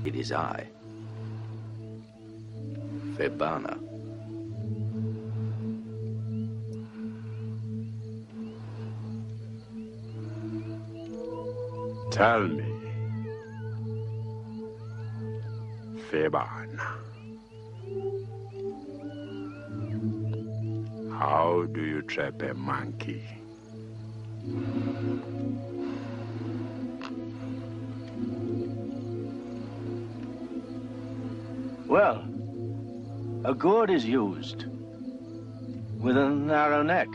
It is I, Febana. Tell me, Febana, how do you trap a monkey? Well, a gourd is used with a narrow neck.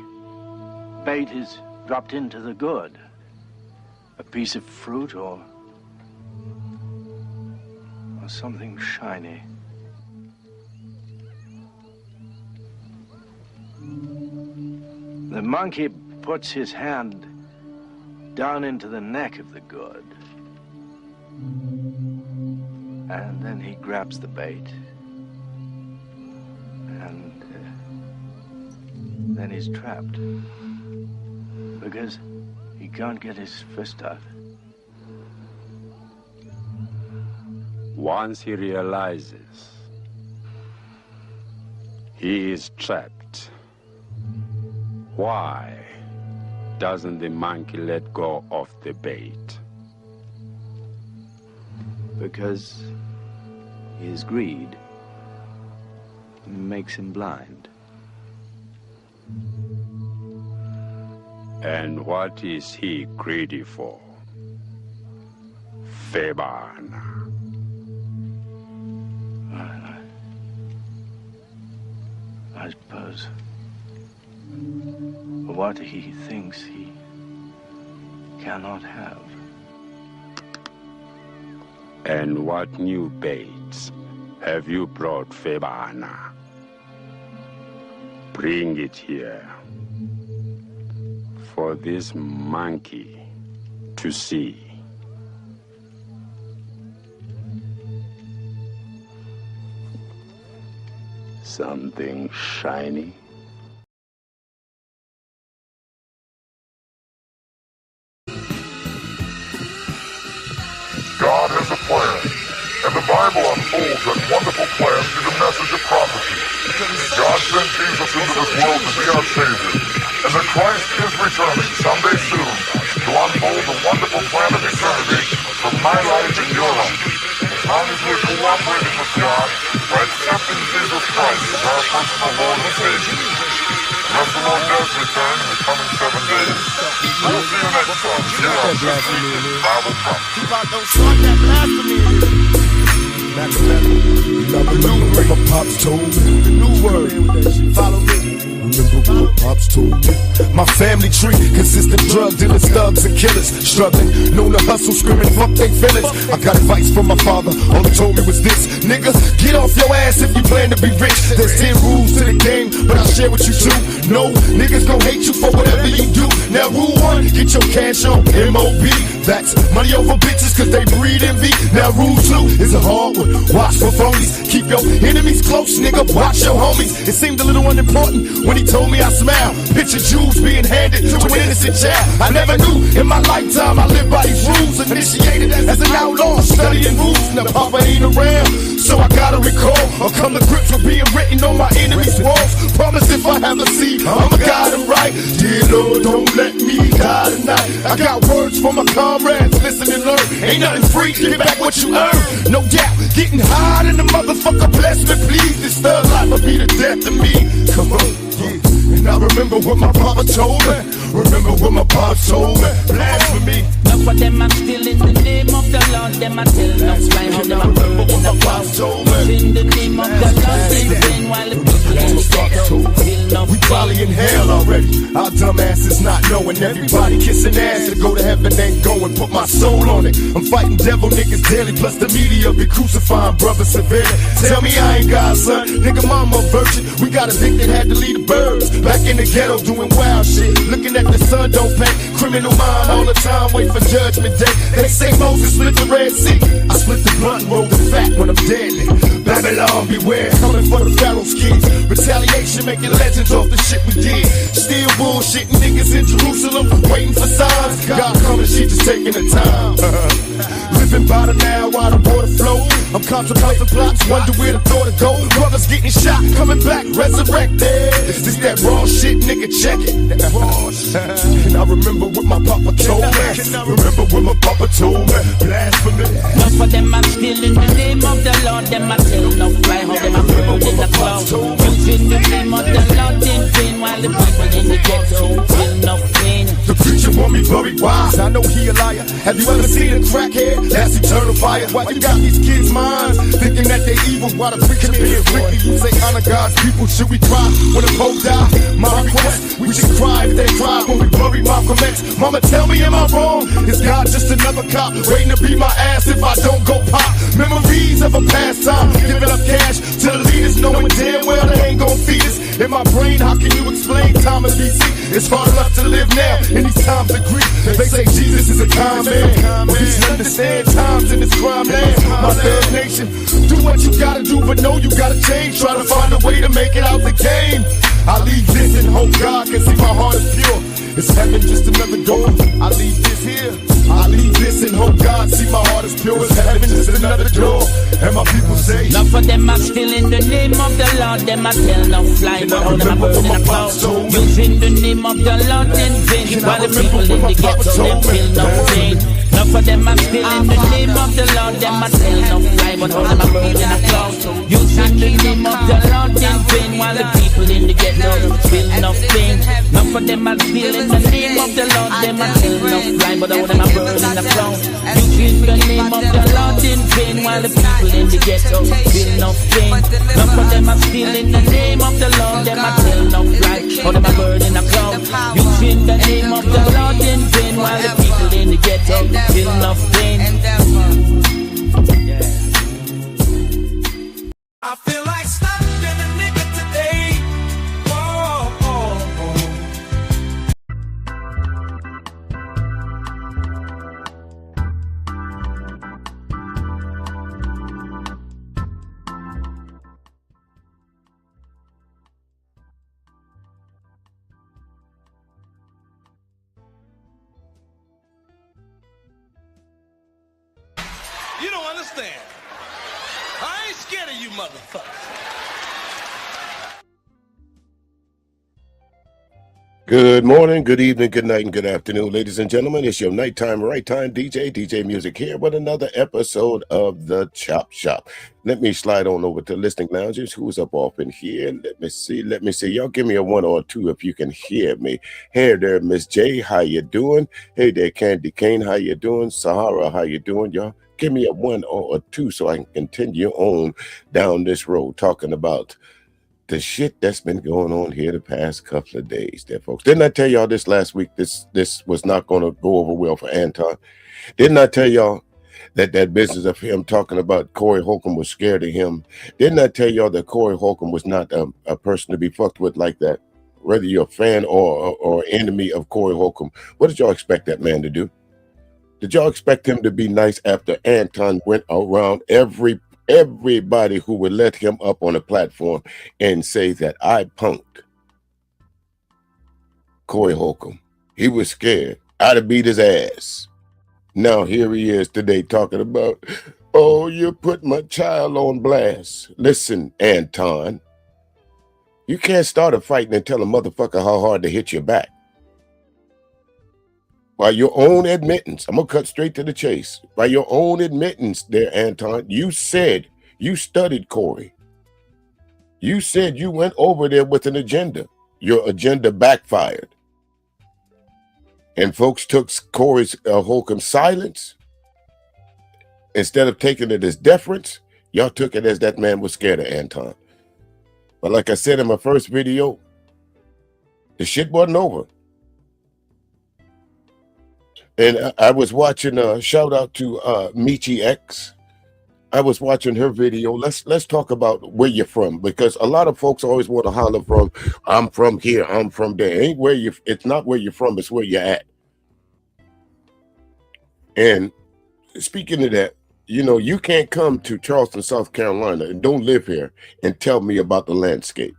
Bait is dropped into the gourd. A piece of fruit or something shiny. The monkey puts his hand down into the neck of the gourd. And then he grabs the bait. And then he's trapped. Because he can't get his fist out. Once he realizes he is trapped, why doesn't the monkey let go of the bait? Because his greed makes him blind. And what is he greedy for? Febana. I suppose what he thinks he cannot have. And what new baits have you brought, Febana? Bring it here for this monkey to see. Something shiny? God has a plan, and the Bible unfolds that wonderful plan through the message of prophecy. God sent Jesus into this world to be our Savior, and that Christ is returning someday soon to unfold the wonderful plan of eternity for my life and your life. As long as we're cooperating with God by accepting Jesus Christ as our personal Lord and Savior. Unless the Lord does return in the coming 7 days, we'll see you next time here on This Week in Bible Prophecy. Keep out those short that blasphemy. Remember what my pops told me. The new word. Follow me. Remember what pops told me. My family tree consists of drug dealers, thugs, and killers. Struggling, known to hustle, screaming, fuck they feelings. I got advice from my father, all he told me was this: nigga, get off your ass if you plan to be rich. There's 10 rules to the game, but I'll share with you too. No, niggas gon' hate you for whatever you do. Now rule 1, get your cash on MOB. That's money over bitches cause they breed envy. Now rule 2 is a hard one. Watch for phonies, keep your enemies close, nigga, watch your homies. It seemed a little unimportant when he told me I smile. Picture Jews being handed to an innocent child. I never knew in my lifetime I lived by these rules. Initiated as an outlaw, studying rules. Now Papa ain't around, so I gotta recall or come to grips with being written on my enemies' walls. Promise if I have a seed, I'ma guide them right. Dear Lord, don't let me die tonight. I got words for my comrades, listen and learn. Ain't nothing free, get back what you earn. No doubt, getting high in the motherfucker, bless me please. This thug life will be the death of me. Come on, yeah. And I remember what my papa told me. Remember what my papa told me. Blasphemy. But for them I'm still in the name of the Lord. Them I tell no crime. And I remember what my papa told me. In the name of the Lord, they sing while the people in the ghetto. We probably in hell already. Our dumb asses not knowing. Everybody kissing ass to go to heaven ain't going. Put my soul on it. I'm fighting devil niggas daily. Plus the media be crucifying brothers severely. Tell me I ain't God, son. Nigga, mama a virgin. We got a dick that had to lead the birds. Back in the ghetto doing wild shit. Looking at the sun don't pay. Criminal mind all the time. Wait for judgment day. They say Moses split the Red Sea. I split the blunt and roll the fat when I'm deadly. Babylon beware. Coming for the Pharaoh's kids. Retaliation making legends off the shit we did. Still bull bullshit niggas in Jerusalem waiting for signs. God coming, she just taking the time. Living by the now while the water flows. I'm contemplating plots, wonder where the thought to go. Brothers getting shot, coming back, resurrected. Is this that raw shit, nigga? Check it. And I remember what my papa told me. Remember what my papa told me. Blasphemy. Enough of them are still in the name of the Lord. Them are tell no fly, how them are burned in the cloud. Using the name of the Lord in vain, while the people in the ghetto feel no pain. The preacher want me buried wise. I know he a liar. Have you ever seen a crackhead? That's eternal fire. Why you got these kids' minds thinking that they evil? While the preacher being wicked, you say honor God's people. Should we cry when the Pope die? My request, we should cry if they cry when we bury Malcolm X. Mama, tell me, am I wrong? Is God just another cop waiting to beat my ass if I don't go pop? Memories of a past time, giving up cash to the leaders, knowing damn well they ain't gon' feed us. In my brain, how can you explain time in BC? It's hard enough to live now in these times of grief. They say Jesus is a kind man, but we should understand times in this crime land. My third nation, do what you gotta do, but know you gotta change. Try to find a way to make it out the game. I leave this and hope God can see my heart is pure. Is heaven just another door? I leave this here. I leave this and hope God see my heart is pure. Is heaven just another door? And my people say, enough of them are still in the name of the Lord. Them are tell no fly, but all them are burning a cloud. Using the name of the Lord in vain, while the people in the ghetto them feel no pain. Enough of them are still in the name of the Lord. Them are tell no fly, but all them are burning a cloud. Using the name of the Lord in vain, while the people in the ghetto feel no pain. Enough of them are still in the name of the Lord. Them are tell no fly, but all them are burning a cloud. Using the name of the Lord in vain, while the people in the ghetto feel no pain. Enough of them are still in the name of the Lord. Them are tell no fly, all them are burning a cloud. Using the name of the Lord in vain, while the people in the ghetto feel no pain. I feel like stopping a nigga today. Oh, oh, you don't understand. I ain't scared of you motherfuckers. Good morning, good evening, good night, and good afternoon, ladies and gentlemen. It's your nighttime, right time DJ Music here with another episode of The Chop Shop. Let me slide on over to listening lounges. Who's up off in here? Let me see. Y'all give me a 1 or 2 if you can hear me. Hey there, Miss J, how you doing? Hey there, Candy Cane, how you doing? Sahara, how you doing, y'all? Give me a 1 or a 2 so I can continue on down this road talking about the shit that's been going on here the past couple of days there, folks. Didn't I tell y'all this last week? This was not going to go over well for Anton. Didn't I tell y'all that business of him talking about Corey Holcomb was scared of him? Didn't I tell y'all that Corey Holcomb was not a person to be fucked with like that? Whether you're a fan or enemy of Corey Holcomb, what did y'all expect that man to do? Did y'all expect him to be nice after Anton went around everybody who would let him up on a platform and say that I punked Corey Holcomb? He was scared. I'd have beat his ass. Now here he is today talking about, oh, you put my child on blast. Listen, Anton, you can't start a fight and tell a motherfucker how hard to hit your back. By your own admittance, I'm going to cut straight to the chase. By your own admittance there, Anton, you said you studied Corey. You said you went over there with an agenda. Your agenda backfired. And folks took Corey's Holcomb's silence. Instead of taking it as deference, y'all took it as that man was scared of Anton. But like I said in my first video, the shit wasn't over. And I was watching, shout out to Michi X. I was watching her video. Let's talk about where you're from, because a lot of folks always want to holler from, I'm from here, I'm from there. It's not where you're from, it's where you're at. And speaking of that, you know, you can't come to Charleston, South Carolina and don't live here and tell me about the landscape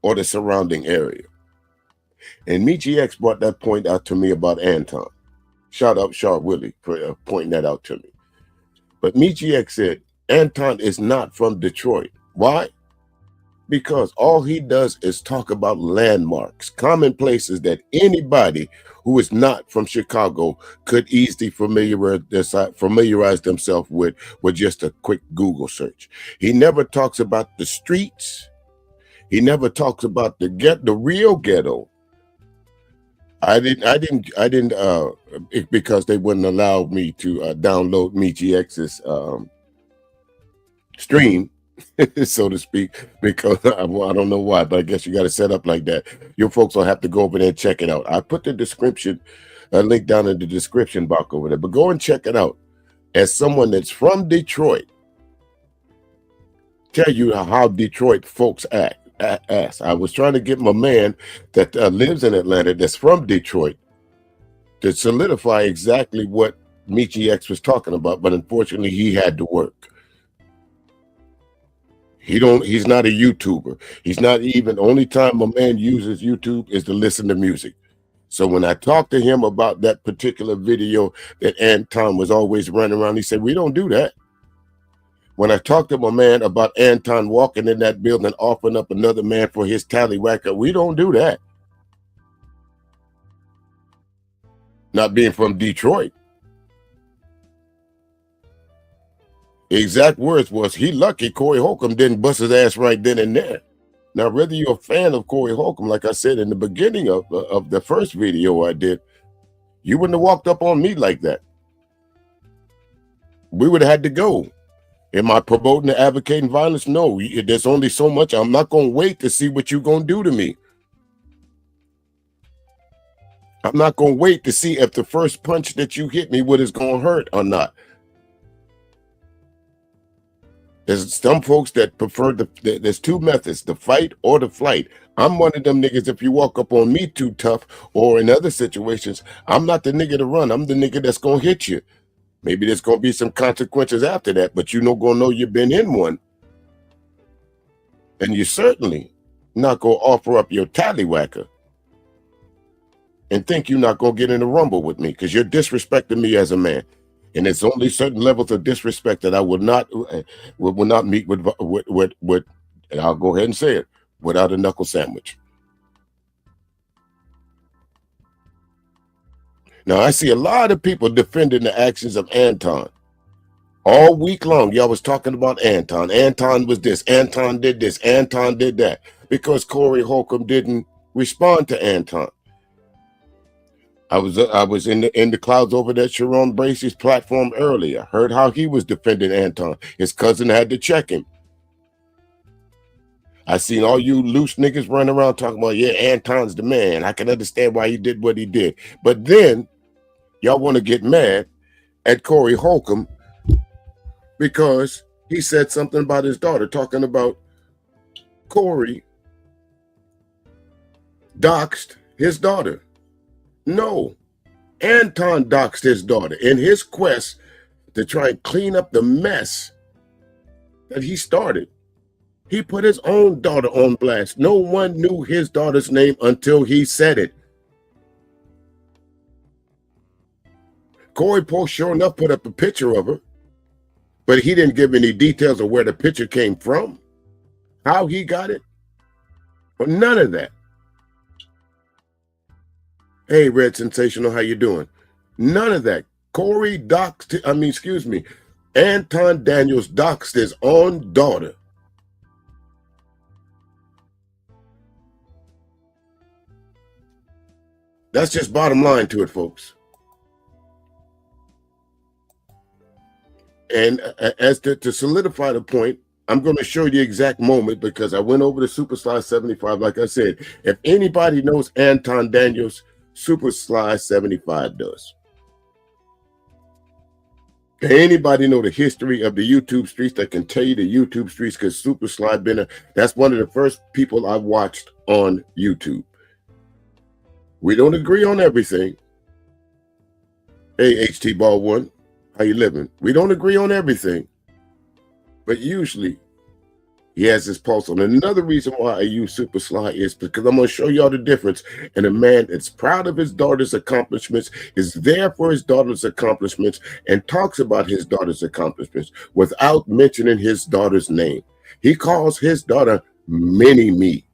or the surrounding area. And Michi X brought that point out to me about Anton. Shout out Sharp Willie for pointing that out to me. But Michi X said, Anton is not from Detroit. Why? Because all he does is talk about landmarks, common places that anybody who is not from Chicago could easily familiarize themselves with just a quick Google search. He never talks about the streets. He never talks about the real ghetto. I didn't because they wouldn't allow me to download Michi X's stream, so to speak, because I don't know why, but I guess you got to set up like that. Your folks will have to go over there and check it out. I put the description, link down in the description box over there, but go and check it out. As someone that's from Detroit, tell you how Detroit folks act. I was trying to get my man that lives in Atlanta that's from Detroit to solidify exactly what Michi X was talking about, but unfortunately he had to work. He's not a YouTuber. He's not even, the only time a man uses YouTube is to listen to music. So when I talked to him about that particular video that Anton was always running around, he said, we don't do that. When I talked to my man about Anton walking in that building, offering up another man for his tallywhacker, we don't do that. Not being from Detroit. Exact words was, he lucky Corey Holcomb didn't bust his ass right then and there. Now, whether you're a fan of Corey Holcomb, like I said in the beginning of the first video I did, you wouldn't have walked up on me like that. We would have had to go. Am I promoting and advocating violence? No, there's only so much. I'm not going to wait to see what you're going to do to me. I'm not going to wait to see if the first punch that you hit me with is going to hurt or not. There's some folks that prefer, there's two methods, the fight or the flight. I'm one of them niggas, if you walk up on me too tough or in other situations, I'm not the nigga to run. I'm the nigga that's going to hit you. Maybe there's going to be some consequences after that, but you're not going to know you've been in one. And you certainly not going to offer up your tallywhacker and think you're not going to get in a rumble with me because you're disrespecting me as a man. And it's only certain levels of disrespect that I will not meet with, and I'll go ahead and say it, without a knuckle sandwich. Now, I see a lot of people defending the actions of Anton. All week long, y'all was talking about Anton. Anton was this. Anton did this. Anton did that. Because Corey Holcomb didn't respond to Anton. I was in the clouds over at Sharon Bracey's platform earlier. Heard how he was defending Anton. His cousin had to check him. I seen all you loose niggas running around talking about, yeah, Anton's the man. I can understand why he did what he did. But then y'all want to get mad at Corey Holcomb because he said something about his daughter, talking about Corey doxed his daughter. No, Anton doxed his daughter in his quest to try and clean up the mess that he started. He put his own daughter on blast. No one knew his daughter's name until he said it. Corey Post sure enough put up a picture of her, but he didn't give any details of where the picture came from, how he got it, but none of that. Hey, Red Sensational, how you doing? None of that. Corey Anton Daniels doxed his own daughter. That's just bottom line to it, folks. And as to solidify the point, I'm going to show you the exact moment because I went over to Super Sly 75. Like I said, if anybody knows Anton Daniels, Super Sly 75 does. Anybody know the history of the YouTube streets that can tell you the YouTube streets? Because Super Sly that's one of the first people I watched on YouTube. We don't agree on everything. Hey, HT Ball 1, how you living? We don't agree on everything. But usually, He has his pulse on. And another reason why I use Super Sly is because I'm going to show y'all the difference in a man that's proud of his daughter's accomplishments, is there for his daughter's accomplishments, and talks about his daughter's accomplishments without mentioning his daughter's name. He calls his daughter Mini-Me.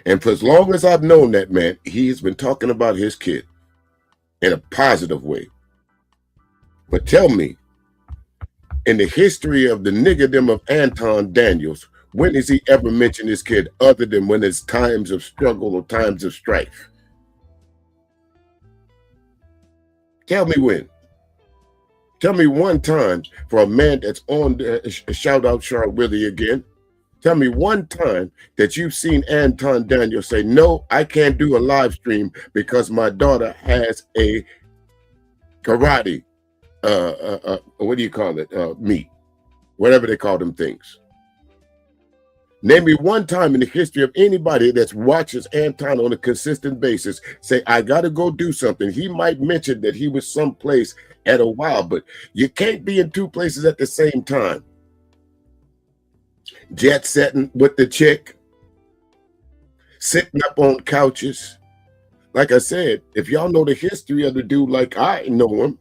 And for as long as I've known that man, he's been talking about his kid in a positive way. But tell me, in the history of the niggerdom of Anton Daniels, when has he ever mentioned his kid other than when it's times of struggle or times of strife? Tell me when. Tell me one time for a man that's on, shout out Char Willie again. Tell me one time that you've seen Anton Daniels say, no, I can't do a live stream because my daughter has a karate, what do you call it? Meet, whatever they call them things. Name me one time in the history of anybody that watches Anton on a consistent basis say, I got to go do something. He might mention that he was someplace at a while, but you can't be in two places at the same time. Jet setting with the chick, sitting up on couches. Like I said, if y'all know the history of the dude like I know him,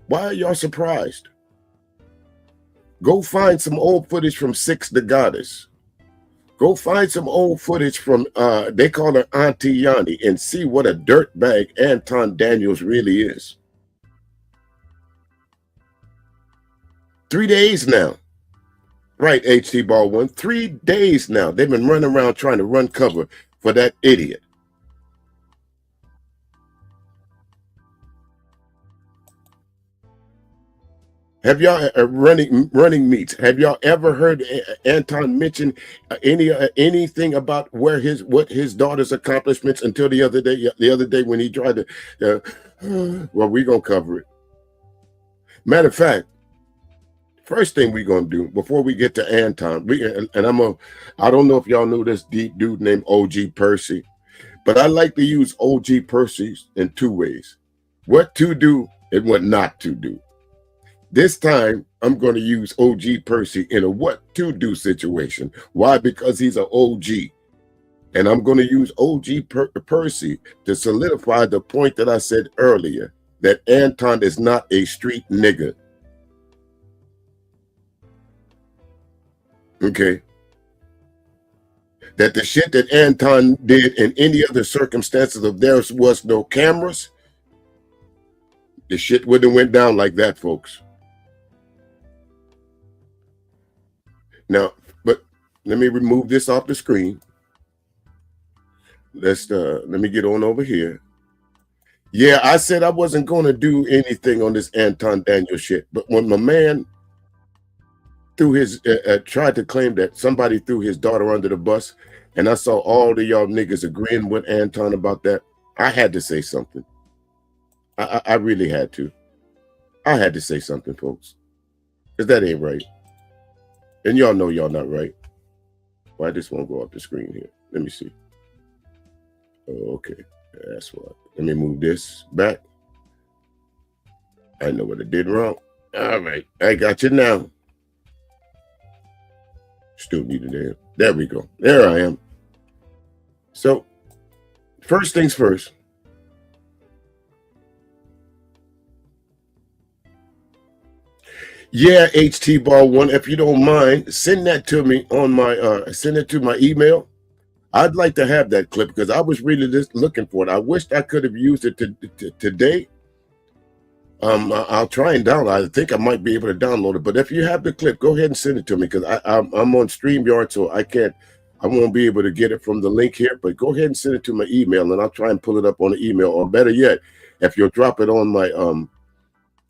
why are y'all surprised? Go find some old footage from Six the Goddess. Go find some old footage from, they call her Auntie Yanni, and see what a dirtbag Anton Daniels really is. 3 days now. Right, HT Ball 1. 3 days now. They've been running around trying to run cover for that idiot. Have y'all running meets? Have y'all ever heard Anton mention anything about what his daughter's accomplishments until the other day? The other day when he tried to, well, we're gonna cover it. Matter of fact, first thing we're gonna do before we get to Anton, I don't know if y'all know this deep dude named OG Percy, but I like to use OG Percy in two ways: what to do and what not to do. This time, I'm going to use OG Percy in a what to do situation. Why? Because he's an OG. And I'm going to use OG Percy to solidify the point that I said earlier, that Anton is not a street nigga. Okay? That the shit that Anton did in any other circumstances, if there was no cameras, the shit wouldn't have went down like that, folks. Now, but let me remove this off the screen. Let me get on over here. Yeah, I said I wasn't going to do anything on this Anton Daniel shit, but when my man threw his tried to claim that somebody threw his daughter under the bus, and I saw all the y'all niggas agreeing with Anton about that, I had to say something. I really had to. I had to say something, folks, because that ain't right. And y'all know y'all not right. Why this won't go up the screen here? Let me see. Oh, okay. That's what. Let me move this back. I know what I did wrong. All right. I got you now. Still need it there. There we go. There I am. So, first things first. Yeah, HT Ball 1, if you don't mind, send that to me on my send it to my email. I'd like to have that clip because I was really just looking for it. I wished I could have used it today. I'll try and download. I think I might be able to download it. But if you have the clip, go ahead and send it to me because I'm on StreamYard, so I won't be able to get it from the link here. But go ahead and send it to my email, and I'll try and pull it up on the email. Or better yet, if you'll drop it on my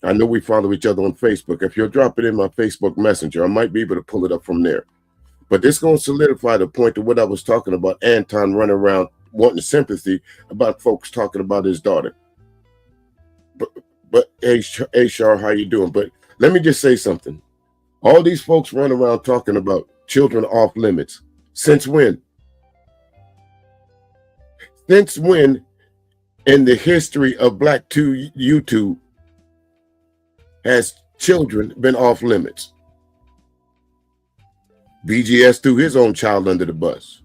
I know we follow each other on Facebook. If you'll drop it in my Facebook Messenger, I might be able to pull it up from there. But this is going to solidify the point of what I was talking about. Anton running around wanting sympathy about folks talking about his daughter. But hey, Shar, how you doing? But let me just say something. All these folks run around talking about children off limits. Since when? Since when in the history of Black 2 YouTube has children been off limits? BGS threw his own child under the bus.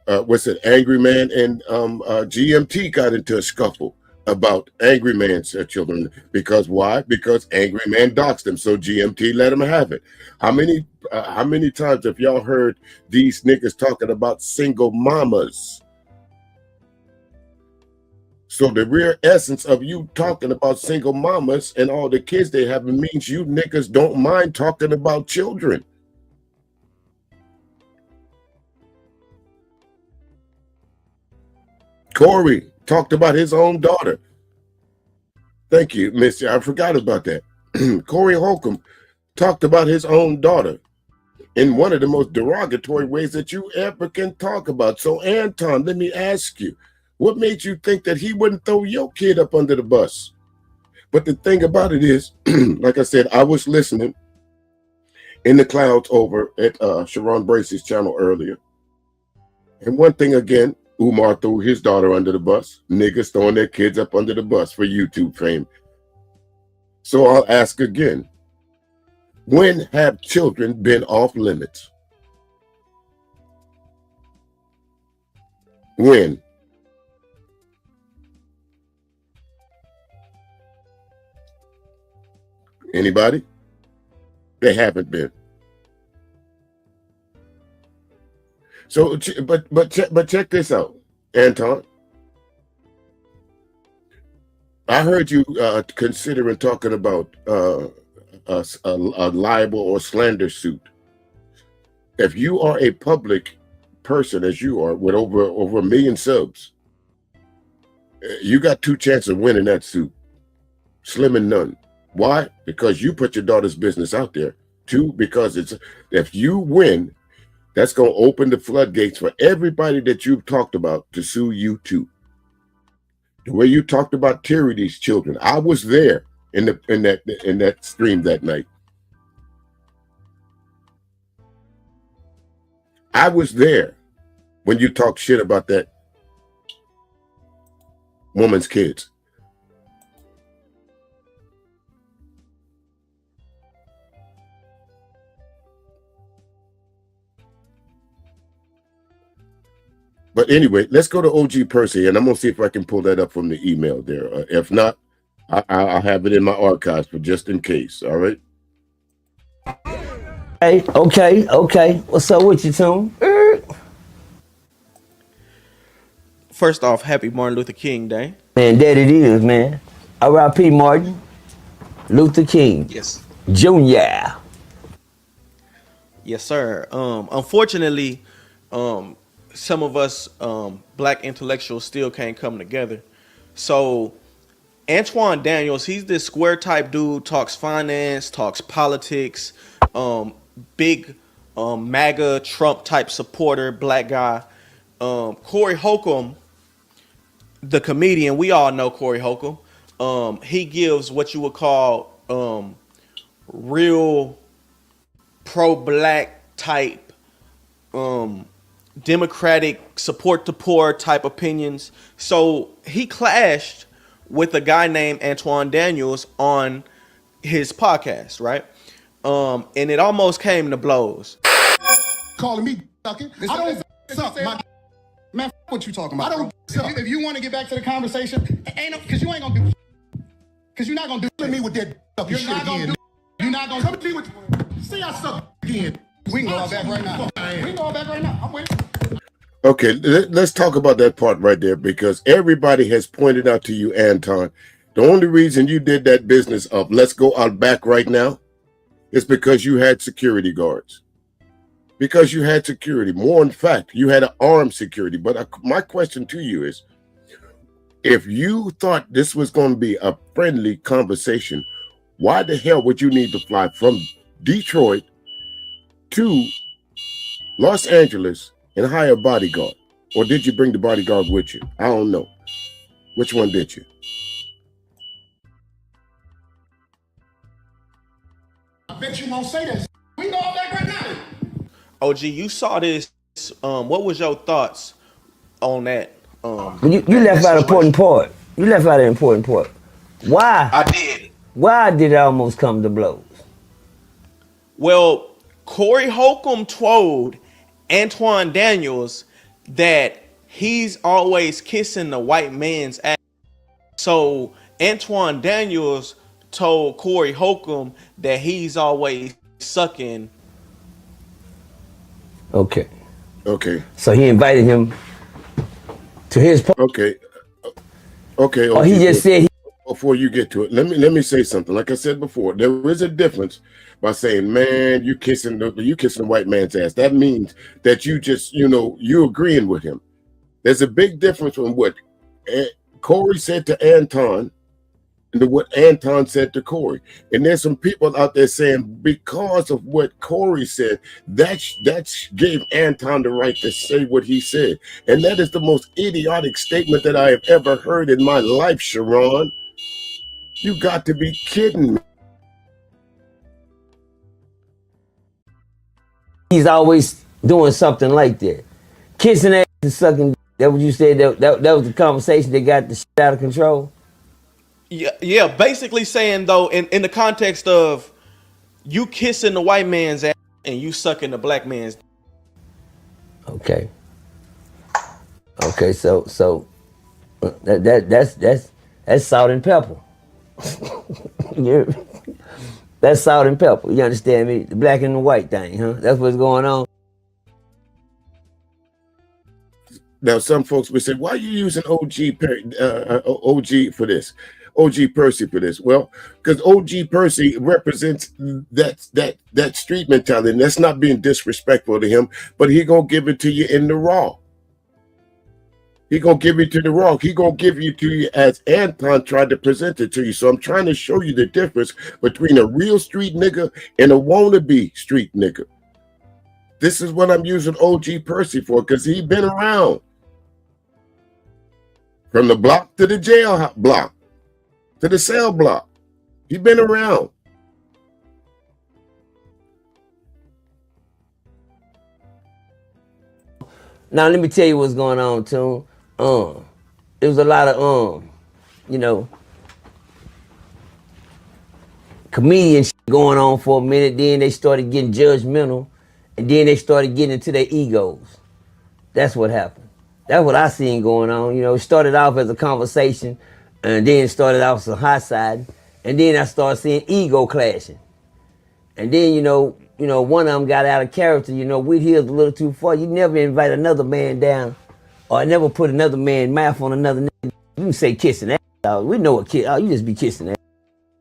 What's it? Angry Man and GMT got into a scuffle about Angry Man's children. Because why? Because Angry Man doxed them, so GMT let him have it. How many times have y'all heard these niggas talking about single mamas? So the real essence of you talking about single mamas and all the kids they have means you niggas don't mind talking about children. Corey talked about his own daughter. Thank you, Missy. I forgot about that. Corey Holcomb talked about his own daughter in one of the most derogatory ways that you ever can talk about. So, Anton, let me ask you, what made you think that he wouldn't throw your kid up under the bus? But the thing about it is, like I said, I was listening in the clouds over at Sharon Bracey's channel earlier. And one thing again, Umar threw his daughter under the bus. Niggas throwing their kids up under the bus for YouTube fame. So I'll ask again, when have children been off limits? When? Anybody? They haven't been. So, but check this out, Anton. I heard you considering talking about a libel or slander suit. If you are a public person, as you are, with over 1 million subs, you got 2 chances of winning that suit. Slim and none. Why? Because you put your daughter's business out there. 2, because if you win, that's going to open the floodgates for everybody that you've talked about to sue you too. The way you talked about Tyranny's children, I was there in that stream that night. I was there when you talked shit about that woman's kids. But anyway, let's go to OG Percy, and I'm going to see if I can pull that up from the email there. If not, I'll have it in my archives for just in case, all right? Hey, okay. What's up with you, Tune? First off, happy Martin Luther King Day. Man, that it is, man. R.I.P. Martin Luther King. Yes. Jr. Yes, sir. Unfortunately, some of us black intellectuals still can't come together. So Antoine Daniels, he's this square type dude, talks finance, talks politics, big MAGA Trump type supporter, black guy. Corey Holcomb, the comedian, we all know Corey Holcomb. He gives what you would call real pro-black type Democratic support the poor type opinions. So he clashed with a guy named Antoine Daniels on his podcast, right? And it almost came to blows. Calling me sucking. I don't suck, man. What you talking about? I don't suck. If you want to get back to the conversation, because you ain't gonna do. Because you're not gonna do me with that sucking shit again. You're not gonna come to me with. See, I suck again. We can go all back right now. We can go all back right now. I'm waiting. Okay, let's talk about that part right there, because everybody has pointed out to you, Anton, the only reason you did that business of let's go out back right now is because you had security guards. Because you had security. More in fact, you had an armed security. But my question to you is, if you thought this was going to be a friendly conversation, why the hell would you need to fly from Detroit to Los Angeles and hire a bodyguard? Or did you bring the bodyguard with you? I don't know. Which one did you? I bet you won't say this. We go all back right now. OG, you saw this. What was your thoughts on that? You left out an important part. You left out an important part. Why? I did. Why did it almost come to blows? Well, Corey Holcomb told Antoine Daniels that he's always kissing the white man's ass. So Antoine Daniels told Corey Holcomb that he's always sucking. Okay. Okay. So he invited him to his party. Okay. Okay. Or he just said he. Before you get to it, let me say something. Like I said before, there is a difference by saying, "Man, you kissing the white man's ass." That means that you just, you agreeing with him. There's a big difference from what Corey said to Anton and what Anton said to Corey. And there's some people out there saying because of what Corey said, that gave Anton the right to say what he said. And that is the most idiotic statement that I have ever heard in my life, Sharon. You got to be kidding me. He's always doing something like that. Kissing ass and sucking. That what you said? That was the conversation that got the shit out of control? Yeah, basically saying, though, in the context of you kissing the white man's ass and you sucking the black man's. Okay. Okay, so that's salt and pepper. That's salt and pepper. You understand me? The black and the white thing, huh? That's what's going on. Now, some folks would say, why are you using OG for this? OG Percy for this? Well, because OG Percy represents that street mentality, and that's not being disrespectful to him, but he gonna give it to you in the raw. He gonna give it to the raw. He gonna give it to you as Anton tried to present it to you. So I'm trying to show you the difference between a real street nigga and a wannabe street nigga. This is what I'm using OG Percy for, because he been around. From the block to the jail block, to the cell block. He been around. Now let me tell you what's going on, too. There was a lot of comedian shit going on for a minute. Then they started getting judgmental, and then they started getting into their egos. That's what happened. That's what I seen going on. It started off as a conversation, and then it started off some hot side, and then I started seeing ego clashing. And then, one of them got out of character. We'd hear a little too far. You never invite another man down, or never put another man's mouth on another nigga. You can say kissing ass. We know a kiss. You just be kissing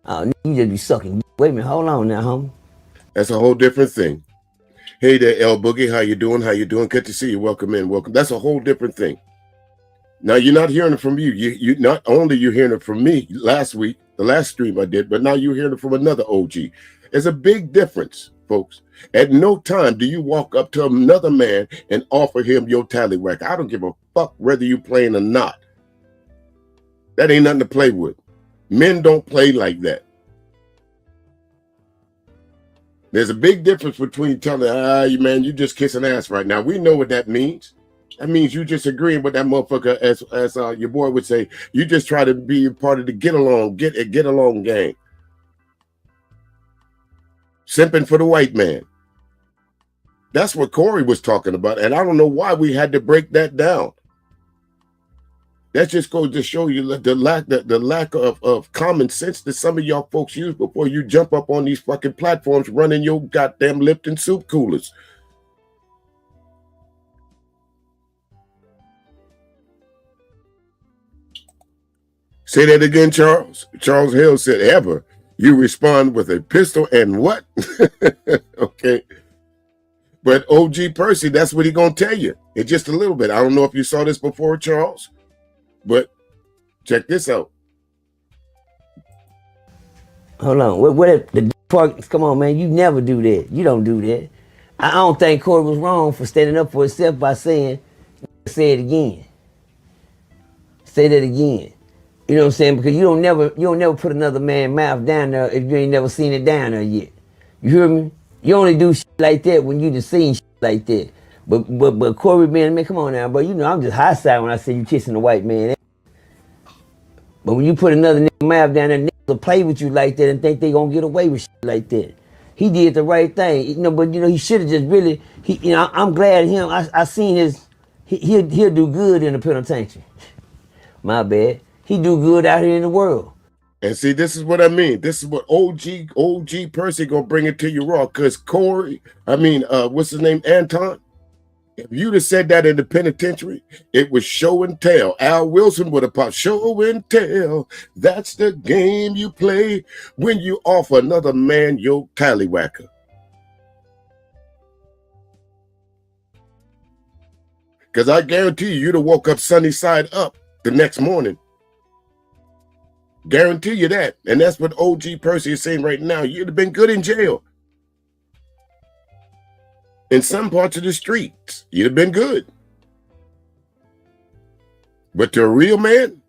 ass. You just be sucking. Wait a minute, hold on now, homie. That's a whole different thing. Hey there, L Boogie. How you doing? How you doing? Good to see you. Welcome in. Welcome. That's a whole different thing. Now you're not hearing it from you. You not only you're hearing it from me last week, the last stream I did, but now you're hearing it from another OG. There's a big difference, folks. At no time do you walk up to another man and offer him your tallywhack. I don't give a fuck whether you playing or not. That ain't nothing to play with. Men don't play like that. There's a big difference between telling, you man, you just kissing ass right now. We know what that means. That means you just agreeing with that motherfucker, as your boy would say. You just try to be part of the get along gang. Simping for the white man. That's what Corey was talking about, and I don't know why we had to break that down. That just goes to show you the lack of common sense that some of y'all folks use before you jump up on these fucking platforms running your goddamn Lipton soup coolers. Say that again, Charles. Charles Hill said, ever. You respond with a pistol and what? Okay. But OG Percy, that's what he gonna tell you in just a little bit. I don't know if you saw this before, Charles, but check this out. Hold on. What the part? Come on, man. You never do that. You don't do that. I don't think Corey was wrong for standing up for himself by saying, say it again. Say that again. You know what I'm saying? Because you don't never put another man's mouth down there if you ain't never seen it down there yet. You hear me? You only do shit like that when you just seen shit like that. But Corey, man, come on now, bro. I'm just high side when I say you kissing a white man. But when you put another nigga mouth down there, niggas will play with you like that and think they gonna get away with shit like that. he did the right thing. You know, but you know, he should have just really. You know, I'm glad him. I seen his. He'll do good in the penitentiary. My bad. He do good out here in the world. And see, this is what I mean. This is what OG Percy gonna bring it to you raw. Cause what's his name, Anton? If you'd have said that in the penitentiary, it was show and tell. Al Wilson would have popped show and tell. That's the game you play when you offer another man your tallywhacker. Because I guarantee you'd have woke up sunny side up the next morning. Guarantee you that. And that's what OG Percy is saying right now. You'd have been good in jail. In some parts of the streets, you'd have been good. But to a real man,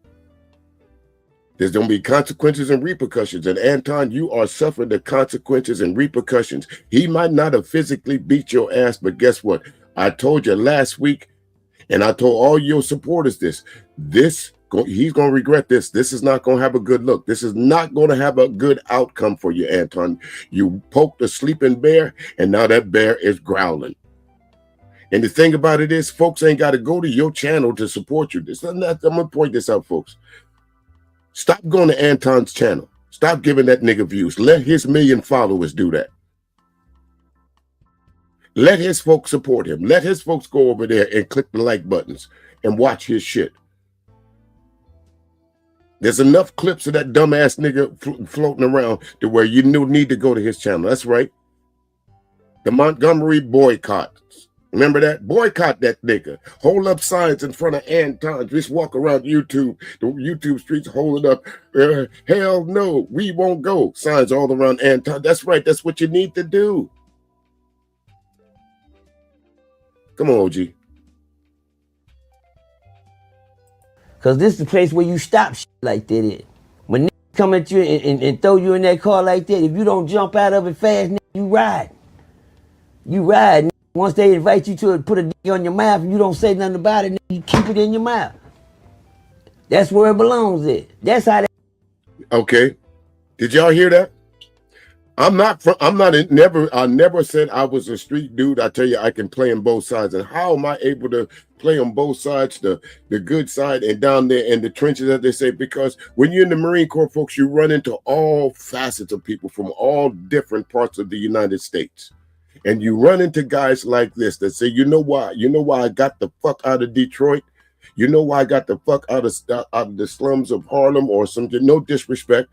there's going to be consequences and repercussions. And Anton, you are suffering the consequences and repercussions. He might not have physically beat your ass, but guess what? I told you last week, and I told all your supporters this. He's going to regret this. This is not going to have a good look. This is not going to have a good outcome for you, Anton. You poked a sleeping bear, and now that bear is growling. And the thing about it is, folks ain't got to go to your channel to support you. I'm going to point this out, folks. Stop going to Anton's channel. Stop giving that nigga views. Let his 1 million followers do that. Let his folks support him. Let his folks go over there and click the like buttons and watch his shit. There's enough clips of that dumbass nigga floating around to where you need to go to his channel. That's right. The Montgomery boycotts. Remember that? Boycott that nigga. Hold up signs in front of Anton. Just walk around YouTube, the YouTube streets, hold it up. Hell no, we won't go. Signs all around Anton. That's right. That's what you need to do. Come on, OG. Because this is the place where you stop shit like that in. When niggas come at you and throw you in that car like that, if you don't jump out of it fast, nigga, you ride. You ride. Nigga. Once they invite you to put a dick on your mouth and you don't say nothing about it, nigga, you keep it in your mouth. That's where it belongs at. That's how that. Okay. Did y'all hear that? I never said I was a street dude. I tell you, I can play on both sides. And how am I able to play on both sides, the good side and down there in the trenches, as they say? Because when you're in the Marine Corps, folks, you run into all facets of people from all different parts of the United States. And you run into guys like this that say, you know why? You know why I got the fuck out of Detroit? You know why I got the fuck out of the slums of Harlem or something? No disrespect.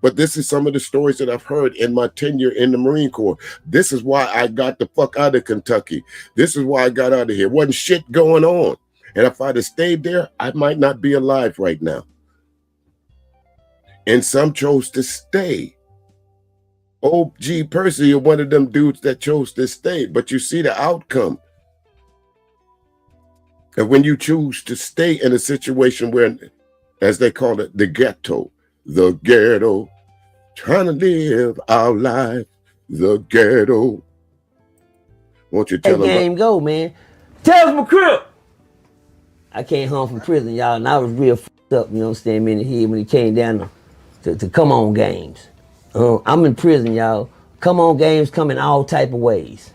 But this is some of the stories that I've heard in my tenure in the Marine Corps. This is why I got the fuck out of Kentucky. This is why I got out of here. Wasn't shit going on. And if I'd have stayed there, I might not be alive right now. And some chose to stay. OG Percy, you're one of them dudes that chose to stay. But you see the outcome. And when you choose to stay in a situation where, as they call it, the ghetto, trying to live our life, the ghetto. Won't you tell them? Game go, man. Tell us my crib. I came home from prison, y'all, and I was real fucked up, you know, standing in the head when it came down to come on games. I'm in prison, y'all. Come on games come in all type of ways.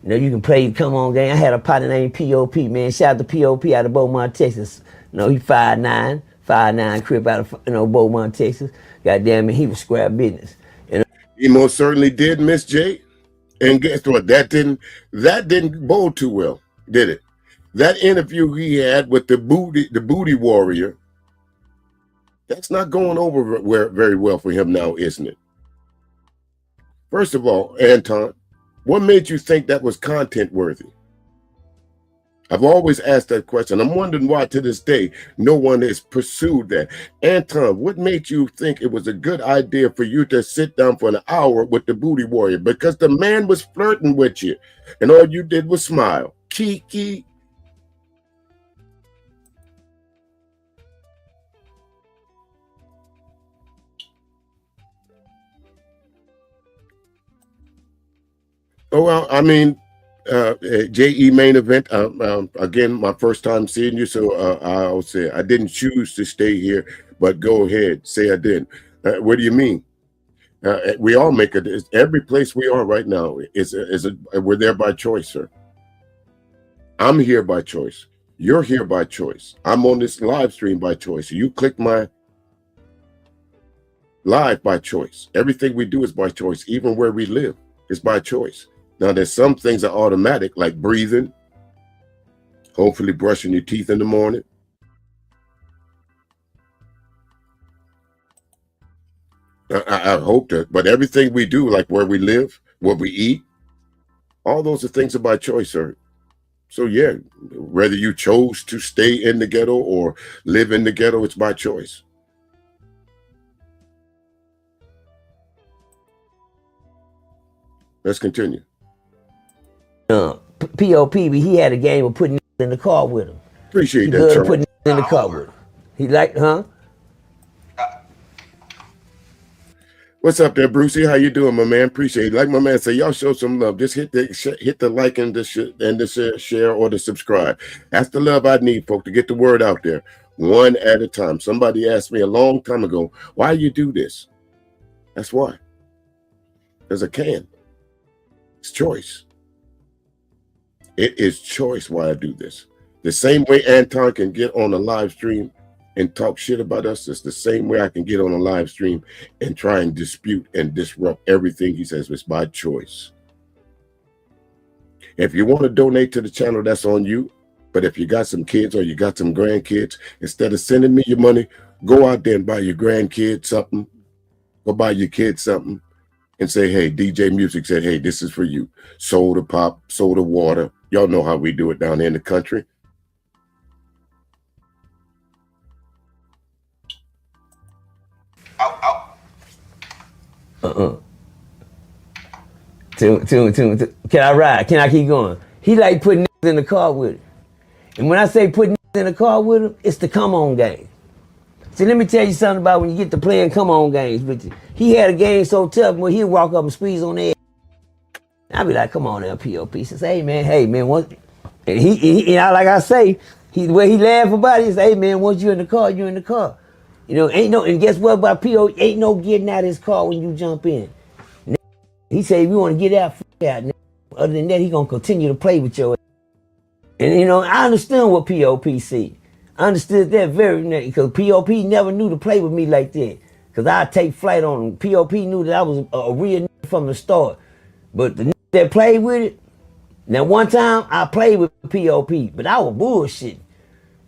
You know, you can play come on game. I had a partner named P.O.P., man. Shout out to P.O.P. out of Beaumont, Texas. You know, he 5'9", crib out of Beaumont, Texas. Goddamn it, he was square business. You know? He most certainly did, Miss J. And guess what? That didn't bode too well, did it? That interview he had with the booty warrior, that's not going over very well for him now, isn't it? First of all, Anton, what made you think that was content worthy? I've always asked that question. I'm wondering why to this day no one has pursued that. Anton, what made you think it was a good idea for you to sit down for an hour with the booty warrior? Because the man was flirting with you and all you did was smile. Kiki. Oh, well, I mean, JE main event, again, my first time seeing you, so I'll say I didn't choose to stay here, but go ahead, say I did. What do you mean? We all make it. Every place we are right now we're there by choice, sir. I'm here by choice. You're here by choice. I'm on this live stream by choice. You click my live by choice. Everything we do is by choice. Even where we live is by choice. Now, there's some things that are automatic, like breathing, hopefully brushing your teeth in the morning. I hope that, but everything we do, like where we live, what we eat, all those are things are by choice, sir. So yeah, whether you chose to stay in the ghetto or live in the ghetto, it's by choice. Let's continue. POP, he had a game of putting in the car with him. Appreciate that, Charles. Putting in the car with him. He liked, huh? What's up there, Brucey? How you doing, my man? Appreciate it. Like my man say, y'all show some love. Just hit the like and the share or the subscribe. That's the love I need, folks, to get the word out there one at a time. Somebody asked me a long time ago, why you do this? That's why. Because I can. It's choice. It is choice why I do this. The same way Anton can get on a live stream and talk shit about us, it's the same way I can get on a live stream and try and dispute and disrupt everything he says. It's by choice. If you want to donate to the channel, that's on you. But if you got some kids or you got some grandkids, instead of sending me your money, go out there and buy your grandkids something. Go buy your kids something and say, hey, DJ Music said, hey, this is for you. Soda pop, soda water. Y'all know how we do it down there in the country. Can I ride? Can I keep going? He like putting in the car with him. And when I say putting in the car with him, it's the come on game. See, let me tell you something about when you get to playing come on games with you. He had a game so tough where he'd walk up and squeeze on their ass. I'd be like, come on now, POP. He says, hey man, what? And he like I say, where he laugh about it, he says, hey man, once you're in the car, you're in the car. You know, and guess what about PO? Ain't no getting out of his car when you jump in. He said, if you want to get out, out. Other than that, he going to continue to play with your ass. And, you know, I understand what POP said. I understood that very much because POP never knew to play with me like that. Because I take flight on him. POP knew that I was a real from the start. But the that played with it, now one time I played with POP, but I was bullshitting.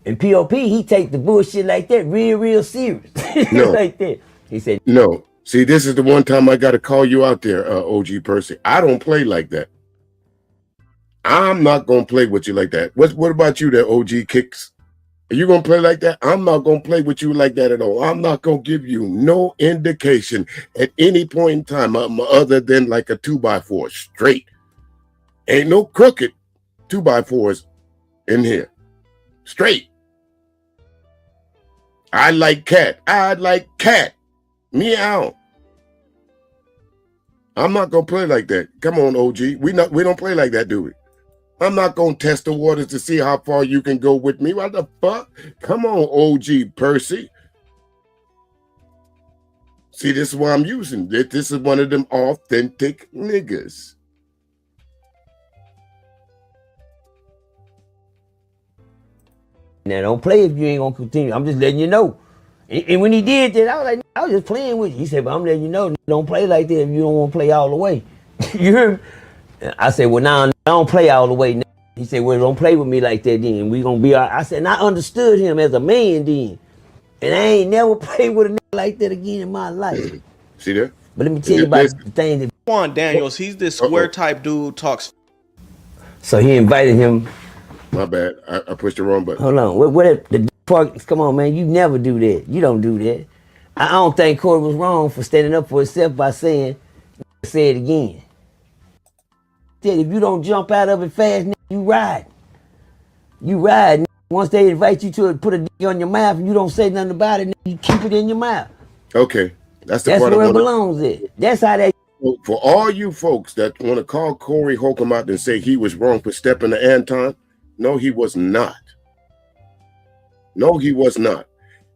And POP, he take the bullshit like that real serious. No. Like that. He said, no. See, this is the one time I got to call you out there, OG Percy. I don't play like that. I'm not going to play with you like that. What about you there, OG Kicks? Are you going to play like that? I'm not going to play with you like that at all. I'm not going to give you no indication at any point in time other than like a 2x4 straight. Ain't no crooked 2x4s in here. Straight. I like cat. Meow. I'm not gonna play like that. Come on, OG. We don't play like that, do we? I'm not gonna test the waters to see how far you can go with me. What the fuck? Come on, OG Percy. See, this is what I'm using. This is one of them authentic niggas. Now don't play if you ain't gonna continue. I'm just letting you know. And when he did that, I was like, I was just playing with you. He said, but I'm letting you know, don't play like that if you don't want to play all the way. You heard me? I said, well, now I don't play all the way now. He said, well, don't play with me like that then. We gonna be all right. I said, and I understood him as a man then. And I ain't never played with a nigga like that again in my life. See that? But let me tell you about the thing that Juan Daniels, he's this square type dude, talks. So he invited him. My bad. I pushed the wrong button. Hold on. What the fuck? Come on, man. You never do that. You don't do that. I don't think Corey was wrong for standing up for himself by saying, say it again. If you don't jump out of it fast, you ride. You ride. Once they invite you to put a dick on your mouth and you don't say nothing about it, you keep it in your mouth. Okay. That's where it belongs at. That's how they. For all you folks that want to call Corey Holcomb out and say he was wrong for stepping to Anton, no, he was not. No, he was not.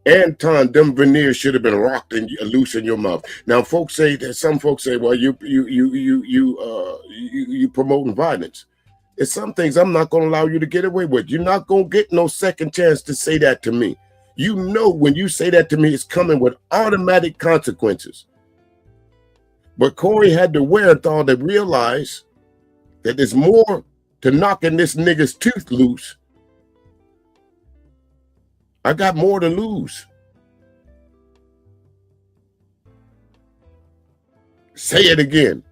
Anton, them veneers should have been rocked and loose in your mouth. Now, folks say that some folks say, well, you promoting violence. There's some things I'm not going to allow you to get away with. You're not going to get no second chance to say that to me. You know, when you say that to me, it's coming with automatic consequences. But Corey had the wherewithal to realize that there's more to knocking this nigga's tooth loose. I got more to lose. Say it again.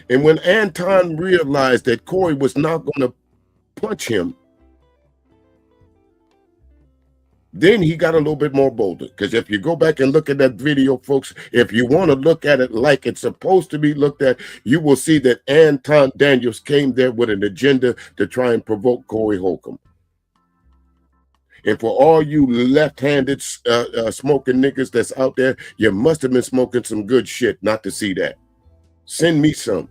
And when Anton realized that Corey was not going to punch him, then he got a little bit more bolder. Because if you go back and look at that video, folks, if you want to look at it like it's supposed to be looked at, you will see that Anton Daniels came there with an agenda to try and provoke Corey Holcomb. And for all you left-handed smoking niggas that's out there, you must have been smoking some good shit not to see that. Send me some.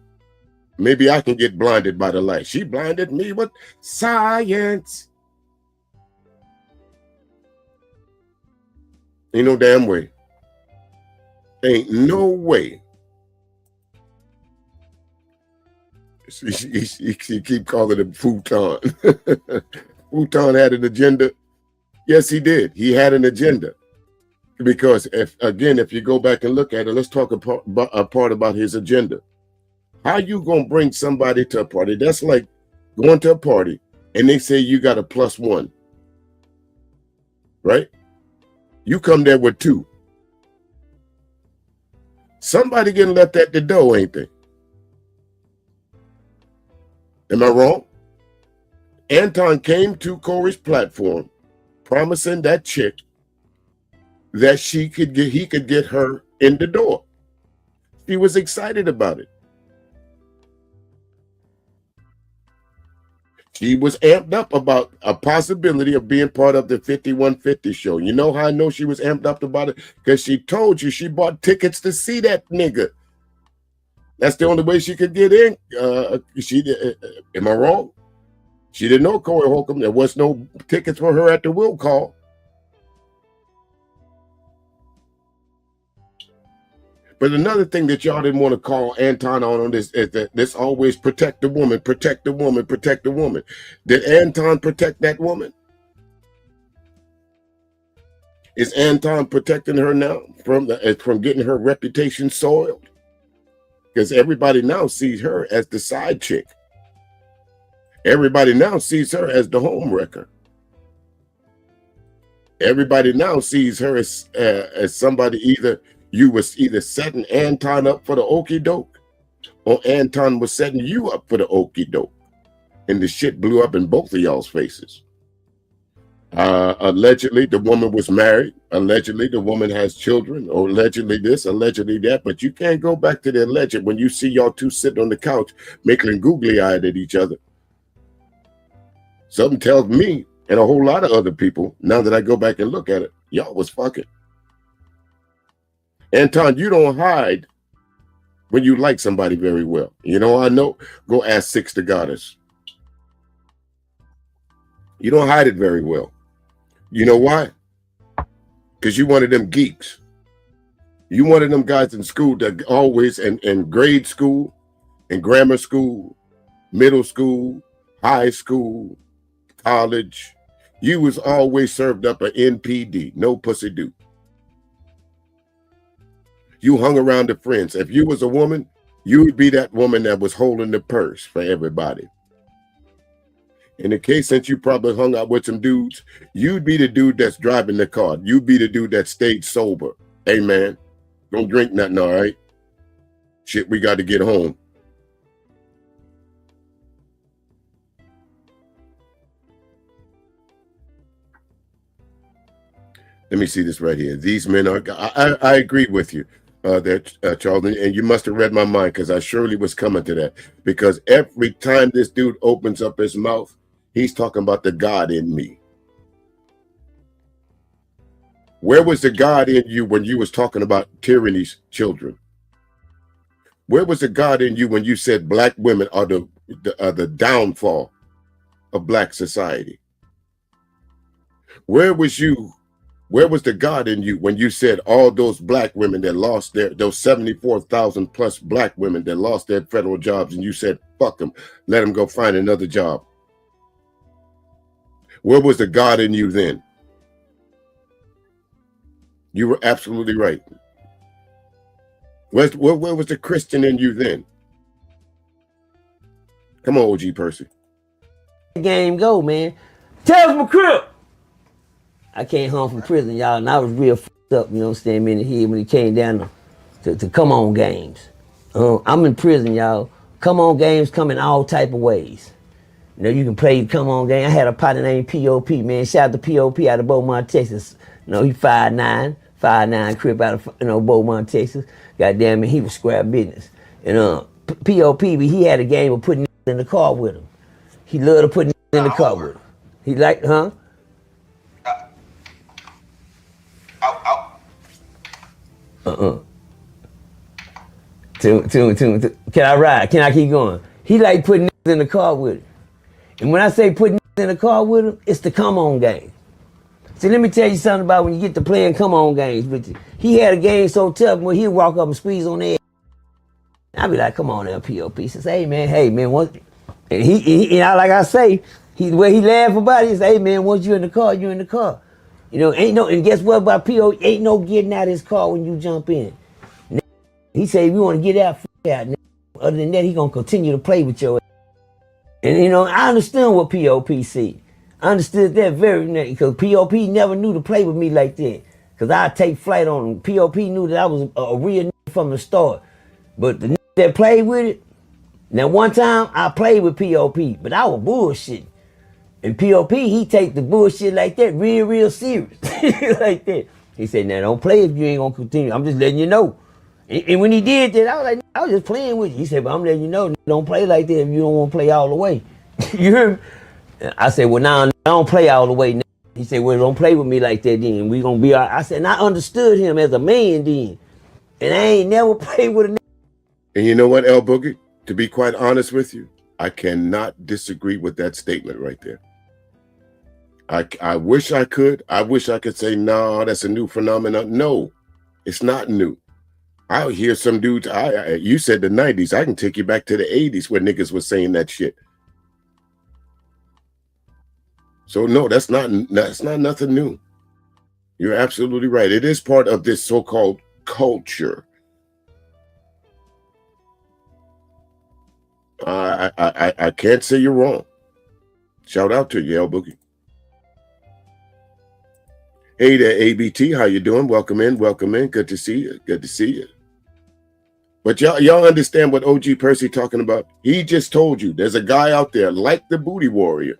Maybe I can get blinded by the light. She blinded me with science. Ain't no damn way. Ain't no way. She keep calling him Futon. Futon had an agenda. Yes, he did. He had an agenda. Because if you go back and look at it, let's talk a part about his agenda. How you gonna bring somebody to a party? That's like going to a party and they say you got a +1, right? You come there with 2. Somebody getting left at the door, ain't they? Am I wrong? Anton came to Corey's platform promising that chick that he could get her in the door. She was excited about it. She was amped up about a possibility of being part of the 5150 show. You know how I know she was amped up about it? Because she told you she bought tickets to see that nigga. That's the only way she could get in. Am I wrong? She didn't know Corey Holcomb. There was no tickets for her at the will call. But another thing that y'all didn't want to call Anton on this is that this always protect the woman, protect the woman, protect the woman. Did Anton protect that woman? Is Anton protecting her now from getting her reputation soiled? Because everybody now sees her as the side chick. Everybody now sees her as the home wrecker. Everybody now sees her as somebody you was either setting Anton up for the okie doke or Anton was setting you up for the okie doke. And the shit blew up in both of y'all's faces. Allegedly, the woman was married. Allegedly, the woman has children. Or allegedly this, allegedly that. But you can't go back to the alleged when you see y'all two sitting on the couch making googly-eyed at each other. Something tells me and a whole lot of other people, now that I go back and look at it, y'all was fucking. Anton, you don't hide when you like somebody very well. You know, I know. Go ask Six the Goddess. You don't hide it very well. You know why? Because you one of them geeks. You one of them guys in school that always, in grade school, in grammar school, middle school, high school, college, you was always served up an NPD, no pussy do. You hung around the friends. If you was a woman, you would be that woman that was holding the purse for everybody. In the case, since you probably hung out with some dudes, you'd be the dude that's driving the car. You'd be the dude that stayed sober. Hey, man, don't drink nothing, all right? Shit, we got to get home. Let me see this right here. These men are, I agree with you, Charles, and you must have read my mind because I surely was coming to that. Because every time this dude opens up his mouth, he's talking about the God in me. Where was the God in you when you was talking about tyranny's children? Where was the God in you when you said black women are the downfall of black society? Where was you Where was the God in you when you said all those black women that lost those 74,000 plus black women that lost their federal jobs, and you said, fuck them, let them go find another job? Where was the God in you then? You were absolutely right. Where was the Christian in you then? Come on, OG Percy. Game go, man. Tell my crib. I came home from prison, y'all, and I was real fucked up, you know what I'm saying, in the head when it came down to come on games. I'm in prison, y'all. Come on games come in all type of ways. You know, you can play come on game. I had a partner named P.O.P., man. Shout out to P.O.P. out of Beaumont, Texas. You know, he 5'9", crib out of, Beaumont, Texas. Goddamn it, he was square business. And P.O.P., he had a game of putting in the car with him. He loved to put in the car with him. He liked, huh? Can I ride? Can I keep going? He like putting in the car with him. And when I say putting in the car with him, it's the come on game. See, let me tell you something about when you get to playing come on games with you. He had a game so tough when he'd walk up and squeeze on there. I'd be like, come on now, P.O.P. He says, hey man, what? And he like I say, where he laugh about it, he say, hey man, once you in the car, you in the car. You know, and guess what about P.O.P.? Ain't no getting out of his car when you jump in. He say, if you want to get out, out. Other than that, he gonna continue to play with your ass. And I understand what P.O.P. said. I understood that very because P.O.P. never knew to play with me like that. Because I'd take flight on him. P.O.P. knew that I was a real from the start. But the that played with it, now one time I played with P.O.P., but I was bullshitting. And P.O.P., he take the bullshit like that real serious. Like that. He said, now don't play if you ain't gonna continue. I'm just letting you know. And when he did that, I was like, I was just playing with you. He said, but I'm letting you know, don't play like that if you don't want to play all the way. You hear me? I said, well, now I don't play all the way now. He said, well, don't play with me like that then. We gonna be all right. I said, and I understood him as a man then. And I ain't never played with a nigga. And you know what, El Boogie? To be quite honest with you, I cannot disagree with that statement right there. I wish I could. I wish I could say, no, that's a new phenomenon. No, it's not new. I hear some dudes, you said the 90s. I can take you back to the 80s where niggas was saying that shit. So no, that's not nothing new. You're absolutely right. It is part of this so-called culture. I can't say you're wrong. Shout out to you, El Boogie. Hey there, ABT. How you doing? Welcome in. Welcome in. Good to see you. Good to see you. But y'all understand what OG Percy talking about? He just told you there's a guy out there like the Booty Warrior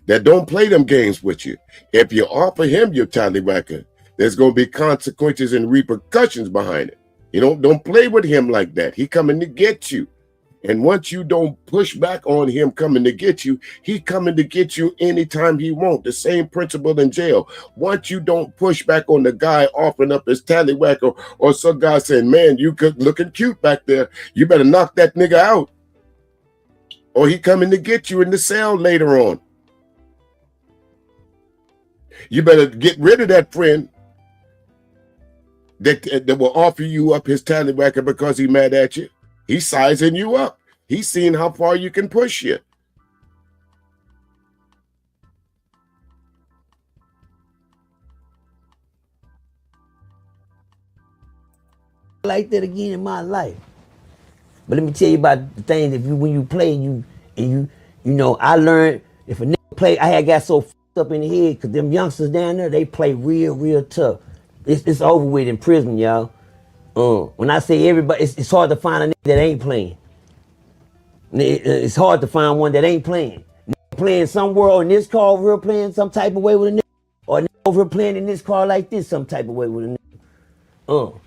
that don't play them games with you. If you offer him your tallywhacker, there's going to be consequences and repercussions behind it. You don't play with him like that. He coming to get you. And once you don't push back on him coming to get you, he coming to get you anytime he wants. The same principle in jail. Once you don't push back on the guy offering up his tallywhacker or some guy saying, man, you looking cute back there, you better knock that nigga out. Or he coming to get you in the cell later on. You better get rid of that friend that will offer you up his tallywhacker because he mad at you. He's sizing you up. He's seeing how far you can push you. Like that again in my life. But let me tell you about the things that when you play I learned if a nigga play, I had got so fucked up in the head because them youngsters down there, they play real tough. It's over with in prison, y'all. When I say everybody, it's hard to find a nigga that ain't playing. It's hard to find one that ain't playing. Playing somewhere in this car over here playing some type of way with a nigga, or a nigga over here playing in this car like this some type of way with a nigga.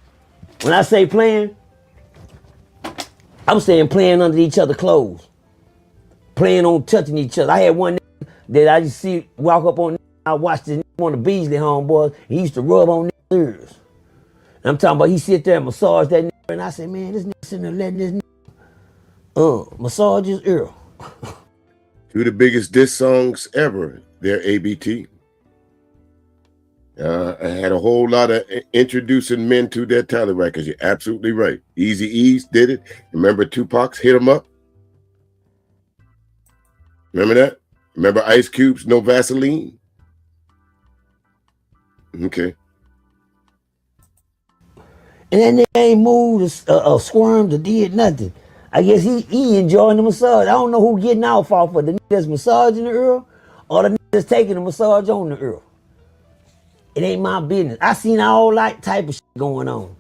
When I say playing, I'm saying playing under each other's clothes. Playing on touching each other. I had one nigga that I just see walk up on, I watched this nigga, one of the Beasley homeboys, he used to rub on niggas' ears. I'm talking about he sit there and massage that nigga, and I say, man, this nigga sitting there letting this nigga massage his ear. Two of the biggest diss songs ever, they're ABT. I had a whole lot of introducing men to their talent records. You're absolutely right. Easy E's did it. Remember Tupac's Hit 'Em Up? Remember that? Remember Ice Cube's No Vaseline? Okay. And then they ain't moved or squirmed or did nothing. I guess he enjoying the massage. I don't know who getting off of the nigga that's massaging the Earl or the nigga that's taking the massage on the Earl. It ain't my business. I seen all that type of shit going on.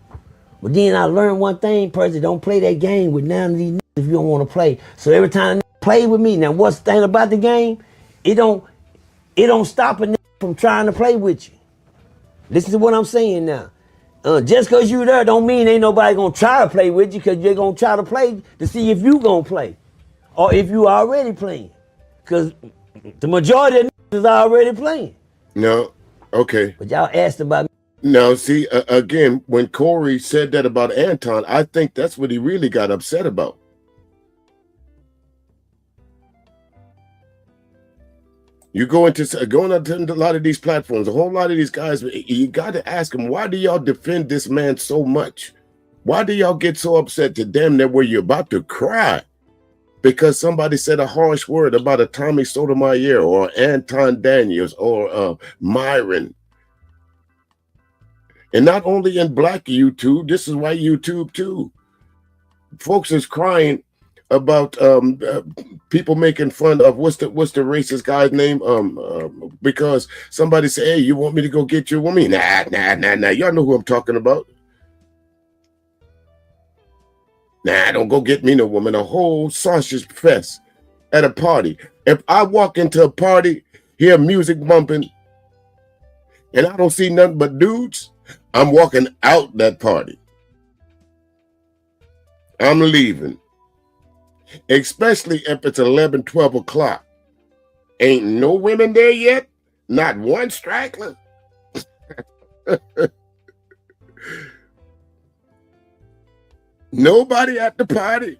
But then I learned one thing, person, don't play that game with none of these niggas if you don't want to play. So every time they play with me, now what's the thing about the game? It don't stop a nigga from trying to play with you. Listen to what I'm saying now. Just because you there don't mean ain't nobody gonna try to play with you, because they're gonna try to play to see if you gonna play or if you already playing. Because the majority of niggas is already playing. No, okay. But y'all asked about me. Now, see, again, when Corey said that about Anton, I think that's what he really got upset about. You going onto a lot of these platforms, a whole lot of these guys, you got to ask them, why do y'all defend this man so much? Why do y'all get so upset to damn near where you're about to cry because somebody said a harsh word about a Tommy Sotomayor or Anton Daniels or Myron? And not only in black YouTube, this is white YouTube too. Folks is crying about people making fun of what's the racist guy's name? Because somebody say, "Hey, you want me to go get your woman?" Nah. Y'all know who I'm talking about. Nah, don't go get me no woman. A whole sausage fest at a party. If I walk into a party, hear music bumping, and I don't see nothing but dudes, I'm walking out that party. I'm leaving. Especially if it's 11, 12 o'clock. Ain't no women there yet? Not one straggler? Nobody at the party?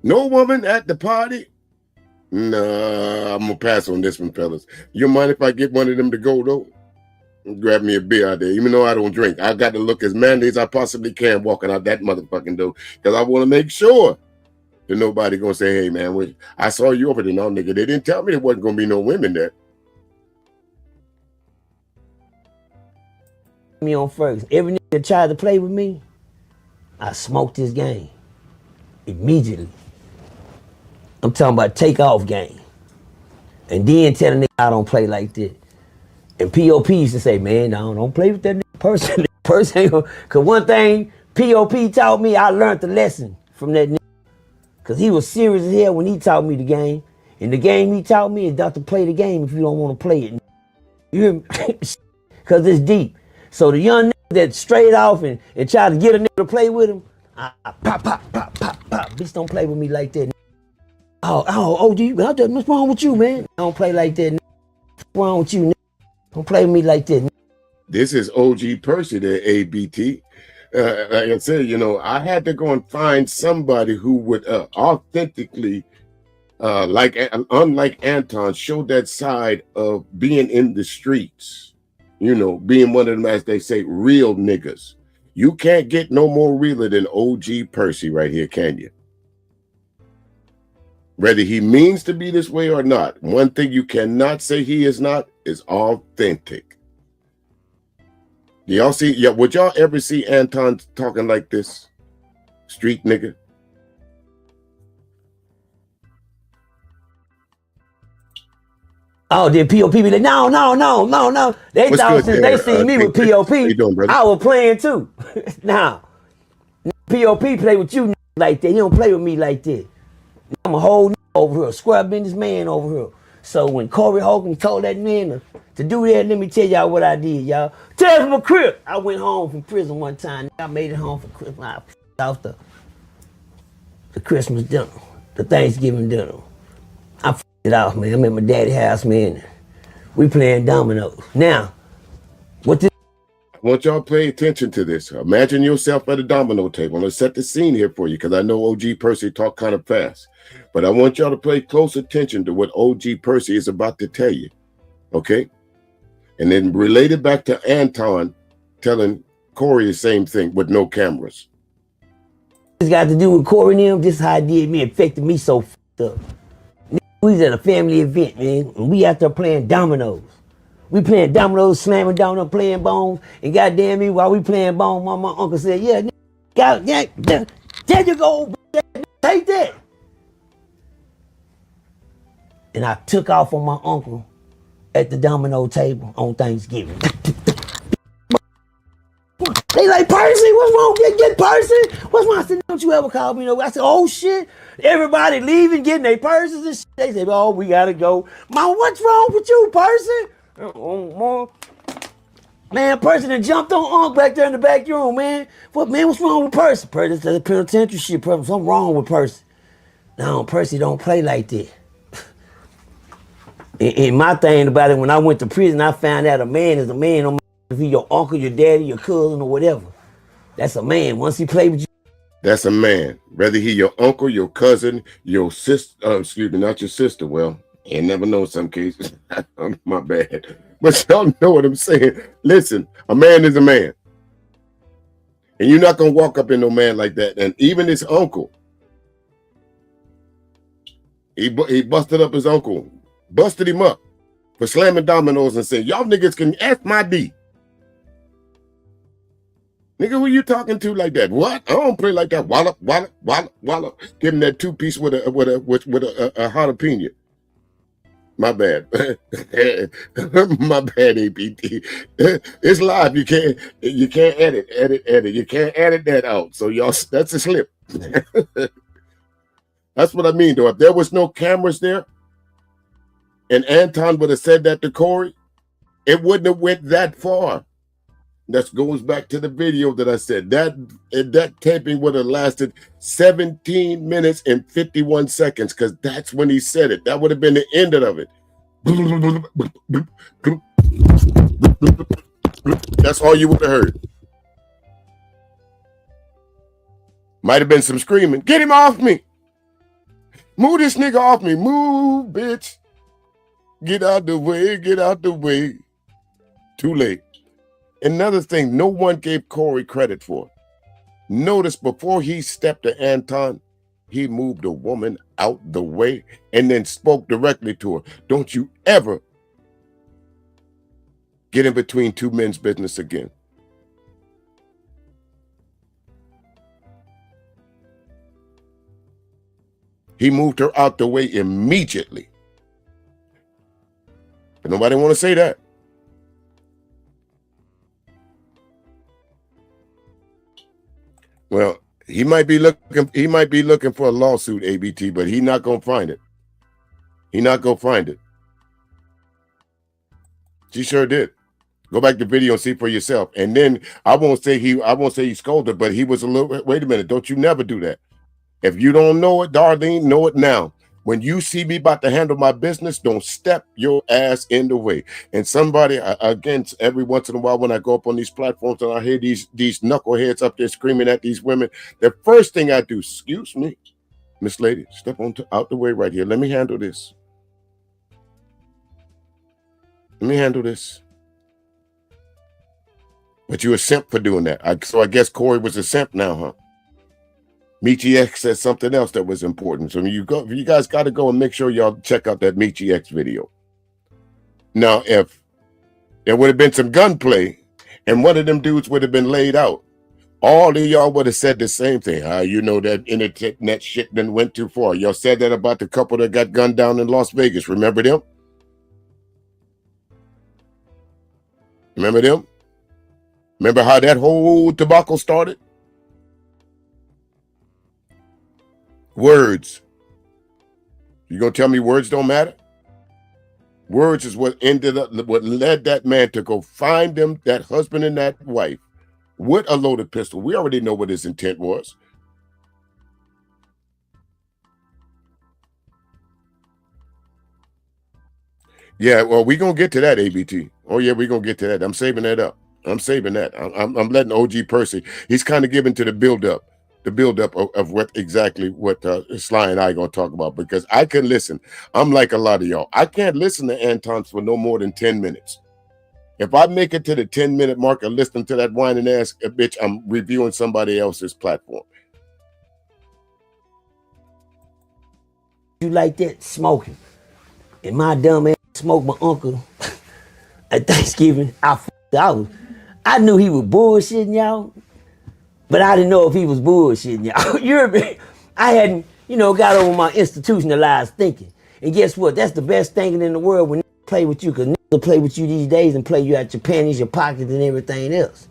No woman at the party? Nah, I'm gonna pass on this one, fellas. You mind if I get one of them to go, though? Grab me a beer out there, even though I don't drink. I got to look as manly as I possibly can walking out that motherfucking door, because I want to make sure that nobody gonna say, "Hey man, I saw you over there." No, nigga, they didn't tell me there wasn't gonna be no women there. Me on first. Every nigga that tried to play with me, I smoked his game immediately. I'm talking about takeoff game. And then tell a nigga I don't play like that. And POP used to say, "Man, no, don't play with that nigga person." Person ain't gonna, cause one thing POP taught me, I learned the lesson from that nigga. Cause he was serious as hell when he taught me the game. And the game he taught me is not to play the game if you don't want to play it. You hear me? Cause it's deep. So the young nigga that straight off and try to get a nigga to play with him, I pop. Bitch, don't play with me like that. Oh, what's wrong with you, man? I don't play like that. What's wrong with you, nigga? Don't play with me like that. This is OG Percy, the ABT. Like I said, I had to go and find somebody who would authentically, unlike Anton, show that side of being in the streets. Being one of them, as they say, real niggas. You can't get no more realer than OG Percy right here, can you? Whether he means to be this way or not, one thing you cannot say he is not is authentic. Y'all see? Yeah, would y'all ever see Anton talking like this? Street nigga. Oh, did POP be like, no. They What's thought good, since Dan? they seen me with POP, how you doing, brother? I was playing too. Now, POP play with you like that. He don't play with me like that. I'm a whole over here, square businessman over here. So when Corey Hogan told that man to do that, let me tell y'all what I did, y'all. Tell from a crib. I went home from prison one time. I made it home for Christmas. I off the Christmas dinner, the Thanksgiving dinner. I f***ed it off, man. I'm at my daddy's house, man. We playing dominoes. Now, what this? I want y'all to pay attention to this. Imagine yourself at a domino table. Let's set the scene here for you, because I know OG Percy talk kind of fast. But I want y'all to pay close attention to what OG Percy is about to tell you. Okay? And then related back to Anton telling Corey the same thing with no cameras. It's got to do with Corey and them. This is how it did me, affected me so fucked up. We was at a family event, man, and we out there playing dominoes. We playing dominoes, slamming dominoes, playing bones, and goddamn me, while we playing bones, my uncle said, yeah, there you go, take that. And I took off on my uncle at the domino table on Thanksgiving. They like, Percy, what's wrong? Get Percy. What's wrong? I said, don't you ever call me no. I said, oh shit. Everybody leaving, getting their purses and shit. They said, oh, we gotta go. Mom, what's wrong with you, Percy? Oh, Mom. Man, Percy done jumped on Unc back there in the back room, man. What's wrong with Percy? Percy said, the penitentiary shit, something wrong with Percy. No, Percy don't play like that. And my thing about it, when I went to prison, I found out a man is a man. No matter if he's your uncle, your daddy, your cousin, or whatever. That's a man. Once he played with you. That's a man. Whether he your uncle, your cousin, your sister, excuse me, not your sister. Well, you never know some cases. My bad. But y'all know what I'm saying. Listen, a man is a man. And you're not going to walk up in no man like that. And even his uncle, he busted up his uncle. Busted him up for slamming dominoes and said, y'all niggas can F my D. Nigga, who you talking to like that? What? I don't play like that. Wallop, wallop, wallop, wallop. Give him that 2-piece with a jalapeno. My bad. My bad, APT. It's live. You can't edit. You can't edit that out. So y'all, that's a slip. That's what I mean, though. If there was no cameras there, and Anton would have said that to Corey, it wouldn't have went that far. That goes back to the video that I said. That taping would have lasted 17 minutes and 51 seconds because that's when he said it. That would have been the end of it. That's all you would have heard. Might have been some screaming. Get him off me. Move this nigga off me. Move, bitch. Get out the way, get out the way. Too late. Another thing no one gave Corey credit for. Notice before he stepped to Anton, he moved a woman out the way and then spoke directly to her. Don't you ever get in between two men's business again. He moved her out the way immediately. But nobody want to say that. Well, he might be looking for a lawsuit, ABT, but he not gonna find it. He not gonna find it. She sure did. Go back to video and see for yourself. And then I won't say he scolded, but he was a little. Wait a minute, don't you never do that. If you don't know it, Darlene, know it now. When you see me about to handle my business, don't step your ass in the way. And somebody, again, every once in a while when I go up on these platforms and I hear these knuckleheads up there screaming at these women, the first thing I do, excuse me, Miss Lady, step out the way right here. Let me handle this. Let me handle this. But you a simp for doing that. So I guess Corey was a simp now, huh? Michi X said something else that was important. So you guys got to go and make sure y'all check out that Michi X video. Now, if there would have been some gunplay and one of them dudes would have been laid out, all of y'all would have said the same thing. You know that internet shit done went too far. Y'all said that about the couple that got gunned down in Las Vegas. Remember them? Remember them? Remember how that whole debacle started? Words. You gonna tell me words don't matter? Words is what led that man to go find them, that husband and that wife, with a loaded pistol. We already know what his intent was. Yeah, well, we're gonna get to that, ABT. Oh yeah, we're gonna get to that. I'm saving that up. I'm saving that. I'm letting OG Percy. He's kind of giving to the buildup. The buildup of what Sly and I are going to talk about, because I can listen. I'm like a lot of y'all. I can't listen to Anton for no more than 10 minutes. If I make it to the 10-minute mark and listening to that whining ass bitch, I'm reviewing somebody else's platform. You like that smoking, and my dumb ass smoked my uncle at Thanksgiving. I knew he was bullshitting y'all, but I didn't know if he was bullshitting y'all. You hear me? I hadn't, got over my institutionalized thinking. And guess what? That's the best thinking in the world when niggas play with you, because niggas will play with you these days and play you out your panties, your pockets, and everything else.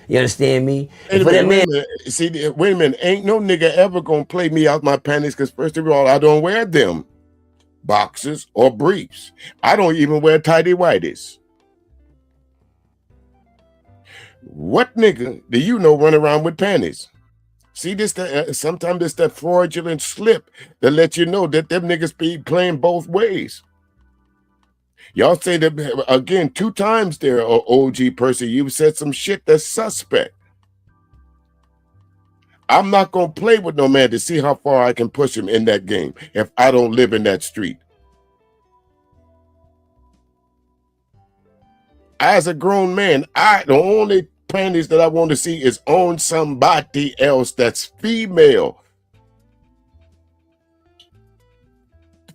You understand me? Wait a minute. See, wait a minute. Ain't no nigga ever gonna play me out my panties, because first of all, I don't wear them boxers or briefs. I don't even wear tighty whities. What nigga do you know run around with panties? See, sometimes it's that fraudulent slip that let you know that them niggas be playing both ways. Y'all say that again 2 times there, OG Percy. You said some shit that's suspect. I'm not gonna play with no man to see how far I can push him in that game if I don't live in that street. As a grown man, the only panties that I want to see is on somebody else that's female.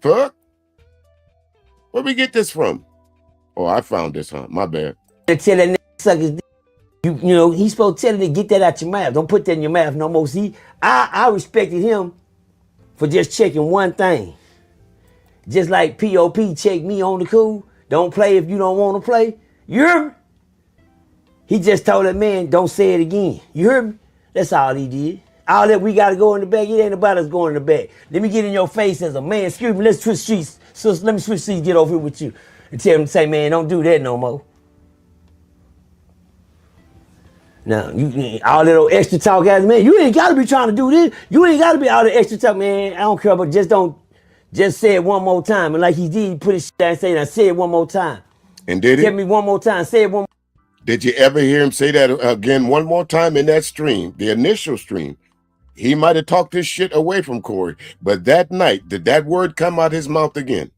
Fuck? Where we get this from? Oh, I found this, huh? My bad. Tell that nigga suck his dick. He's supposed to tell him to get that out your mouth. Don't put that in your mouth no more. See, I respected him for just checking one thing. Just like POP checked me on the cool. Don't play if you don't want to play. You heard me? He just told that man, don't say it again. You heard me? That's all he did. All that we got to go in the back, it ain't about us going in the back. Let me get in your face as a man. Excuse me, let's switch seats. So let me switch seats, get over here with you. And tell him, say, man, don't do that no more. Now, all that old extra talk out, man, you ain't got to be trying to do this. You ain't got to be all the extra talk, man. I don't care, but just say it one more time. And like he did, he put his shit down and say, now say it one more time. And did he? Tell me one more time, say it one more time. Did you ever hear him say that again one more time in that stream, the initial stream? He might have talked his shit away from Corey, but that night, did that word come out his mouth again?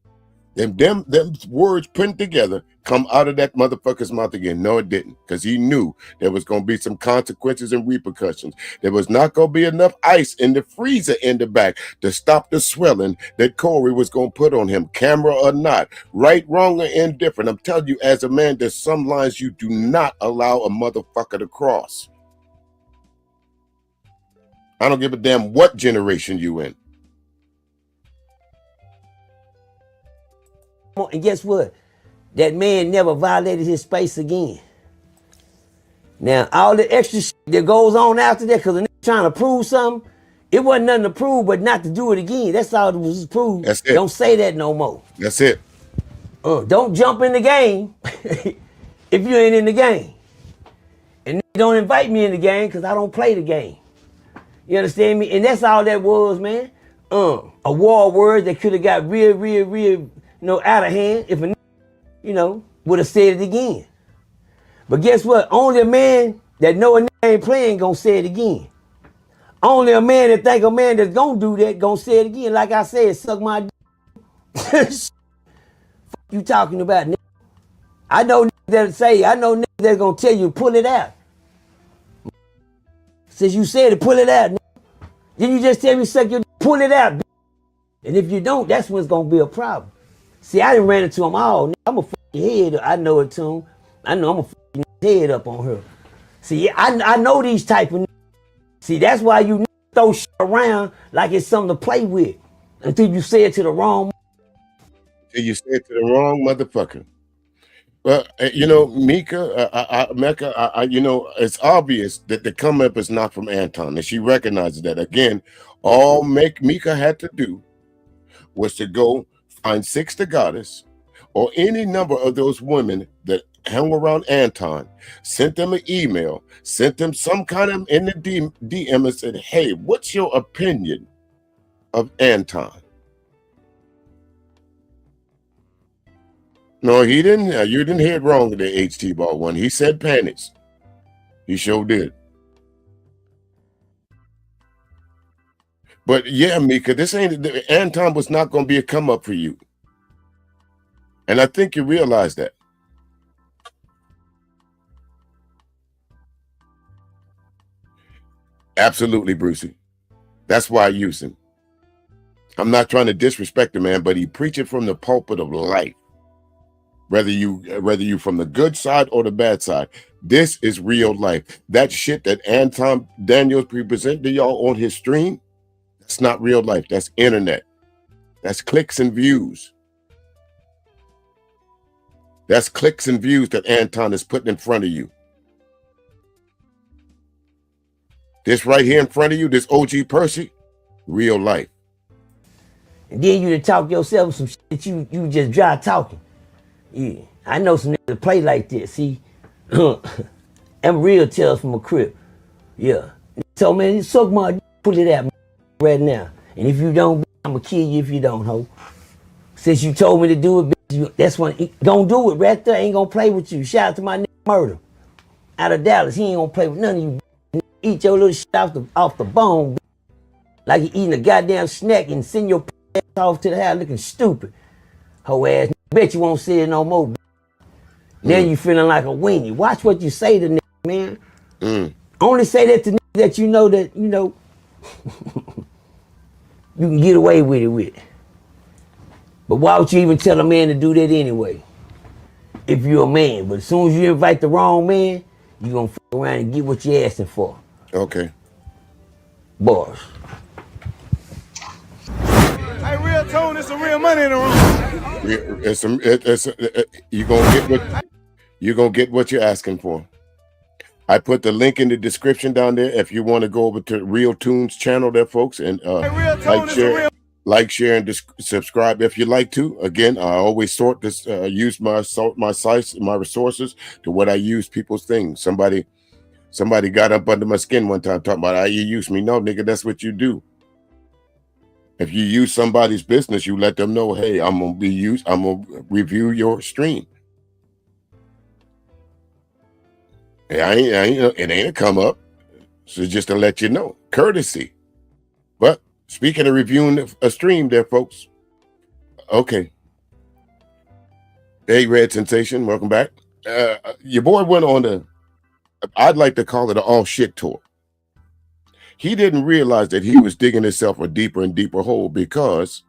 Them words put together come out of that motherfucker's mouth again. No, it didn't, because he knew there was going to be some consequences and repercussions. There was not going to be enough ice in the freezer in the back to stop the swelling that Corey was going to put on him, camera or not, right, wrong, or indifferent. I'm telling you, as a man, there's some lines you do not allow a motherfucker to cross. I don't give a damn what generation you in. And guess what? That man never violated his space again. Now, all the extra shit that goes on after that, because the nigga trying to prove something, it wasn't nothing to prove but not to do it again. That's all it was to prove. That's it. Don't say that no more. That's it. Don't jump in the game if you ain't in the game. And don't invite me in the game because I don't play the game. You understand me? And that's all that was, man. A war word that could have got real, out of hand if a would have said it again. But guess what? Only a man that know a nigga ain't playing gonna say it again. Only a man that think a man that's gonna do that gonna say it again. Like I said, suck my dick. Fuck you talking about, nigga. I know niggas that's gonna tell you, pull it out. Since you said it, pull it out, nigga. Then you just tell me, suck your dick, pull it out, bitch. And if you don't, that's when it's gonna be a problem. See, I done ran into them all. I'm gonna fuck your head up. I know it too. I know I'm gonna fuck your head up on her. See, I know these type of. See, that's why you throw shit around like it's something to play with until you say it to the wrong. Until you say it to the wrong motherfucker. Well, Mecca, it's obvious that the come up is not from Anton, and she recognizes that. Again, all Mecca had to do was to go find Six the Goddess or any number of those women that hung around Anton, sent them an email, sent them some kind of in the DM and said, hey, what's your opinion of Anton? No, he didn't. You didn't hear it wrong with the HT ball one. He said panties. He sure did. But yeah, Mika, Anton was not going to be a come up for you. And I think you realize that. Absolutely, Brucey. That's why I use him. I'm not trying to disrespect the man, but he preaching from the pulpit of life. Whether you from the good side or the bad side, this is real life. That shit that Anton Daniels presented to y'all on his stream, that's not real life. That's internet. That's clicks and views. That's clicks and views that Anton is putting in front of you. This right here in front of you, this OG Percy, real life. And then you to talk yourself some shit you just dry talking. Yeah, I know some niggas that play like this. See, I'm real tales from a crib. Yeah. So man, you suck my pull it out right now. And if you don't, I'ma kill you if you don't, ho. Since you told me to do it, bitch, that's when gonna do it right there. Ain't gonna play with you. Shout out to my nigga Murder out of Dallas. He ain't gonna play with none of you. Eat your little shit off the bone, bitch. Like you eating a goddamn snack and send your ass off to the house looking stupid. Ho ass. Bet you won't say it no more. Now you feeling like a weenie. Watch what you say to niggas, man. Only say that to niggas that you know you can get away with it. But why would you even tell a man to do that anyway? If you're a man. But as soon as you invite the wrong man, you gonna fuck around and get what you're asking for. Okay. Bars. Hey, real tone, it's some real money in the room. You're gonna get what you're asking for. I put the link in the description down there if you want to go over to Real Tunes channel there, folks, and like, share, and subscribe if you like to. Again, I always sort this, use my resources to what I use people's things. Somebody got up under my skin one time talking about how you use me. No, nigga, that's what you do. If you use somebody's business, you let them know, hey, I'm gonna review your stream. It ain't a come up. So just to let you know, courtesy. But speaking of reviewing a stream there, folks. Okay. Hey, Red Sensation, welcome back. Your boy went on I'd like to call it an all shit tour. He didn't realize that he was digging himself a deeper and deeper hole because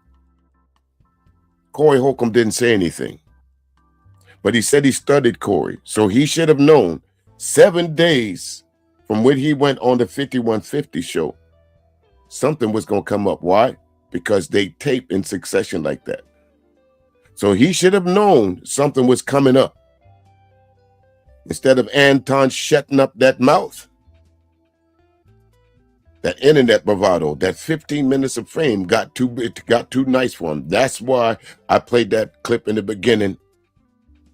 Corey Holcomb didn't say anything. But he said he studied Corey. So he should have known 7 days from when he went on the 5150 show, something was going to come up. Why? Because they tape in succession like that. So he should have known something was coming up. Instead of Anton shutting up that mouth, that internet bravado, that 15 minutes of fame got too nice for him. That's why I played that clip in the beginning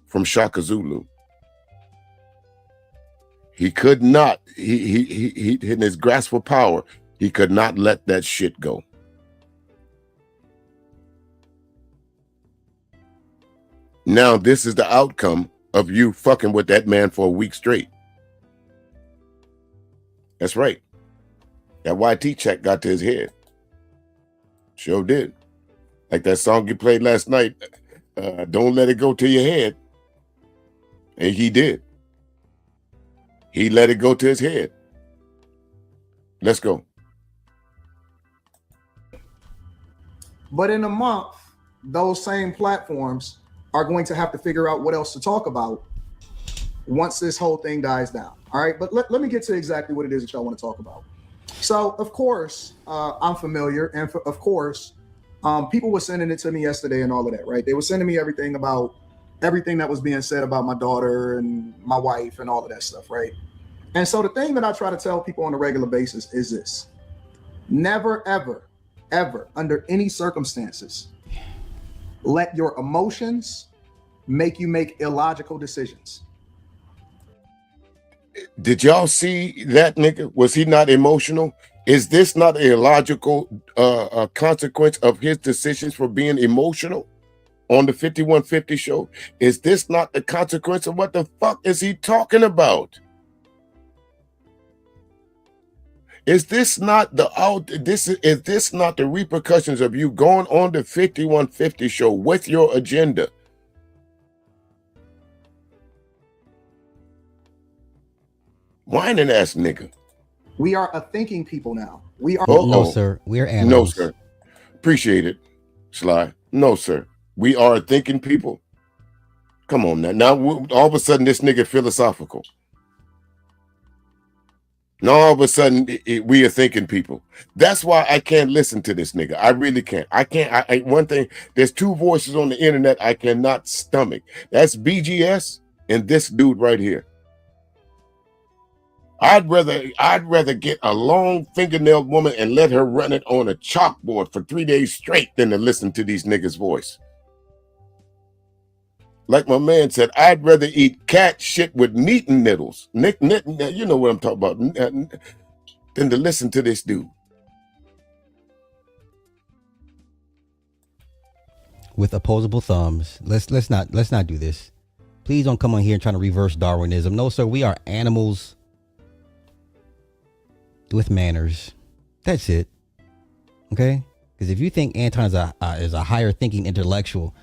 from Shaka Zulu. He could not, he in his grasp for power, he could not let that shit go. Now this is the outcome of you fucking with that man for a week straight. That's right. That YT check got to his head. Sure did. Like that song you played last night, Don't Let It Go to Your Head. And he did. He let it go to his head. Let's go. But in a month, those same platforms are going to have to figure out what else to talk about once this whole thing dies down. All right, but let me get to exactly what it is that y'all want to talk about. So, of course, I'm familiar. And of course, people were sending it to me yesterday and all of that, right? They were sending me everything that was being said about my daughter and my wife and all of that stuff, right? And so the thing that I try to tell people on a regular basis is this: never, ever, ever, under any circumstances, let your emotions make you make illogical decisions. Did y'all see that nigga? Was he not emotional? Is this not a illogical consequence of his decisions for being emotional on the 5150 show? Is this not the consequence of what the fuck is he talking about? Is this not the is this not the repercussions of you going on the 5150 show with your agenda? Whining ass nigga. We are a thinking people now. We are. No, sir. We're No, animals. sir. Appreciate it, Sly. No, sir. We are thinking people. Come on now. Now all of a sudden this nigga philosophical. Now all of a sudden we are thinking people. That's why I can't listen to this nigga. I really can't. I can't. One thing. There's two voices on the internet I cannot stomach. That's BGS and this dude right here. I'd rather get a long fingernailed woman and let her run it on a chalkboard for 3 days straight than to listen to these niggas' voice. Like my man said, I'd rather eat cat shit with knitting needles. You know what I'm talking about, than to listen to this dude. With opposable thumbs. Let's not do this. Please don't come on here and try to reverse Darwinism. No, sir. We are animals with manners. That's it. Okay? Because if you think Anton is a higher thinking intellectual,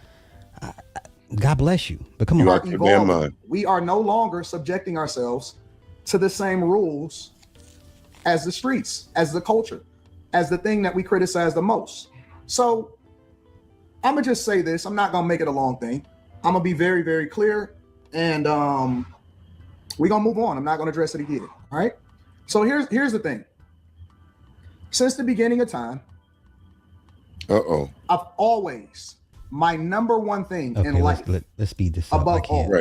God bless you. But come on. We are no longer subjecting ourselves to the same rules as the streets, as the culture, as the thing that we criticize the most. So I'm gonna just say this. I'm not gonna make it a long thing. I'm gonna be very, very clear, and we're gonna move on. I'm not gonna address it again. All right. So here's the thing. Since the beginning of time, I've always, my number one thing in life, let's speed this up. Above all,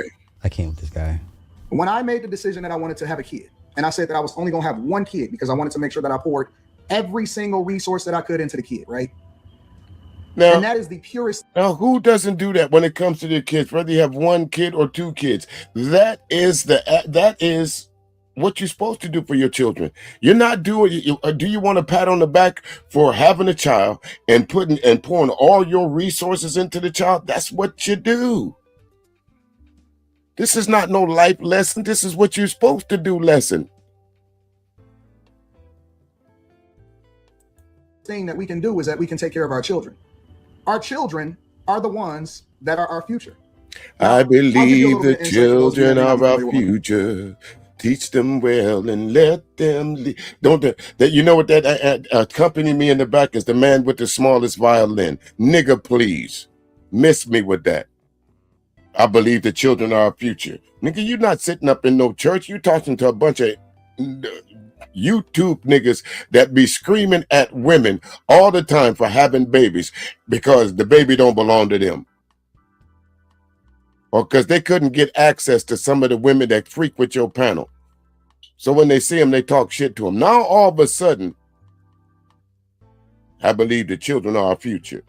I can't with this guy. When I made the decision that I wanted to have a kid, and I said that I was only gonna have one kid because I wanted to make sure that I poured every single resource that I could into the kid, right? Now, and that is the purest. Now, who doesn't do that when it comes to their kids? Whether you have one kid or two kids, that is what you're supposed to do for your children. You're not doing. Do you want a pat on the back for having a child and pouring all your resources into the child? That's what you do. This is not no life lesson. This is what you're supposed to do lesson. Thing that we can do is that we can take care of our children. Our children are the ones that are our future. Now, I believe the children are our future. Teach them well and let them lead. Don't that you know what that accompany me in the back is the man with the smallest violin. Nigga, please. Miss me with that. I believe the children are our future. Nigga, you're not sitting up in no church. You talking to a bunch of YouTube niggas that be screaming at women all the time for having babies because the baby don't belong to them. Or because they couldn't get access to some of the women that frequent your panel. So when they see them, they talk shit to them. Now all of a sudden, I believe the children are our future.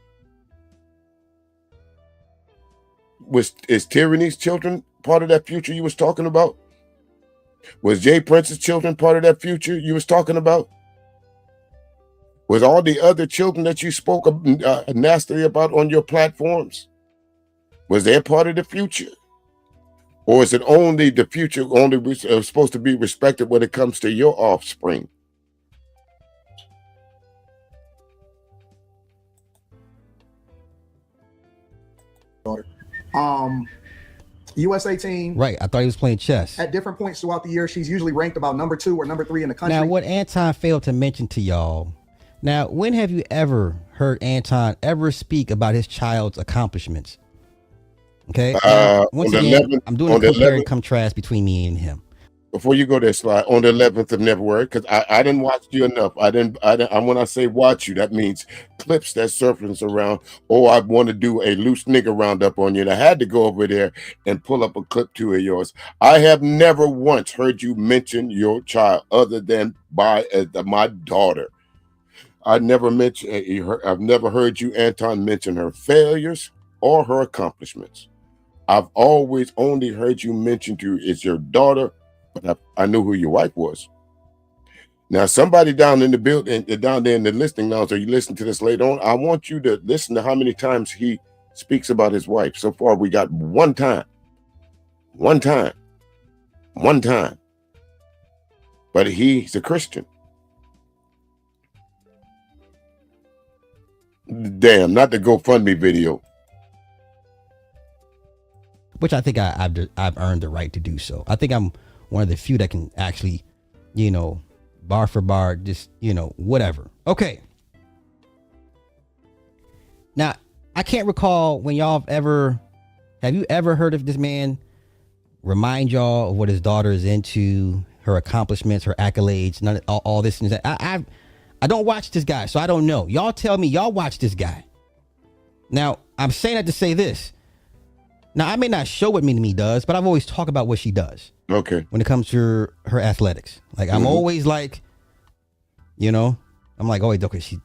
Is Tyranny's children part of that future you was talking about? Was Jay Prince's children part of that future you was talking about? Was all the other children that you spoke nastily about on your platforms, was they part of the future? Or is it only the future only supposed to be respected when it comes to your offspring? USA team. Right. I thought he was playing chess. At different points throughout the year, she's usually ranked about number 2 or number 3 in the country. Now, what Anton failed to mention to y'all. Now, when have you ever heard Anton ever speak about his child's accomplishments? Okay. Once again, I'm doing a compare and contrast between me and him. Before you go there, Sly, on the 11th of February, because I didn't watch you enough. When I say watch you, that means clips that surface around. Oh, I want to do a loose nigga roundup on you. And I had to go over there and pull up a clip two of yours. I have never once heard you mention your child other than by my daughter. I've never heard you, Anton, mention her failures or her accomplishments. I've always only heard you mention it's your daughter. But I knew who your wife was. Now, somebody down in the building, down there in the listening now, so you listen to this later on, I want you to listen to how many times he speaks about his wife. So far, we got one time. But he's a Christian. Damn, not the GoFundMe video. Which I think I've earned the right to do so. I think I'm one of the few that can actually, bar for bar, just, whatever. Okay. Now, I can't recall when y'all have you ever heard of this man remind y'all of what his daughter is into, her accomplishments, her accolades, all this and that? I don't watch this guy, so I don't know. Y'all tell me y'all watch this guy. Now, I'm saying that to say this. Now, I may not show what Mini-Me does, but I've always talked about what she does. Okay. When it comes to her athletics. Like, I'm always like, I'm like, oh, okay, she's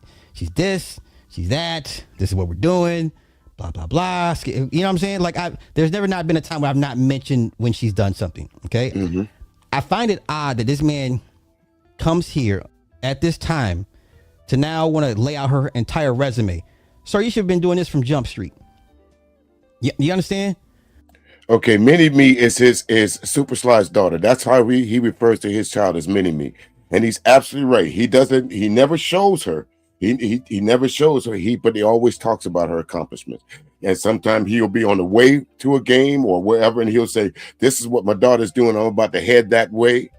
this, she's that, this is what we're doing, blah, blah, blah. You know what I'm saying? Like, there's never not been a time where I've not mentioned when she's done something, okay? Mm-hmm. I find it odd that this man comes here at this time to now want to lay out her entire resume. Sir, you should have been doing this from Jump Street. You understand? Okay, Mini-Me is his Super Sly's daughter. That's how he refers to his child as Mini-Me. And he's absolutely right. He never shows her. He never shows her, but he always talks about her accomplishments. And sometimes he'll be on the way to a game or wherever, and he'll say, this is what my daughter's doing. I'm about to head that way.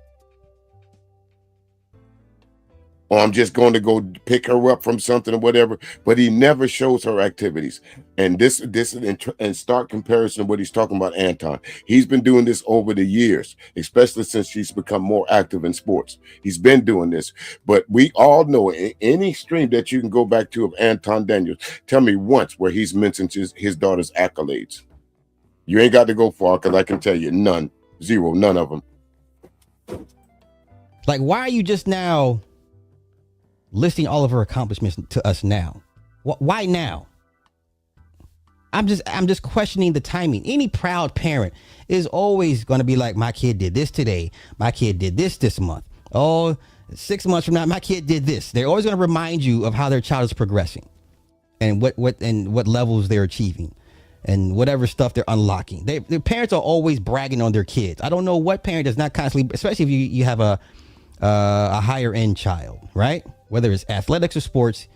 Or I'm just going to go pick her up from something or whatever, but he never shows her activities. And this in stark comparison to what he's talking about, Anton. He's been doing this over the years, especially since she's become more active in sports. He's been doing this, but we all know any stream that you can go back to of Anton Daniels, tell me once where he's mentioned his daughter's accolades. You ain't got to go far, because I can tell you none, zero, none of them. Like, why are you just now listing all of her accomplishments to us now? Why now? I'm just questioning the timing. Any proud parent is always going to be like, my kid did this today. My kid did this month. Oh, 6 months from now, my kid did this. They're always going to remind you of how their child is progressing and what levels they're achieving and whatever stuff they're unlocking. Their parents are always bragging on their kids. I don't know what parent does not constantly, especially if you have a higher end child, right? Whether it's athletics or sports,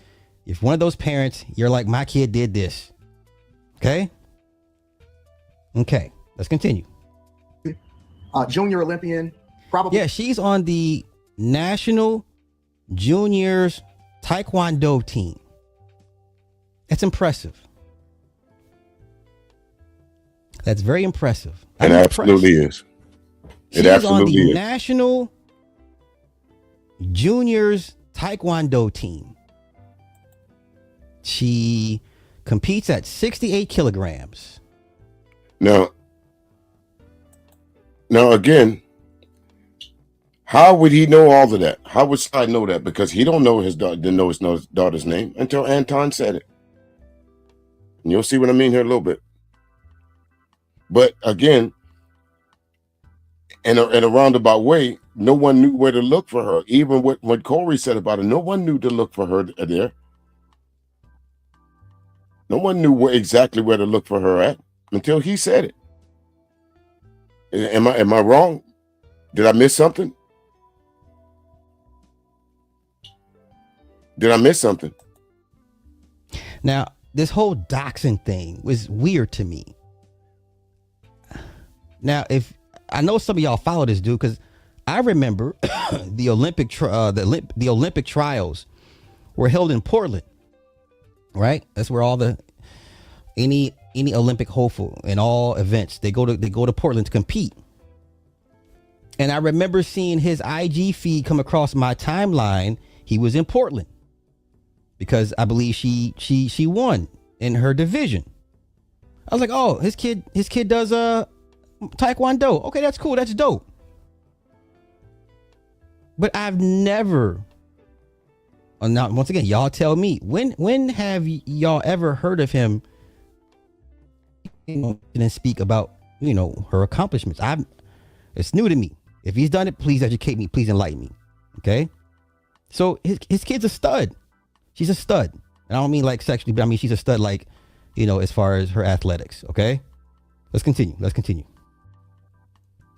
if one of those parents, you're like, my kid did this. Okay, let's continue. Junior Olympian, probably. Yeah, she's on the national juniors taekwondo team. That's impressive. That's very impressive. It absolutely is. She's on the national juniors taekwondo team. She competes at 68 kilograms. Now again, how would he know all of that? How would Sly know that? Because he don't know didn't know his daughter's name until Anton said it. And you'll see what I mean here a little bit. But again, in a roundabout way, no one knew where to look for her. Even what Corey said about her, no one knew to look for her there. No one knew exactly where to look for her at until he said it. Am I wrong? Did I miss something? Did I miss something? Now, this whole doxing thing was weird to me. Now, if I know some of y'all follow this dude, because I remember the Olympic trials were held in Portland, right? That's where all any Olympic hopeful in all events they go to Portland to compete. And I remember seeing his IG feed come across my timeline. He was in Portland because I believe she won in her division. I was like, oh, his kid does taekwondo. Okay, that's cool. That's dope. But I've never. Now, once again, y'all tell me, when have y'all ever heard of him and speak about her accomplishments? It's new to me. If he's done it, please educate me. Please enlighten me. Okay. So his kid's a stud. She's a stud. And I don't mean like sexually, but I mean she's a stud, like, as far as her athletics. Okay. Let's continue.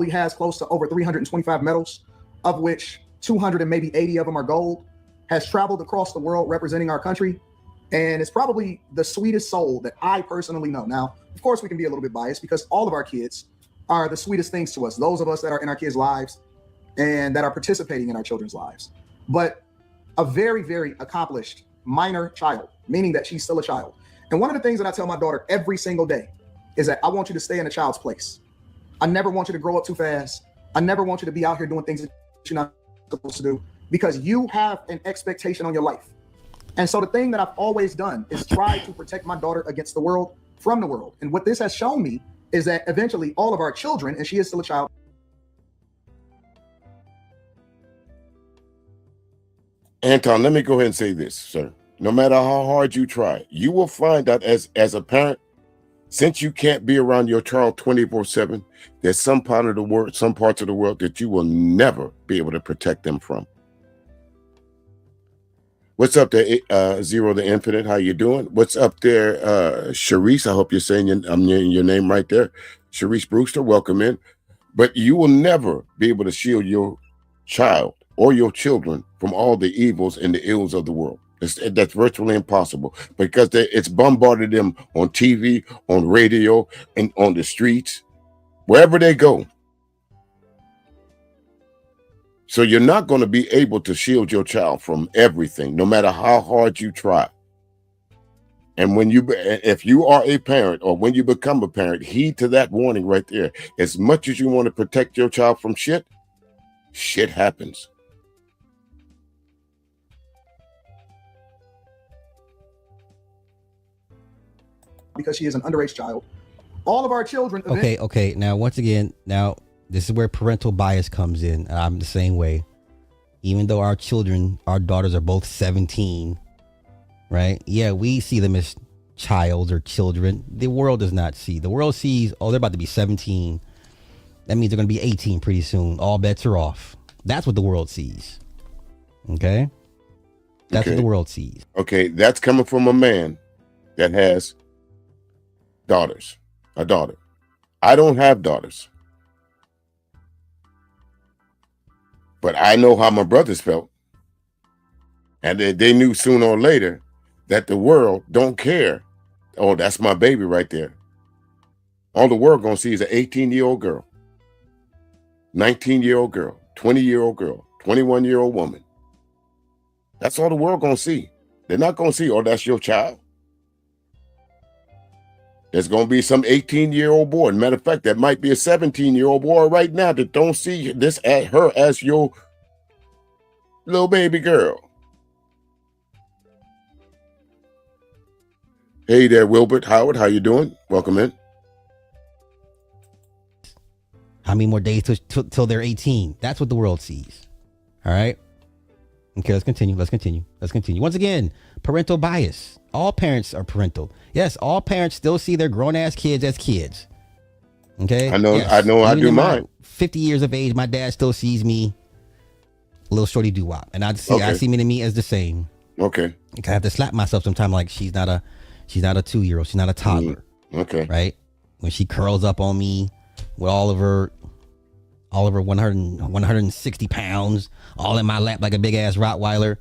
He has close to over 325 medals, of which 200 and maybe 80 of them are gold. Has traveled across the world representing our country, and is probably the sweetest soul that I personally know. Now, of course, we can be a little bit biased because all of our kids are the sweetest things to us. Those of us that are in our kids' lives and that are participating in our children's lives. but a very, very accomplished minor child, meaning that she's still a child. And one of the things that I tell my daughter every single day is that I want you to stay in a child's place. I never want you to grow up too fast. I never want you to be out here doing things that you're not supposed to do, because you have an expectation on your life. And so the thing that I've always done is try to protect my daughter against the world, from the world. And what this has shown me is that eventually all of our children, and she is still a child. Anton, let me go ahead and say this, sir. No matter how hard you try, you will find out as a parent, since you can't be around your child 24/7, there's some parts of the world that you will never be able to protect them from. What's up there, Zero the Infinite? How you doing? What's up there, Sharice? I hope you're saying your name right there. Sharice Brewster, welcome in. But you will never be able to shield your child or your children from all the evils and the ills of the world. That's virtually impossible, because it's bombarded them on TV, on radio, and on the streets, wherever they go. So you're not going to be able to shield your child from everything, no matter how hard you try. And if you are a parent, or when you become a parent, heed to that warning right there. As much as you want to protect your child from shit happens. Because she is an underage child. All of our children. Okay. Now, once again, this is where parental bias comes in. And I'm the same way. Even though our daughters are both 17, right? Yeah, we see them as child or children. The world does not see. The world sees, they're about to be 17. That means they're going to be 18 pretty soon. All bets are off. That's what the world sees. Okay? That's what the world sees. Okay, that's coming from a man that has a daughter. I don't have daughters. But I know how my brothers felt. And they knew sooner or later that the world don't care. Oh, that's my baby right there. All the world gonna see is an 18-year-old girl, 19-year-old girl, 20-year-old girl, 21-year-old woman. That's all the world gonna see. They're not gonna see, that's your child. There's going to be some 18-year-old boy. Matter of fact, that might be a 17-year-old boy right now that don't see her as your little baby girl. Hey there, Wilbert Howard. How you doing? Welcome in. How many more days till they're 18? That's what the world sees. All right? Okay, let's continue. Once again, parental bias. All parents are parental. Yes, all parents still see their grown-ass kids as kids. Okay? I know. Yes. I do mine. 50 years of age, my dad still sees me little shorty doo-wop. And I see me as the same. Okay. I have to slap myself sometimes, like she's not a 2-year-old. She's not a toddler. Okay. Right? When she curls up on me with all of her 160 pounds, all in my lap like a big ass Rottweiler.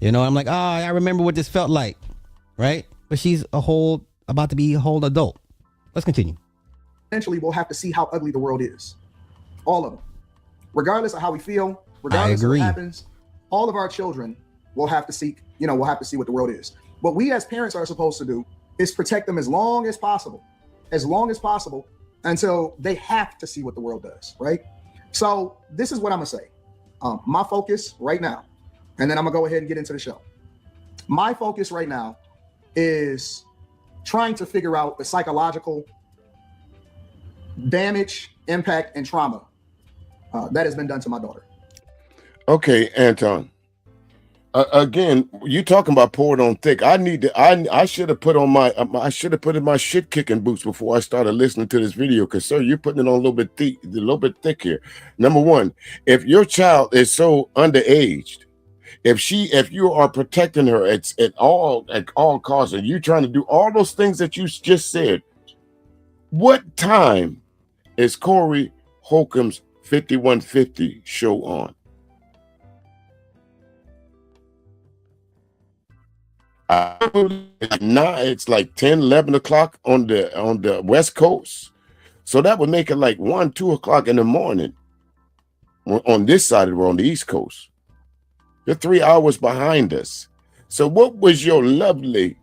I'm like, I remember what this felt like. Right? But she's about to be a whole adult. Let's continue. Eventually, we'll have to see how ugly the world is. All of them. Regardless of how we feel, regardless of what happens, all of our children will have to see what the world is. What we as parents are supposed to do is protect them as long as possible, until they have to see what the world does, right? So this is what I'm gonna say. My focus right now, and then I'm gonna go ahead and get into the show. My focus right now is trying to figure out the psychological damage, impact, and trauma that has been done to my daughter. Okay, Anton. Again, you talking about pouring on thick. I should have put in my shit kicking boots before I started listening to this video, because sir, you're putting it on a little bit thick here. Number one, if your child is so underaged, if you are protecting her at all costs, and you trying to do all those things that you just said, what time is Corey Holcomb's 5150 show on? It's like 10, 11 o'clock on the West Coast. So that would make it like 1, 2 o'clock in the morning on this side of the world, on the East Coast. You're 3 hours behind us. So what was your lovely,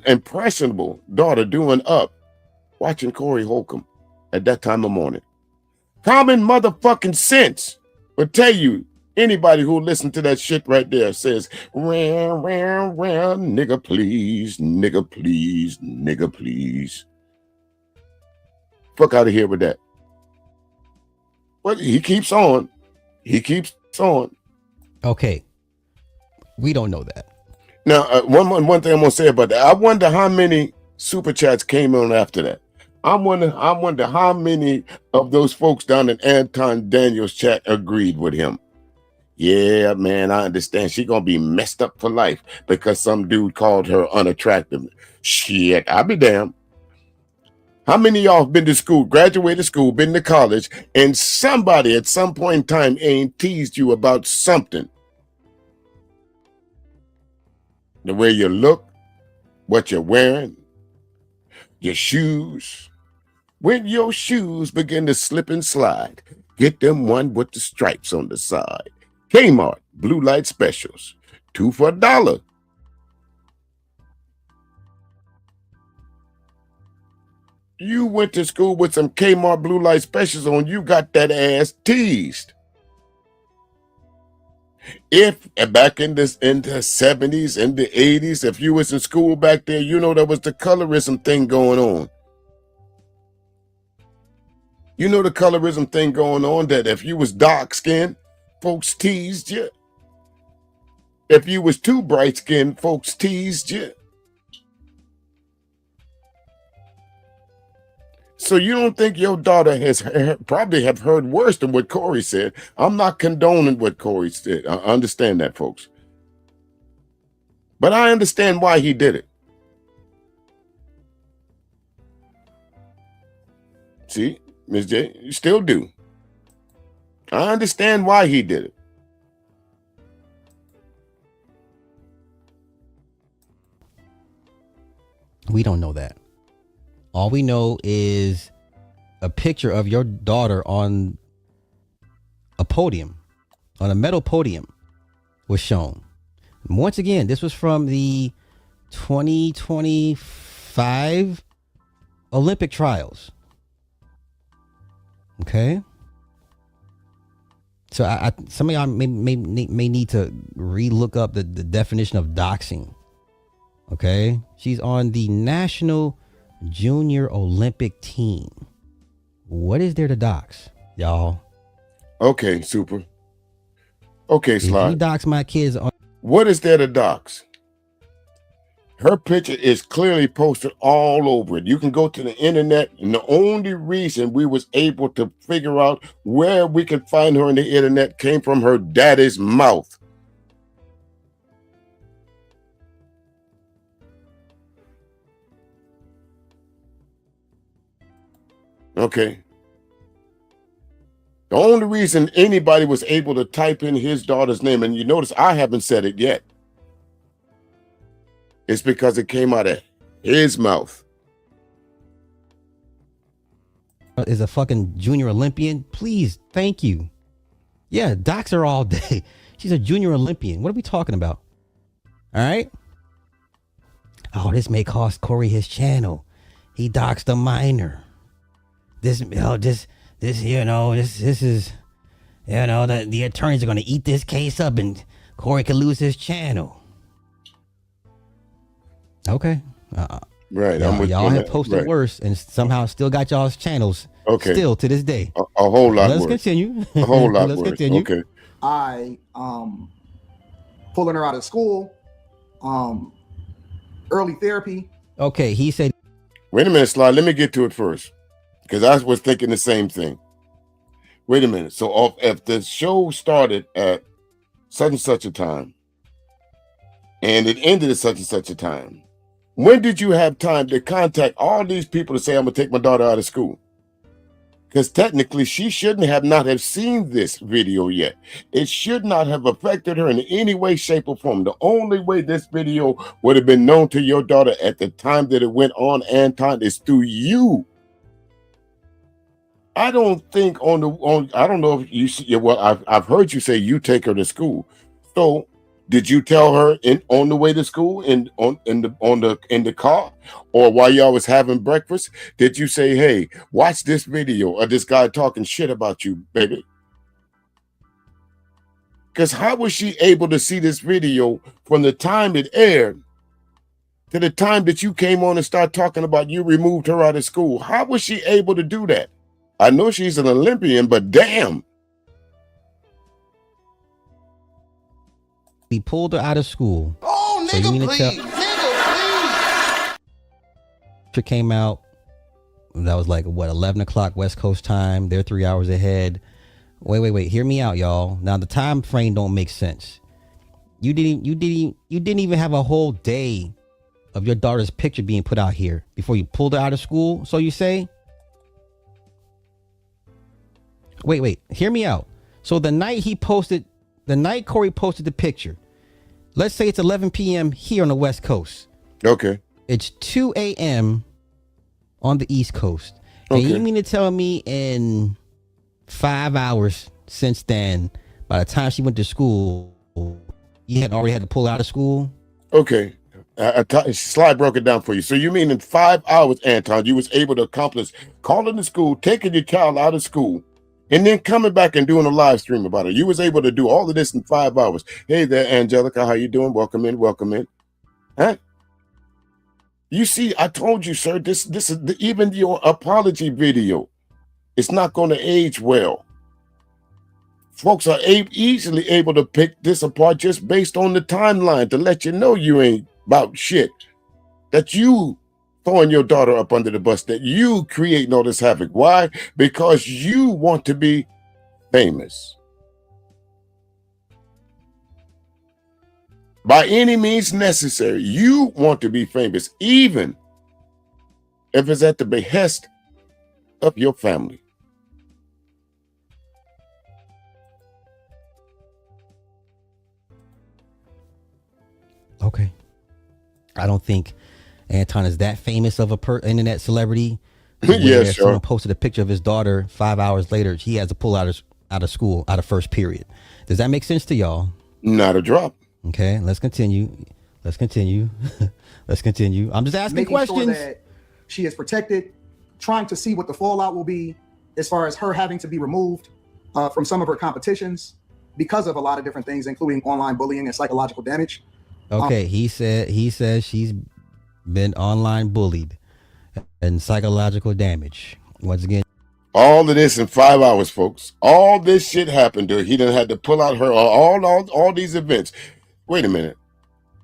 impressionable daughter doing up watching Corey Holcomb at that time of morning? Common motherfucking sense would tell you, anybody who listened to that shit right there says, round, nigga, please, nigga, please, nigga, please. Fuck out of here with that. But he keeps on. He keeps on. Okay. We don't know that. Now, one thing I'm going to say about that, I wonder how many super chats came on after that. I wonder how many of those folks down in Anton Daniels' chat agreed with him. Yeah, man, I understand. She gonna be messed up for life because some dude called her unattractive. Shit, I'll be damned. How many of y'all have been to school, graduated school, been to college, and somebody at some point in time ain't teased you about something? The way you look, what you're wearing, your shoes. When your shoes begin to slip and slide, get them one with the stripes on the side. Kmart, blue light specials, 2 for $1. You went to school with some Kmart blue light specials on, you got that ass teased. If back in the 70s, in the 80s, if you was in school back there, you know there was the colorism thing going on. You know the colorism thing going on, that if you was dark skinned, folks teased you. If you was too bright skinned, folks teased you. So you don't think your daughter has probably have heard worse than what Corey said. I'm not condoning what Corey said. I understand that, folks. But I understand why he did it. See, Ms. J, you still do. I understand why he did it. We don't know that. All we know is a picture of your daughter on a podium, on a metal podium, was shown. Once again, this was from the 2025 Olympic trials. Okay. So some of y'all may need to re-look up the definition of doxing. Okay. She's on the national junior Olympic team. What is there to dox, y'all? Okay, super. Okay, Sly. If you dox my kids on. What is there to dox? Her picture is clearly posted all over it. You can go to the internet, and the only reason we was able to figure out where we could find her on the internet came from her daddy's mouth. Okay. The only reason anybody was able to type in his daughter's name, and you notice I haven't said it yet, it's because it came out of his mouth. Is a fucking junior Olympian? Please, thank you. Yeah, dox her all day. She's a junior Olympian. What are we talking about? All right. Oh, this may cost Corey his channel. He doxed a minor. This is, the attorneys are going to eat this case up and Corey could lose his channel. Okay. Right. Y'all have posted worse and somehow still got y'all's channels still to this day. A whole lot Let's worse. Continue. A whole lot Let's worse. Continue. Okay. I pulling her out of school, early therapy. Okay, he said. Wait a minute, Sly. Let me get to it first, because I was thinking the same thing. Wait a minute. So if the show started at such and such a time, and it ended at such and such a time, when did you have time to contact all these people to say, I'm going to take my daughter out of school? Because technically, she shouldn't have not have seen this video yet. It should not have affected her in any way, shape, or form. The only way this video would have been known to your daughter at the time that it went on, Anton, is through you. I don't think I don't know if you see. Well, I've heard you say you take her to school. So did you tell her on the way to school in the car, or while y'all was having breakfast? Did you say, "Hey, watch this video of this guy talking shit about you, baby"? Because how was she able to see this video from the time it aired to the time that you came on and started talking about you removed her out of school? How was she able to do that? I know she's an Olympian, but damn. He pulled her out of school. Oh, so nigga, please. Nigga, came out. That was like, what, 11 o'clock West Coast time. They're 3 hours ahead. Wait. Hear me out, y'all. Now, the time frame don't make sense. You didn't even have a whole day of your daughter's picture being put out here before you pulled her out of school, so you say? Wait, hear me out. So the night Corey posted the picture, let's say it's 11 p.m. here on the West Coast. Okay. It's 2 a.m. on the East Coast. And you mean to tell me in 5 hours since then, by the time she went to school, you had already had to pull out of school? Okay. Sly broke it down for you. So you mean in 5 hours, Anton, you was able to accomplish calling the school, taking your child out of school, and then coming back and doing a live stream about it. You was able to do all of this in 5 hours. Hey there, Angelica, how you doing? Welcome in. Huh? You see, I told you, sir, this is even your apology video. It's not going to age well. Folks are easily able to pick this apart just based on the timeline to let you know you ain't about shit. That you throwing your daughter up under the bus, that you creating all this havoc. Why? Because you want to be famous. By any means necessary, you want to be famous, even if it's at the behest of your family. Okay. I don't think Anton is that famous of a internet celebrity. Yeah, sure. Someone posted a picture of his daughter 5 hours later. He has to pull out of school, out of first period. Does that make sense to y'all? Not a drop. Okay, let's continue. I'm just asking making questions. Sure that she is protected, trying to see what the fallout will be as far as her having to be removed from some of her competitions because of a lot of different things, including online bullying and psychological damage. Okay, he says she's been online bullied and psychological damage. Once again, all of this in 5 hours, folks. All this shit happened to her. He done had to pull out her all these events. Wait a minute.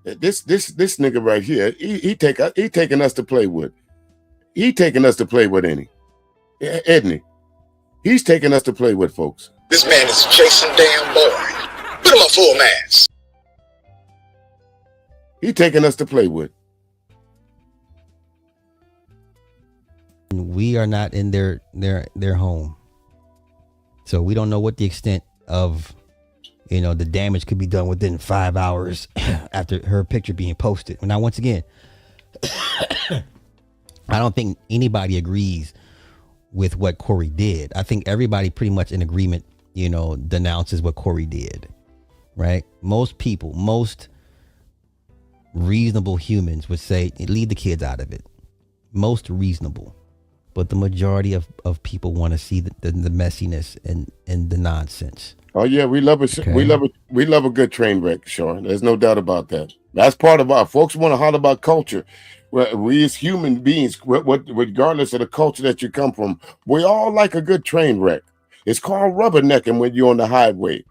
This nigga right here, he taking us to play with. He taking us to play with, ain't he? Isn't he? He's taking us to play with, folks. This man is Jason damn boy. Put him on full mass. He taking us to play with. We are not in their home, so we don't know what the extent of the damage could be done within 5 hours after her picture being posted. Now, once again, I don't think anybody agrees with what Corey did. I think everybody pretty much in agreement, denounces what Corey did, right? Most people, most reasonable humans would say, leave the kids out of it. Most reasonable. But the majority of people want to see the messiness and the nonsense. Oh yeah, we love it. Okay. We love a good train wreck, Sean. There's no doubt about that. That's part of our folks want to holler about culture. We as human beings, regardless of the culture that you come from, we all like a good train wreck. It's called rubbernecking when you're on the highway.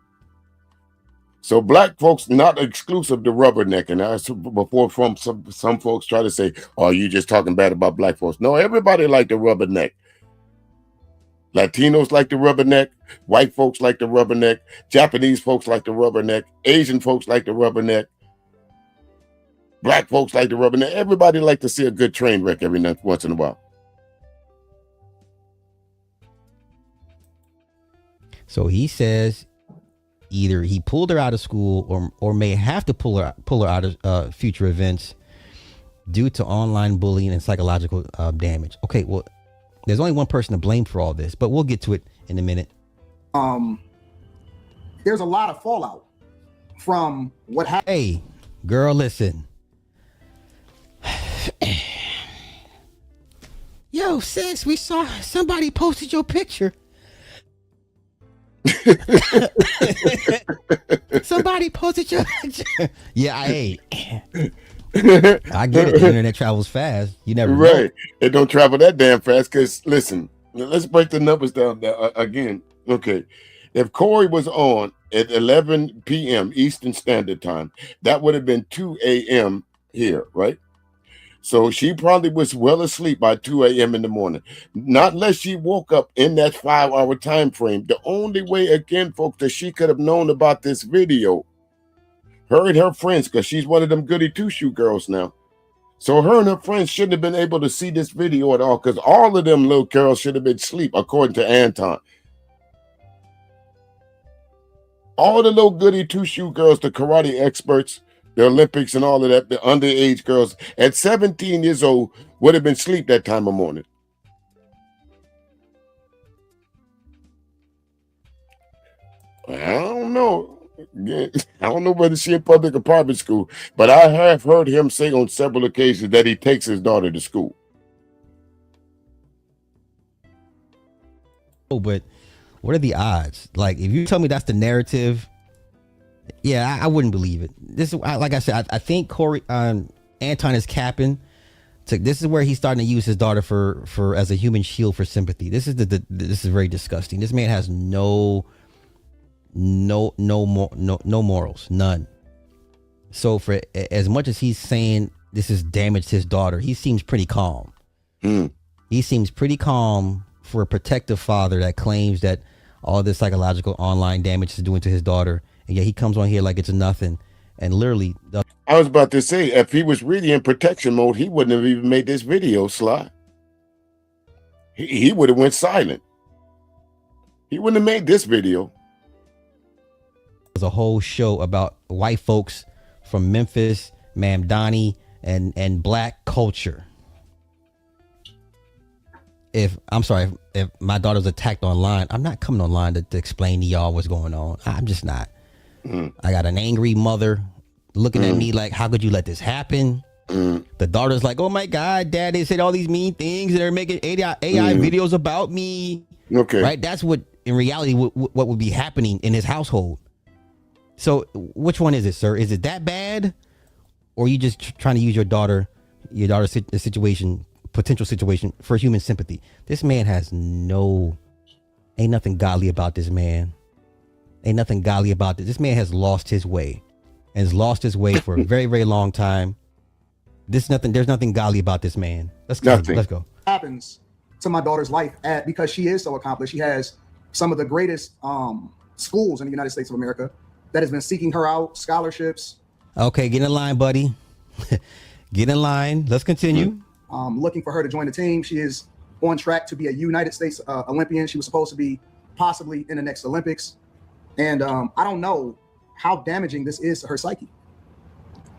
So black folks not exclusive to rubbernecking. Before from some folks try to say, "Oh, you just talking bad about black folks." No, everybody like the rubberneck. Latinos like the rubberneck. White folks like the rubberneck. Japanese folks like the rubberneck. Asian folks like the rubberneck. Black folks like the rubberneck. Everybody like to see a good train wreck every once in a while. So he says either he pulled her out of school or may have to pull her out of future events due to online bullying and psychological damage. Okay, well, There's only one person to blame for all this, but we'll get to it in a minute. There's a lot of fallout from what happened. Hey, girl, listen. Yo, sis, we saw somebody posted your picture. Somebody posted your picture. Yeah, I get it. The internet travels fast. You never know. Right. It don't travel that damn fast because, listen, let's break the numbers down again. Okay. If Corey was on at 11 p.m. Eastern Standard Time, that would have been 2 a.m. here, right? So she probably was well asleep by 2 a.m. in the morning. Not unless she woke up in that 5-hour time frame. The only way, again, folks, that she could have known about this video, her and her friends, because she's one of them goody two-shoe girls now. So her and her friends shouldn't have been able to see this video at all, because all of them little girls should have been asleep, according to Anton. All the little goody two-shoe girls, the karate experts, the Olympics and all of that, the underage girls at 17 years old would have been asleep that time of morning. I don't know. I don't know whether she in public or private school, but I have heard him say on several occasions that he takes his daughter to school. Oh, but what are the odds? Like, if you tell me that's the narrative, yeah, I wouldn't believe it. This is, like I said, I think Corey Anton is capping. This is where he's starting to use his daughter for as a human shield for sympathy. This is this is very disgusting. This man has no morals, none. So for as much as he's saying this has damaged his daughter, he seems pretty calm. He seems pretty calm for a protective father that claims that all this psychological online damage is doing to his daughter. And yet he comes on here like it's nothing. And literally, I was about to say, if he was really in protection mode, he wouldn't have even made this video, Sly. He would have went silent. He wouldn't have made this video. There's a whole show about white folks from Memphis, Ma'am Donnie, and black culture. If my daughter's attacked online, I'm not coming online to explain to y'all what's going on. I'm just not. I got an angry mother looking at me like, how could you let this happen? The daughter's like, oh my God, Dad, they said all these mean things and they're making AI videos about me. Okay. Right? That's what, in reality, what would be happening in his household. So which one is it, sir? Is it that bad? Or are you just trying to use your daughter's situation, potential situation for human sympathy? This man has ain't nothing godly about this man. Ain't nothing godly about this. This man has lost his way and has lost his way for a very, very long time. There's nothing godly about this man. Let's go. Happens to my daughter's life because she is so accomplished. She has some of the greatest schools in the United States of America that has been seeking her out, scholarships. Okay, get in line, buddy. Get in line. Let's continue. Looking for her to join the team. She is on track to be a United States Olympian. She was supposed to be possibly in the next Olympics. And I don't know how damaging this is to her psyche.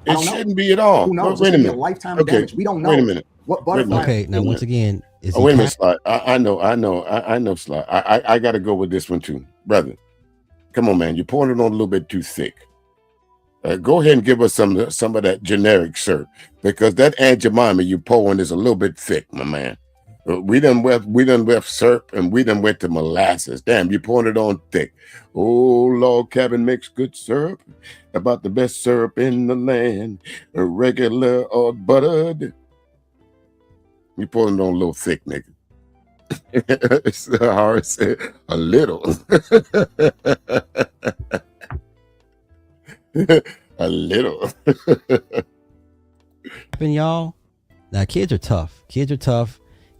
It shouldn't be at all. Who knows? Wait a minute. A lifetime of damage. We don't know. Wait a minute. What butterfly? Okay, now once again, wait a minute, Sly. I know, Sly. I got to go with this one too, brother. Come on, man. You're pouring it on a little bit too thick. Go ahead and give us some of that generic syrup, because that Aunt Jemima you pouring is a little bit thick, my man. We done left syrup and we done went to molasses. Damn, you pouring it on thick. Oh, Lord Cabin makes good syrup. About the best syrup in the land. Regular or buttered. You pouring it on a little thick, nigga. It's hard to say. A little. A little. Y'all. Now, kids are tough.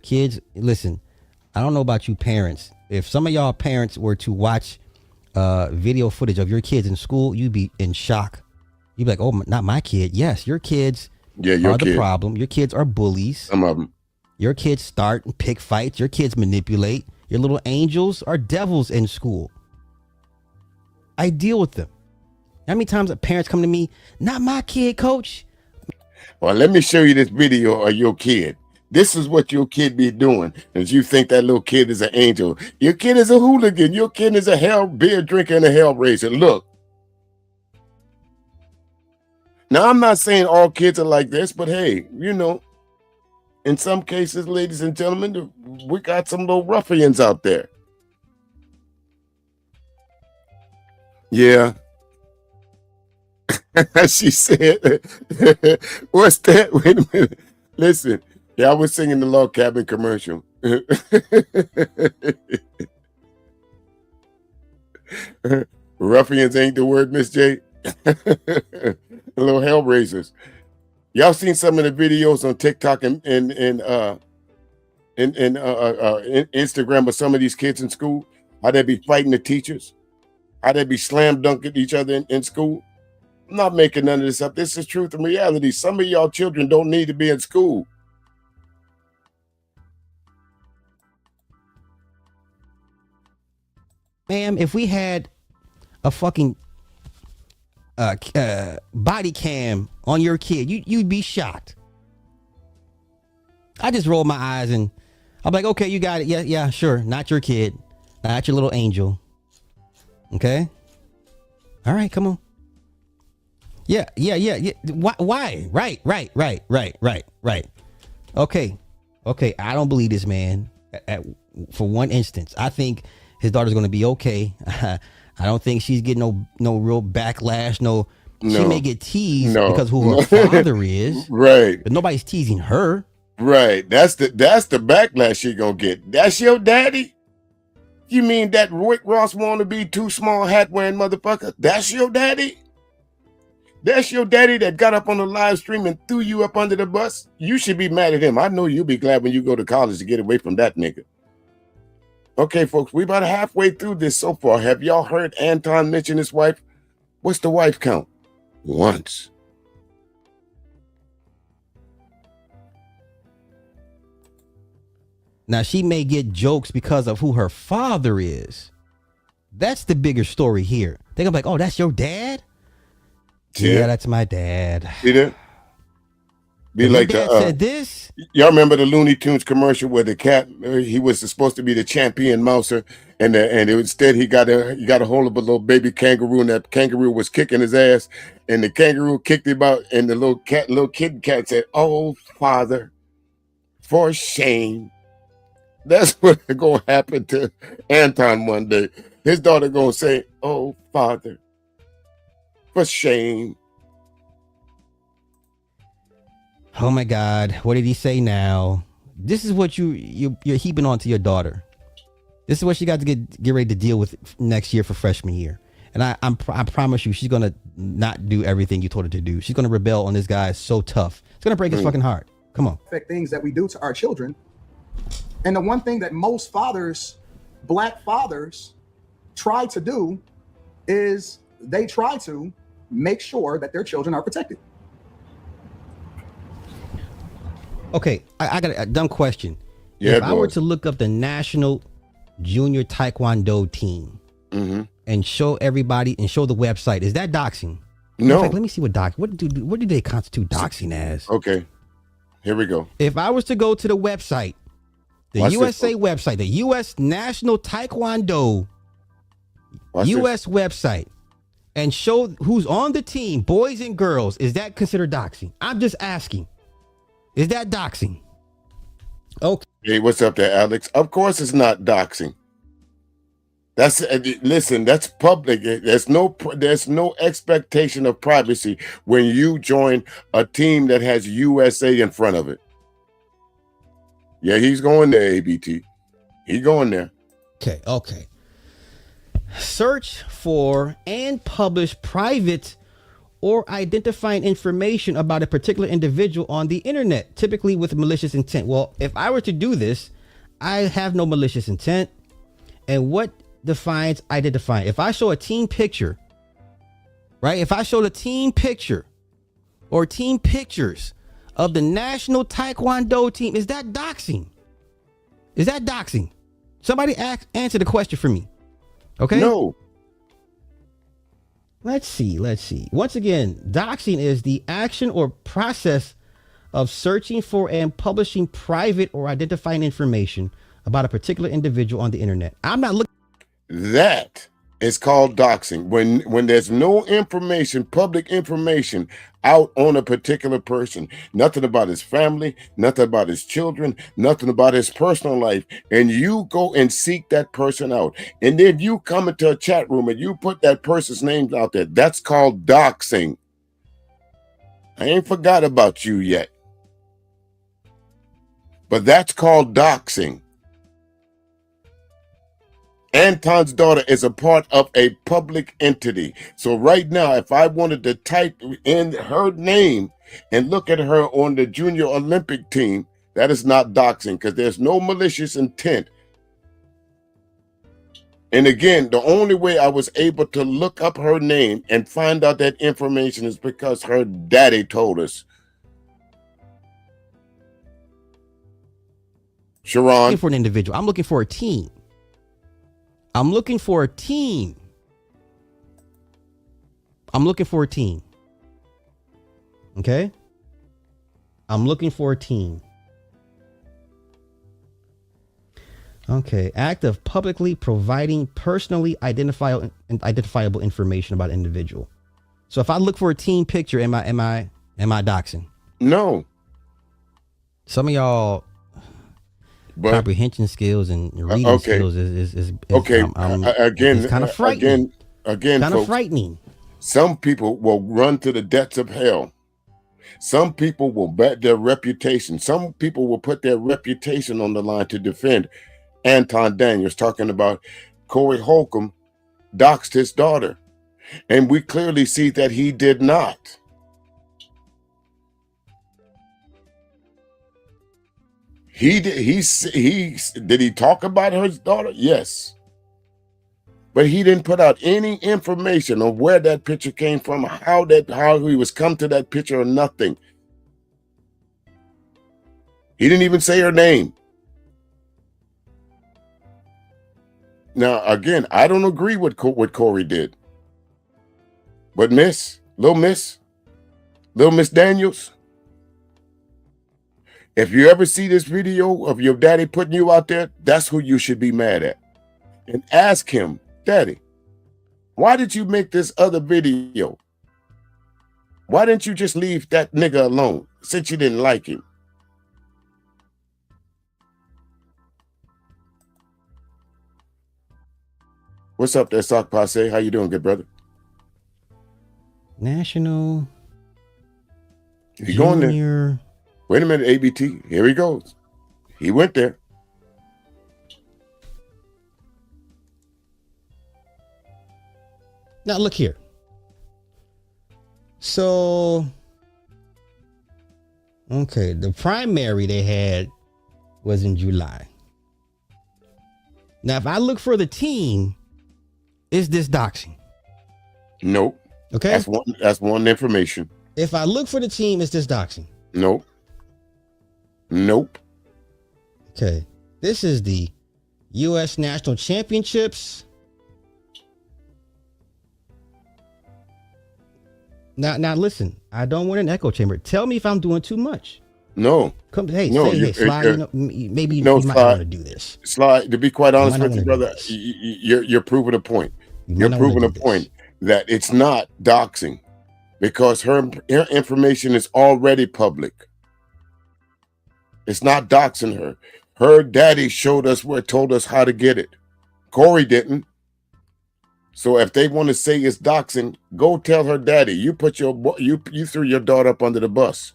Kids, listen, I don't know about you parents. If some of y'all parents were to watch video footage of your kids in school, you'd be in shock. You'd be like, oh, not my kid. Yes, your kids are the problem. Your kids are bullies. Some of them. Your kids start and pick fights. Your kids manipulate. Your little angels are devils in school. I deal with them. How many times parents come to me, not my kid, coach? Well, let me show you this video of your kid. This is what your kid be doing. And you think that little kid is an angel. Your kid is a hooligan. Your kid is a beer drinker and a hell raiser. Look. Now, I'm not saying all kids are like this, but hey, you know, in some cases, ladies and gentlemen, we got some little ruffians out there. Yeah. She said, what's that? Wait a minute. Listen, yeah, I was singing the log cabin commercial. Ruffians ain't the word, Miss J. Little hell raisers. Y'all seen some of the videos on TikTok and Instagram of some of these kids in school? How they be fighting the teachers? How they be slam dunking each other in school? I'm not making none of this up. This is truth and reality. Some of y'all children don't need to be in school. Ma'am, if we had a fucking body cam on your kid, you'd be shocked. I just roll my eyes and I'm like, okay, you got it. Yeah, sure. Not your kid. Not your little angel. Okay. All right, come on. Yeah. Why? Right. Okay. I don't believe this man for one instance. I think his daughter's going to be okay. I don't think she's getting no real backlash. No. She may get teased because who her father is. Right. But nobody's teasing her. Right. That's the backlash she gonna get. That's your daddy? You mean that Rick Ross wannabe too small hat wearing motherfucker? That's your daddy? That's your daddy that got up on the live stream and threw you up under the bus? You should be mad at him. I know you'll be glad when you go to college to get away from that nigga. Okay, folks, we about halfway through this so far. Have y'all heard Anton mention his wife? What's the wife count? Once. Now, she may get jokes because of who her father is. That's the bigger story here. They're gonna be like, oh, that's your dad? Yeah, that's my dad. See that? Be like your dad said this? Y'all remember the Looney Tunes commercial where the cat, he was supposed to be the champion mouser, and instead he got a hold of a little baby kangaroo, and that kangaroo was kicking his ass, and the kangaroo kicked him out, and the little kid cat said, "Oh, father, for shame." That's what's going to happen to Anton one day. His daughter going to say, "Oh, father, for shame." Oh my God, what did he say now? This is what you're heaping onto your daughter. This is what she got to get ready to deal with next year for freshman year. And I promise you, she's going to not do everything you told her to do. She's going to rebel on this guy so tough. It's going to break his fucking heart. Come on. Things that we do to our children. And the one thing that most fathers, black fathers, try to do is they try to make sure that their children are protected. Okay, I got a dumb question. Yeah, if I were to look up the national junior taekwondo team and show everybody and show the website, is that doxing? No. In fact, let me see what do they constitute doxing as? Okay, here we go. If I was to go to the website, the USA website, the U.S. National Taekwondo U.S. website, and show who's on the team, boys and girls, is that considered doxing? I'm just asking. Is that doxing? Okay. Hey, what's up there, Alex? Of course it's not doxing. That's listen, that's public. There's no expectation of privacy when you join a team that has USA in front of it. Yeah, he's going there, ABT. He's going there. Okay. Search for and publish private or identifying information about a particular individual on the internet, typically with malicious intent. Well, if I were to do this, I have no malicious intent. And what defines identifying? If I show a team picture, right? If I show the team picture or team pictures of the national taekwondo team, is that doxing? Is that doxing? Somebody answer the question for me. Okay? No. Let's see. Once again, doxing is the action or process of searching for and publishing private or identifying information about a particular individual on the internet. I'm not looking. That is called doxing. When there's no information, public information out on a particular person, nothing about his family, nothing about his children, nothing about his personal life, and you go and seek that person out, and then you come into a chat room and you put that person's name out there, that's called doxing. I ain't forgot about you yet, but that's called doxing. Anton's daughter is a part of a public entity. So right now, if I wanted to type in her name and look at her on the Junior Olympic team, that is not doxing, because there's no malicious intent. And again, the only way I was able to look up her name and find out that information is because her daddy told us. Sharon. I'm looking for an individual. I'm looking for a team. I'm looking for a team. I'm looking for a team. Okay? I'm looking for a team. Okay. Act of publicly providing personally identifiable information about an individual. So if I look for a team picture, am I doxing? No. Some of y'all comprehension skills and reading skills is okay. Again, kind of frightening. Again, kind folks, of frightening. Some people will run to the depths of hell. Some people will bet their reputation. Some people will put their reputation on the line to defend. Anton Daniels talking about Corey Holcomb doxed his daughter, and we clearly see that he did not. He did he talk about his daughter? Yes. But he didn't put out any information on where that picture came from, how he was come to that picture, or nothing. He didn't even say her name. Now, again, I don't agree with what Corey did. But Little Miss Daniels, if you ever see this video of your daddy putting you out there, that's who you should be mad at. And ask him, Daddy, why did you make this other video? Why didn't you just leave that nigga alone since you didn't like him? What's up there, Psychopathy? How you doing, good brother? National He going there. Wait a minute, ABT. Here he goes. He went there. Now look here. So, okay, the primary they had was in July. Now, if I look for the team, is this doxing? Nope. Okay. That's one information. If I look for the team, is this doxing? Nope. Nope. Okay. This is the U.S. National Championships. Now listen, I don't want an echo chamber. Tell me if I'm doing too much. No. Come, hey, Sly, maybe you might want to do this. Sly, to be quite honest with you, brother, you're proving a point. You're proving a point that it's not doxing because her information is already public. It's not doxing her. Her daddy told us how to get it. Corey didn't. So if they want to say it's doxing, go tell her daddy. You threw your daughter up under the bus.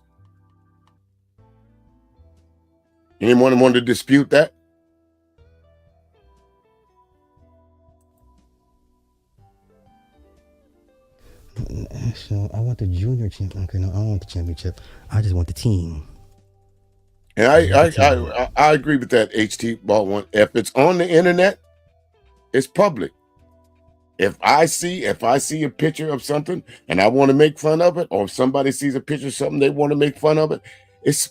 Anyone want to dispute that? So I want the junior championship. Okay, no, I don't want the championship. I just want the team. And I agree with that, HT Baldwin. If it's on the internet, it's public. If I see a picture of something and I want to make fun of it, or if somebody sees a picture of something they want to make fun of it, it's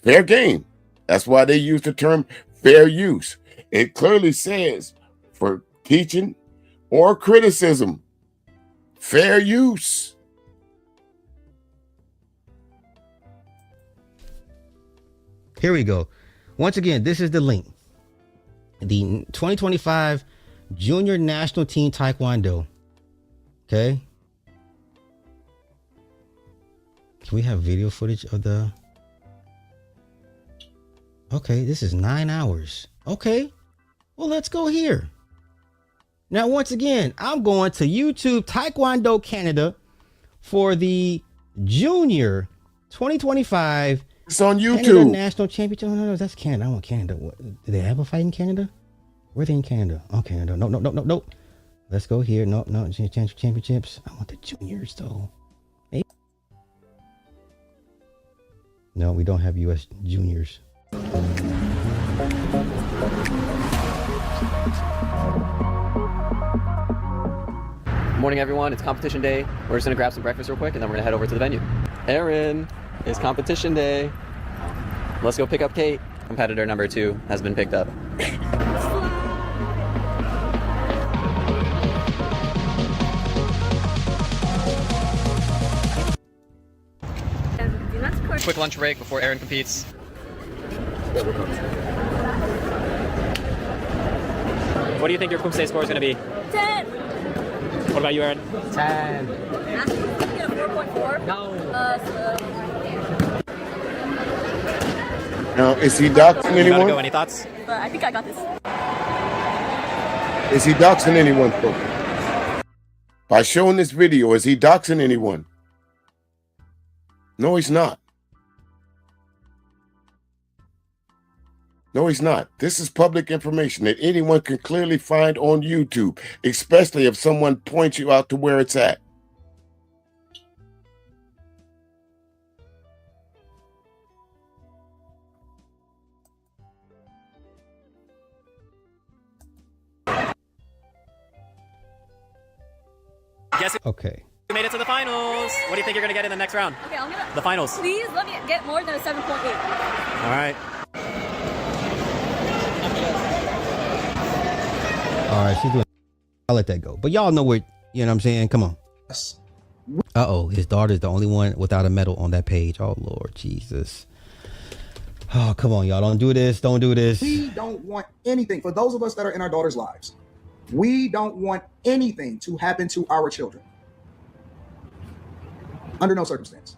fair game. That's why they use the term fair use. It clearly says for teaching or criticism, fair use. Here we go. Once again, this is the link. The 2025 Junior National Team Taekwondo. Okay. Can we have video footage of the... Okay, this is 9 hours. Okay. Well, let's go here. Now, once again, I'm going to YouTube Taekwondo Canada for the Junior 2025. It's on YouTube. Canada National Championship. No, that's Canada. I want Canada. What, do they have a fight in Canada? Where are they in Canada? Oh, Canada. No. Let's go here. No. Championships. I want the juniors, though. Maybe. No, we don't have U.S. juniors. Morning, everyone. It's competition day. We're just gonna grab some breakfast real quick, and then we're gonna head over to the venue. Aaron, it's competition day. Let's go pick up Kate. Competitor number 2 has been picked up. Quick lunch break before Aaron competes. What do you think your Kumse score is going to be? 10. What about you, Aaron? 10. Ask him to get a 4.4. No. Now, is he doxing anyone? You gotta go. Any thoughts? I think I got this. Is he doxing anyone, folks? By showing this video, is he doxing anyone? No, he's not. No, he's not. This is public information that anyone can clearly find on YouTube, especially if someone points you out to where it's at. Guess Okay. who made it to the finals? What do you think you're going to get in the next round? Okay, I'm gonna. The finals. Please let me get more than a 7.8. All right. All right, she's doing. I'll let that go. But y'all know where, you know what I'm saying? Come on. Uh-oh, his daughter's the only one without a medal on that page. Oh, Lord Jesus. Oh, come on, y'all. Don't do this. Don't do this. We don't want anything. For those of us that are in our daughters' lives, we don't want anything to happen to our children. Under no circumstance.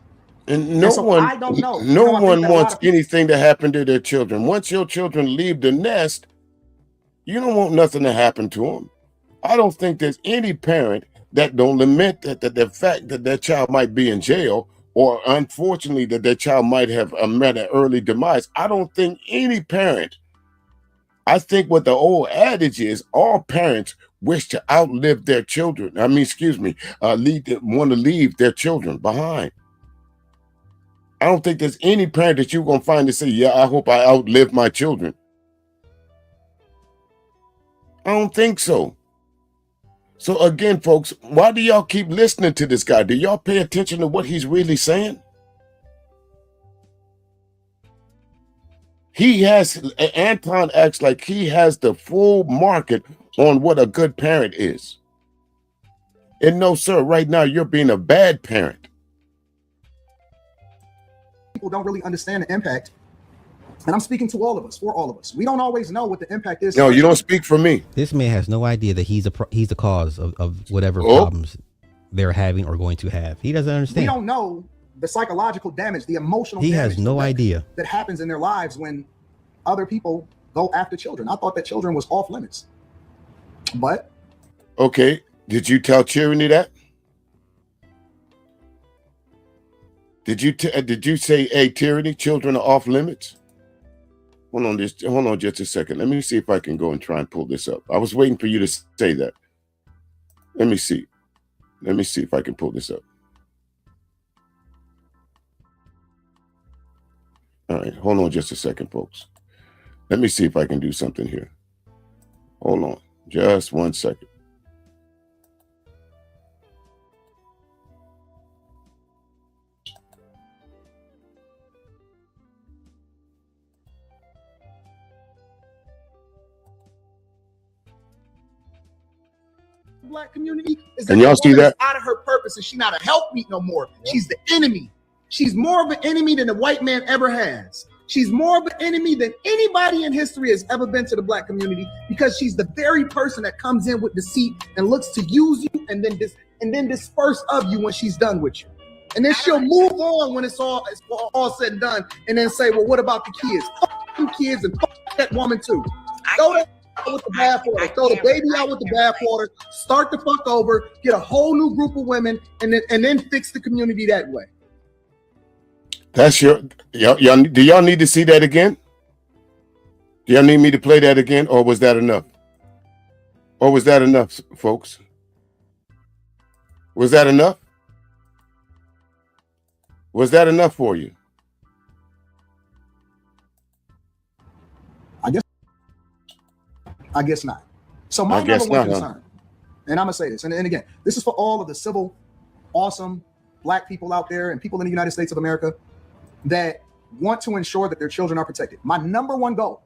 And no one, I don't know. no one wants anything to happen to their children. Once your children leave the nest, you don't want nothing to happen to them. I don't think there's any parent that don't lament that the fact that their child might be in jail, or unfortunately that their child might have met an early demise. I don't think any parent. I think what the old adage is, all parents wish to outlive their children. I mean, want to leave their children behind. I don't think there's any parent that you're going to find to say, yeah, I hope I outlive my children. I don't think so. So again, folks, why do y'all keep listening to this guy? Do y'all pay attention to what he's really saying? Anton acts like he has the full market on what a good parent is. And no, sir, right now you're being a bad parent. People don't really understand the impact. And I'm speaking to all of us, for all of us. We don't always know what the impact is. No, you don't speak for me. This man has no idea that he's the cause of whatever problems they're having or going to have. He doesn't understand. We don't know the psychological damage, the emotional He damage has no idea that happens in their lives when other people go after children. I thought that children was off limits. But okay, did you tell Tyranny that? Did you say, hey, Tyranny, children are off limits? Hold on just a second. Let me see if I can go and try and pull this up. I was waiting for you to say that. Let me see. Let me see if I can pull this up. All right, hold on just a second, folks. Let me see if I can do something here. Hold on, just 1 second. Black community is Can y'all see that? Out of her purpose, and she's not a helpmeet no more. She's the enemy. She's more of an enemy than the white man ever has. She's more of an enemy than anybody in history has ever been to the black community, because she's the very person that comes in with deceit and looks to use you and then disperse of you when she's done with you. And then she'll move on when it's all said and done, and then say, well, what about the kids? Fuck them kids and fuck that woman too. Throw that out with the bathwater. Throw the baby out with the bathwater. Start the fuck over. Get a whole new group of women, and then fix the community that way. That's your y'all. Do y'all need to see that again? Do y'all need me to play that again, or was that enough? Or was that enough, folks? Was that enough? Was that enough for you? I guess not. So my number one concern, and I'm gonna say this, and again, this is for all of the civil, awesome black people out there and people in the United States of America that want to ensure that their children are protected. My number one goal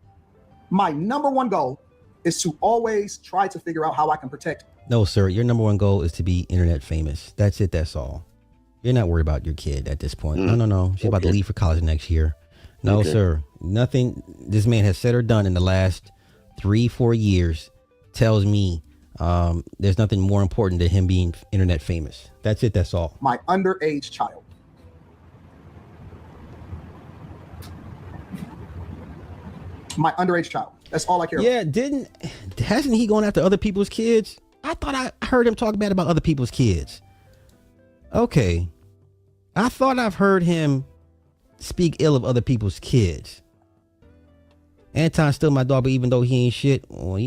is to always try to figure out how I can protect. No, sir. Your number one goal is to be internet famous. That's it. That's all. You're not worried about your kid at this point. No. She's about to leave for college next year. No, sir. Nothing this man has said or done in the last 3-4 years tells me there's nothing more important than him being internet famous. That's it. That's all. My underage child. My underage child. That's all I care about. Yeah, hasn't he gone after other people's kids? I thought I heard him talk bad about other people's kids. Okay. I thought I've heard him speak ill of other people's kids. Anton's still my dog, but even though he ain't shit, well,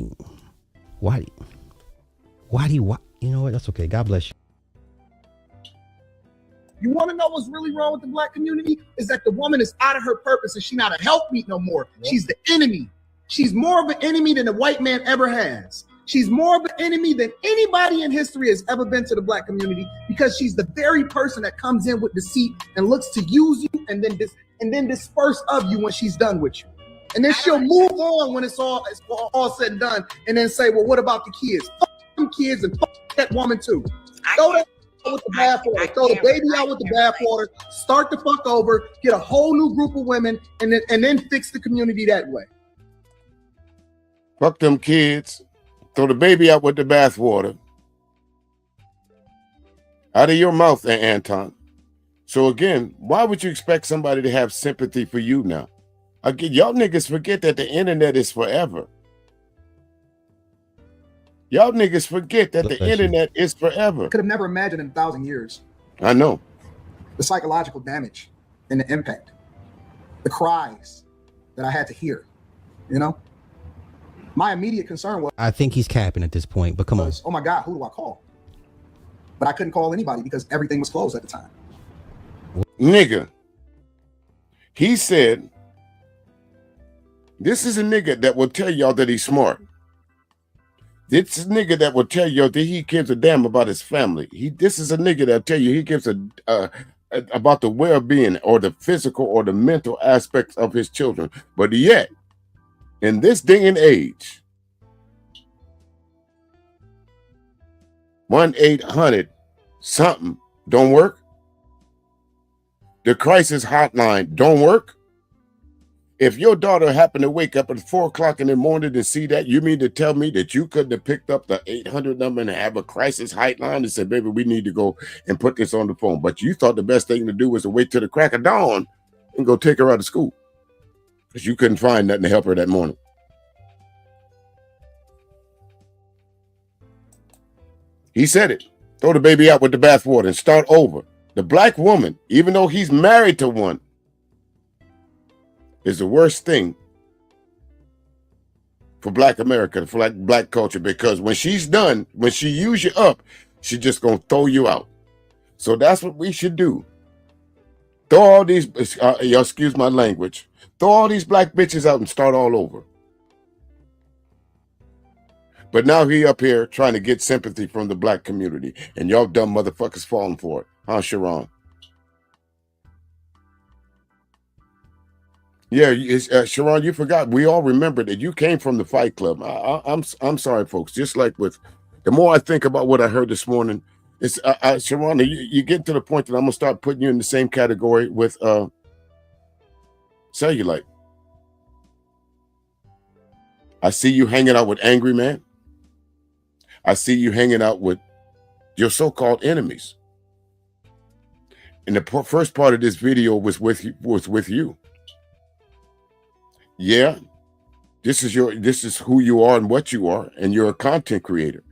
why do you know what? That's okay. God bless you. You want to know what's really wrong with the black community? Is that the woman is out of her purpose and she's not a helpmeet no more. Yep. She's the enemy. She's more of an enemy than the white man ever has. She's more of an enemy than anybody in history has ever been to the black community, because she's the very person that comes in with deceit and looks to use you and then disperse of you when she's done with you. And then she'll move on when it's all said and done, and then say, well, what about the kids? Fuck them kids and fuck that woman too. Throw that out with the bathwater. Throw the baby out with the bathwater. Start the fuck over. Get a whole new group of women, and then fix the community that way. Fuck them kids. Throw the baby out with the bathwater. Out of your mouth, Anton. So again, why would you expect somebody to have sympathy for you now? Again, y'all niggas forget that the internet is forever. Y'all niggas forget that the internet is forever. I could have never imagined in 1,000 years. I know. The psychological damage and the impact. The cries that I had to hear, you know? My immediate concern was, I think he's capping at this point, but come on. Oh my God, who do I call? But I couldn't call anybody because everything was closed at the time. Nigga. He said, this is a nigga that will tell y'all that he's smart. This is a nigga that will tell you that he gives a damn about his family. This is a nigga that'll tell you he gives about the well-being or the physical or the mental aspects of his children. But yet, in this day and age, 1-800 something don't work. The crisis hotline don't work. If your daughter happened to wake up at 4 o'clock in the morning to see that, you mean to tell me that you couldn't have picked up the 800 number and have a crisis hotline and said, baby, we need to go and put this on the phone. But you thought the best thing to do was to wait till the crack of dawn and go take her out of school because you couldn't find nothing to help her that morning. He said it. Throw the baby out with the bathwater and start over. The black woman, even though he's married to one, is the worst thing for black America, for black culture, because when she's done, when she use you up, she's just gonna throw you out. So that's what we should do. Throw all these, excuse my language, throw all these black bitches out and start all over. But now he up here trying to get sympathy from the black community, and y'all dumb motherfuckers falling for it, huh, Sharon? Yeah, Sharon, you forgot. We all remember that you came from the Fight Club. I'm sorry, folks. Just like with, the more I think about what I heard this morning, it's Sharon, you get to the point that I'm gonna start putting you in the same category with Cellulite. I see you hanging out with angry man. I see you hanging out with your so-called enemies. And the first part of this video was with you. Yeah, this is who you are and what you are, and you're a content creator.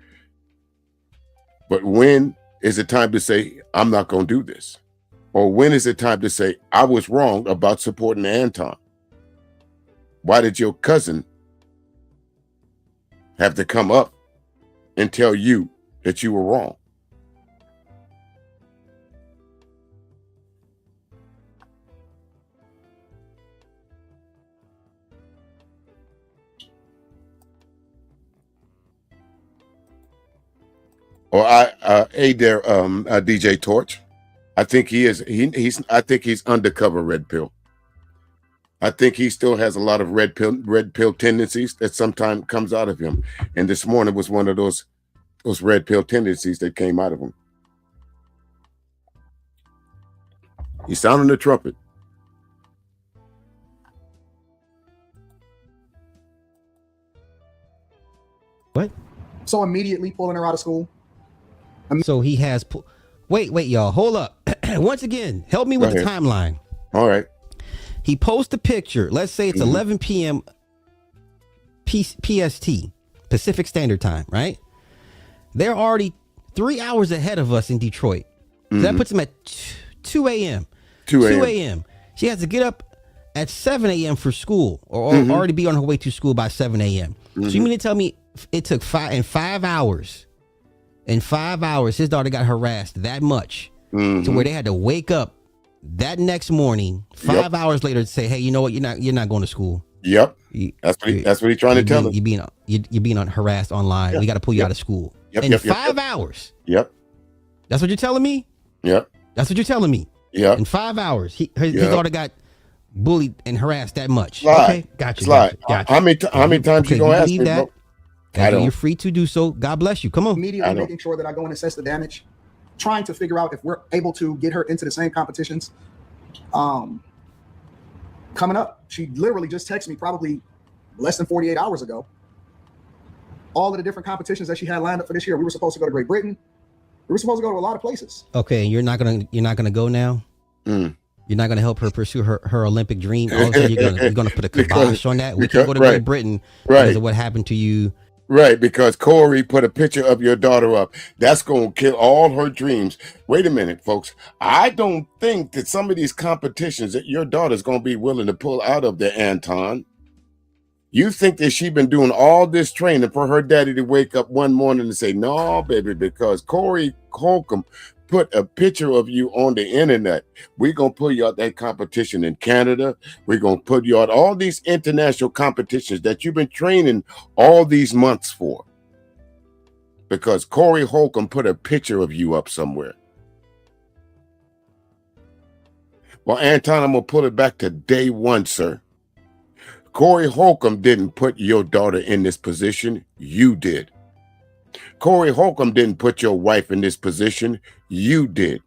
But when is it time to say, I'm not going to do this? Or when is it time to say, I was wrong about supporting Anton? Why did your cousin have to come up and tell you that you were wrong? Or DJ Torch. I think he is. I think he's undercover red pill. I think he still has a lot of red pill tendencies that sometimes comes out of him. And this morning was one of those red pill tendencies that came out of him. He's sounding the trumpet. What? So immediately pulling her out of school. So he has. Wait, y'all. Hold up. Once again, help me with the timeline. All right. He posts a picture. Let's say it's 11 p.m. PST, Pacific Standard Time, right? They're already 3 hours ahead of us in Detroit. So that puts him at 2 a.m. 2 a.m. She has to get up at 7 a.m. for school, or already be on her way to school by 7 a.m. So you mean to tell me it took 5 hours? In 5 hours, his daughter got harassed that much to where they had to wake up that next morning, 5 hours later, to say, "Hey, you know what? You're not going to school." Yep, that's what he's trying to tell him. You're being harassed online. Yep. We got to pull you out of school. In 5 hours. Yep. That's what you're telling me. Yep. That's what you're telling me. Yep. In 5 hours, his daughter got bullied and harassed that much. Slide. Okay, gotcha. How many times you gonna ask me, bro? You're free to do so. God bless you. Come on. Immediately making sure that I go and assess the damage, trying to figure out if we're able to get her into the same competitions. Coming up, she literally just texted me probably less than 48 hours ago. All of the different competitions that she had lined up for this year. We were supposed to go to Great Britain. We were supposed to go to a lot of places. Okay, you're not gonna go now. You're not gonna help her pursue her Olympic dream. Also, you're gonna put a kibosh on that. We can't go to Great Britain because of what happened to you. Right, because Corey put a picture of your daughter up. That's going to kill all her dreams. Wait a minute, folks. I don't think that some of these competitions that your daughter's going to be willing to pull out of there, Anton. You think that she's been doing all this training for her daddy to wake up one morning and say, no, baby, because Corey Holcomb put a picture of you on the internet. We're going to pull you out that competition in Canada. We're going to put you out all these international competitions that you've been training all these months for. Because Corey Holcomb put a picture of you up somewhere. Well, Anton, I'm going to pull it back to day one, sir. Corey Holcomb didn't put your daughter in this position. You did. Corey Holcomb didn't put your wife in this position. You did.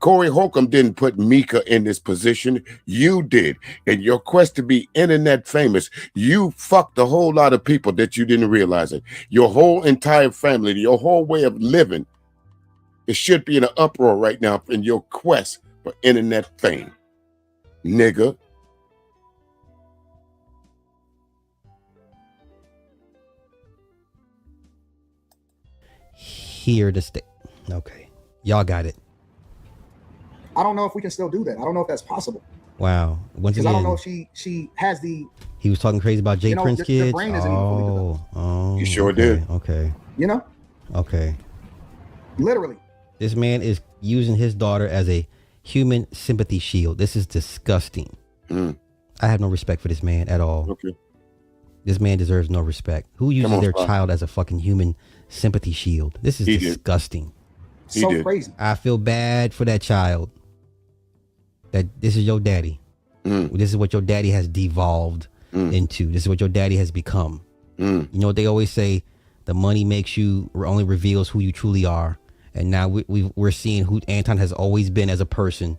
Corey Holcomb didn't put Mika in this position. You did. In your quest to be internet famous, you fucked a whole lot of people that you didn't realize it. Your whole entire family, your whole way of living, it should be in an uproar right now in your quest for internet fame. Nigga. Here to stay. Okay. Y'all got it. I don't know if we can still do that. I don't know if that's possible. Wow. Once again, I don't know if she has the. He was talking crazy about Jay Prince kids. The brain isn't even fully developed. Oh, you sure did. Okay. You know. Okay. Literally. This man is using his daughter as a human sympathy shield. This is disgusting. I have no respect for this man at all. Okay. This man deserves no respect. Who uses their child as a fucking human sympathy shield? This is disgusting. So crazy. I feel bad for that child. That this is your daddy. This is what your daddy has devolved into. This is what your daddy has become. You know what they always say? The money makes you, only reveals who you truly are. And now we're seeing who Anton has always been as a person.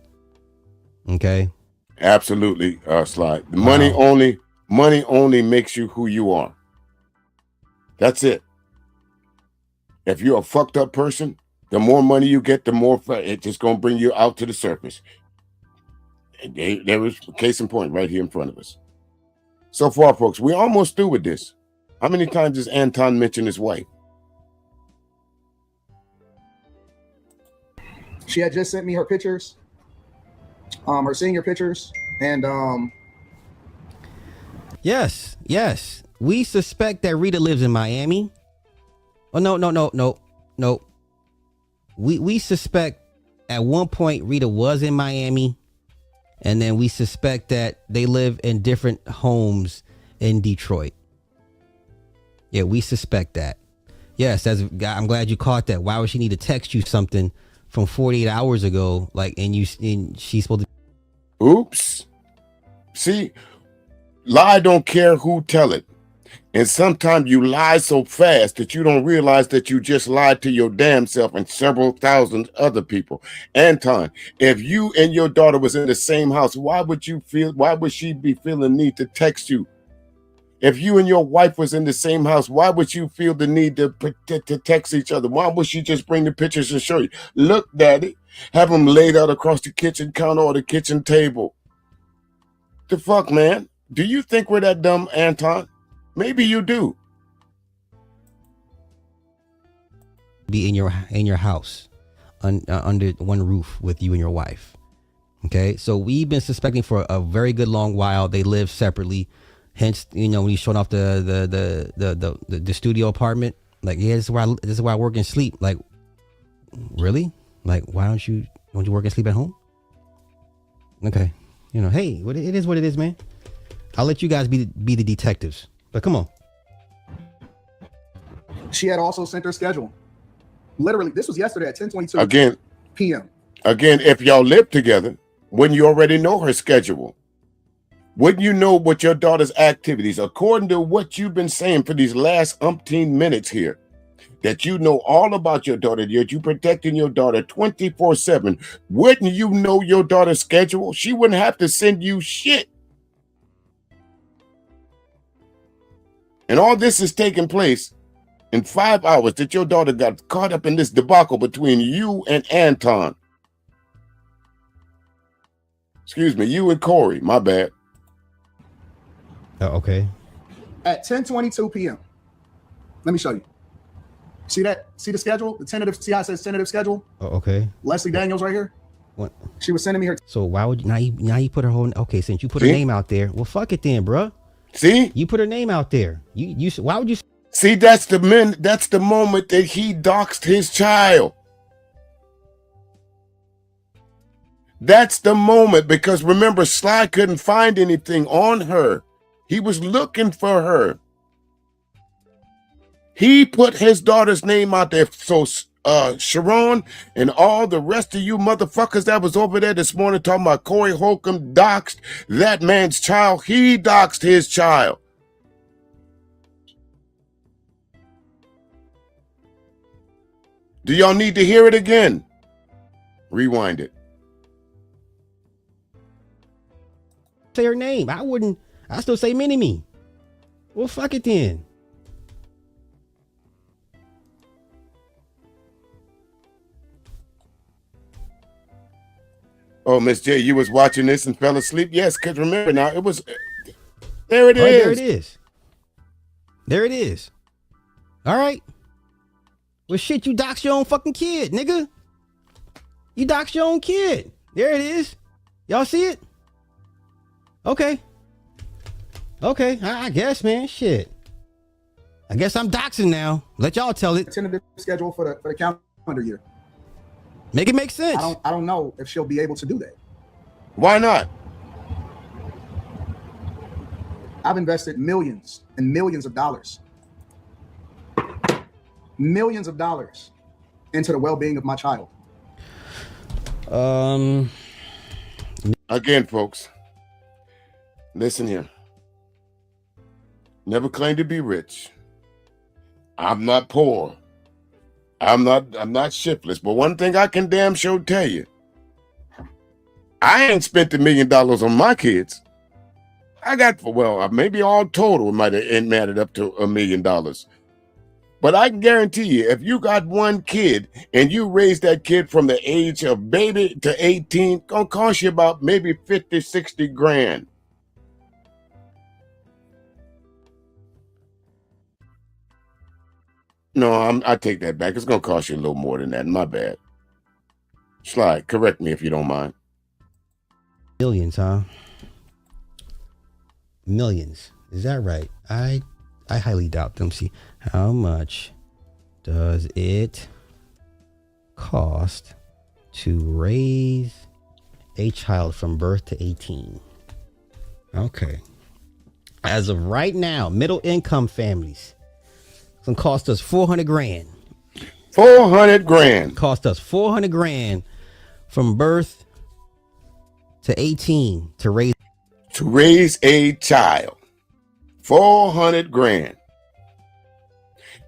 Okay? Absolutely, Sly. Money only makes you who you are. That's it. If you're a fucked up person, the more money you get, the more it's just gonna bring you out to the surface. And there was case in point right here in front of us. So far, folks, we're almost through with this. How many times does Anton mention his wife? She had just sent me her pictures, her senior pictures, and Yes. We suspect that Rita lives in Miami. Oh no. We suspect at one point Rita was in Miami, and then we suspect that they live in different homes in Detroit. Yeah, we suspect that. Yes, I'm glad you caught that. Why would she need to text you something from 48 hours ago? And she's supposed to. Oops. See, lie don't care who tell it. And sometimes you lie so fast that you don't realize that you just lied to your damn self and several thousand other people. Anton, if you and your daughter was in the same house, why would she be feeling the need to text you? If you and your wife was in the same house, why would you feel the need to text each other? Why would she just bring the pictures and show you? Look, Daddy, have them laid out across the kitchen counter or the kitchen table. The fuck, man? Do you think we're that dumb, Anton? Maybe you do. Be in your house under one roof with you and your wife. Okay, so we've been suspecting for a very good long while they live separately. Hence, when you showed off the studio apartment, like, yeah, this is where I work and sleep. Like, really? Like, why don't you work and sleep at home? Okay, hey, it is what it is, man. I'll let you guys be the detectives, but come on. She had also sent her schedule. Literally, this was yesterday at 10:22 p.m. Again, if y'all live together, wouldn't you already know her schedule? Wouldn't you know what your daughter's activities, according to what you've been saying for these last umpteen minutes here, that you know all about your daughter, that you protecting your daughter 24/7? Wouldn't you know your daughter's schedule? She wouldn't have to send you shit. And all this is taking place in 5 hours that your daughter got caught up in this debacle between you and Anton. Excuse me, you and Corey, my bad. Oh, okay. At 10:22 p.m. Let me show you. See that? See the schedule? The tentative. See how it says tentative schedule? Oh, okay. Leslie Daniels right here. What? She was sending me her. So why would now you put her whole? Okay, since you put her name out there, well, fuck it then, bruh. See? You put her name out there. You why would you? See, that's the moment that he doxed his child. That's the moment, because remember, Sly couldn't find anything on her. He was looking for her. He put his daughter's name out there. So Sharon and all the rest of you motherfuckers that was over there this morning talking about Corey Holcomb doxed that man's child. He doxed his child. Do y'all need to hear it again? Rewind it. Say her name. I still say Mini-Me. Well, fuck it then. Oh, Miss J, you was watching this and fell asleep? Yes, because remember now, it was... There it is. There it is. There it is. All right. Well, shit, you dox your own fucking kid, nigga. You dox your own kid. There it is. Y'all see it? Okay. Okay, I guess, man. Shit. I guess I'm doxing now. Let y'all tell it. Tentative schedule for the calendar year. Make it make sense. I don't know if she'll be able to do that. Why not? I've invested millions and millions of dollars. Millions of dollars into the well-being of my child. Again, folks, listen here. Never claimed to be rich. I'm not poor. I'm not shiftless. But one thing I can damn sure tell you, I ain't spent $1 million on my kids. I got, well, maybe all total might have added up to $1 million. But I can guarantee you, if you got one kid and you raise that kid from the age of baby to 18, gonna cost you about maybe 50, 60 grand. No, I take that back. It's gonna cost you a little more than that. My bad. Slide, correct me if you don't mind. Millions, huh? Millions. Is that right? I highly doubt them. See, how much does it cost to raise a child from birth to 18? Okay. As of right now, middle income families, it's gonna cost us 400 grand. 400 grand. Cost us 400 grand from birth to 18 to raise a child. 400 grand.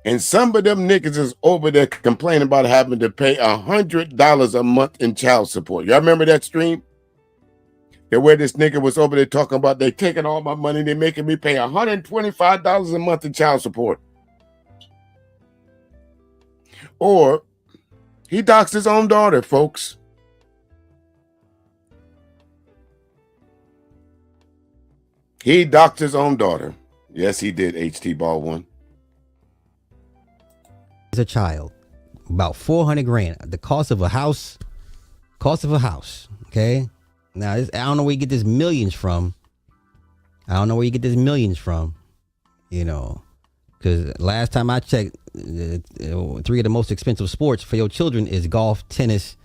And some of them niggas is over there complaining about having to pay $100 a month in child support. Y'all remember that stream? Yeah, where this nigga was over there talking about they taking all my money, they making me pay $125 a month in child support. Or he doxed his own daughter, folks. He doxed his own daughter. Yes, he did, H.T. Baldwin. As a child, about 400 grand. The cost of a house. Okay. Now, I don't know where you get this millions from. You know, because last time I checked, 3 of the most expensive sports for your children is golf, tennis,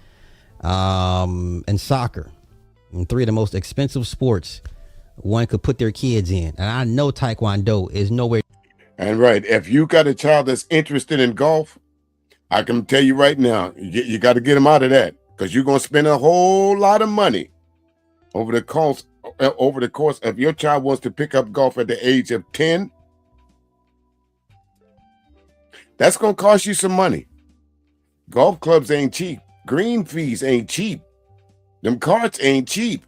and soccer. And 3 of the most expensive sports one could put their kids in. And I know Taekwondo is nowhere. And right, if you got a child that's interested in golf, I can tell you right now, you got to get them out of that, because you're going to spend a whole lot of money over the course of your child wants to pick up golf at the age of 10. That's going to cost you some money. Golf clubs ain't cheap. Green fees ain't cheap. Them carts ain't cheap.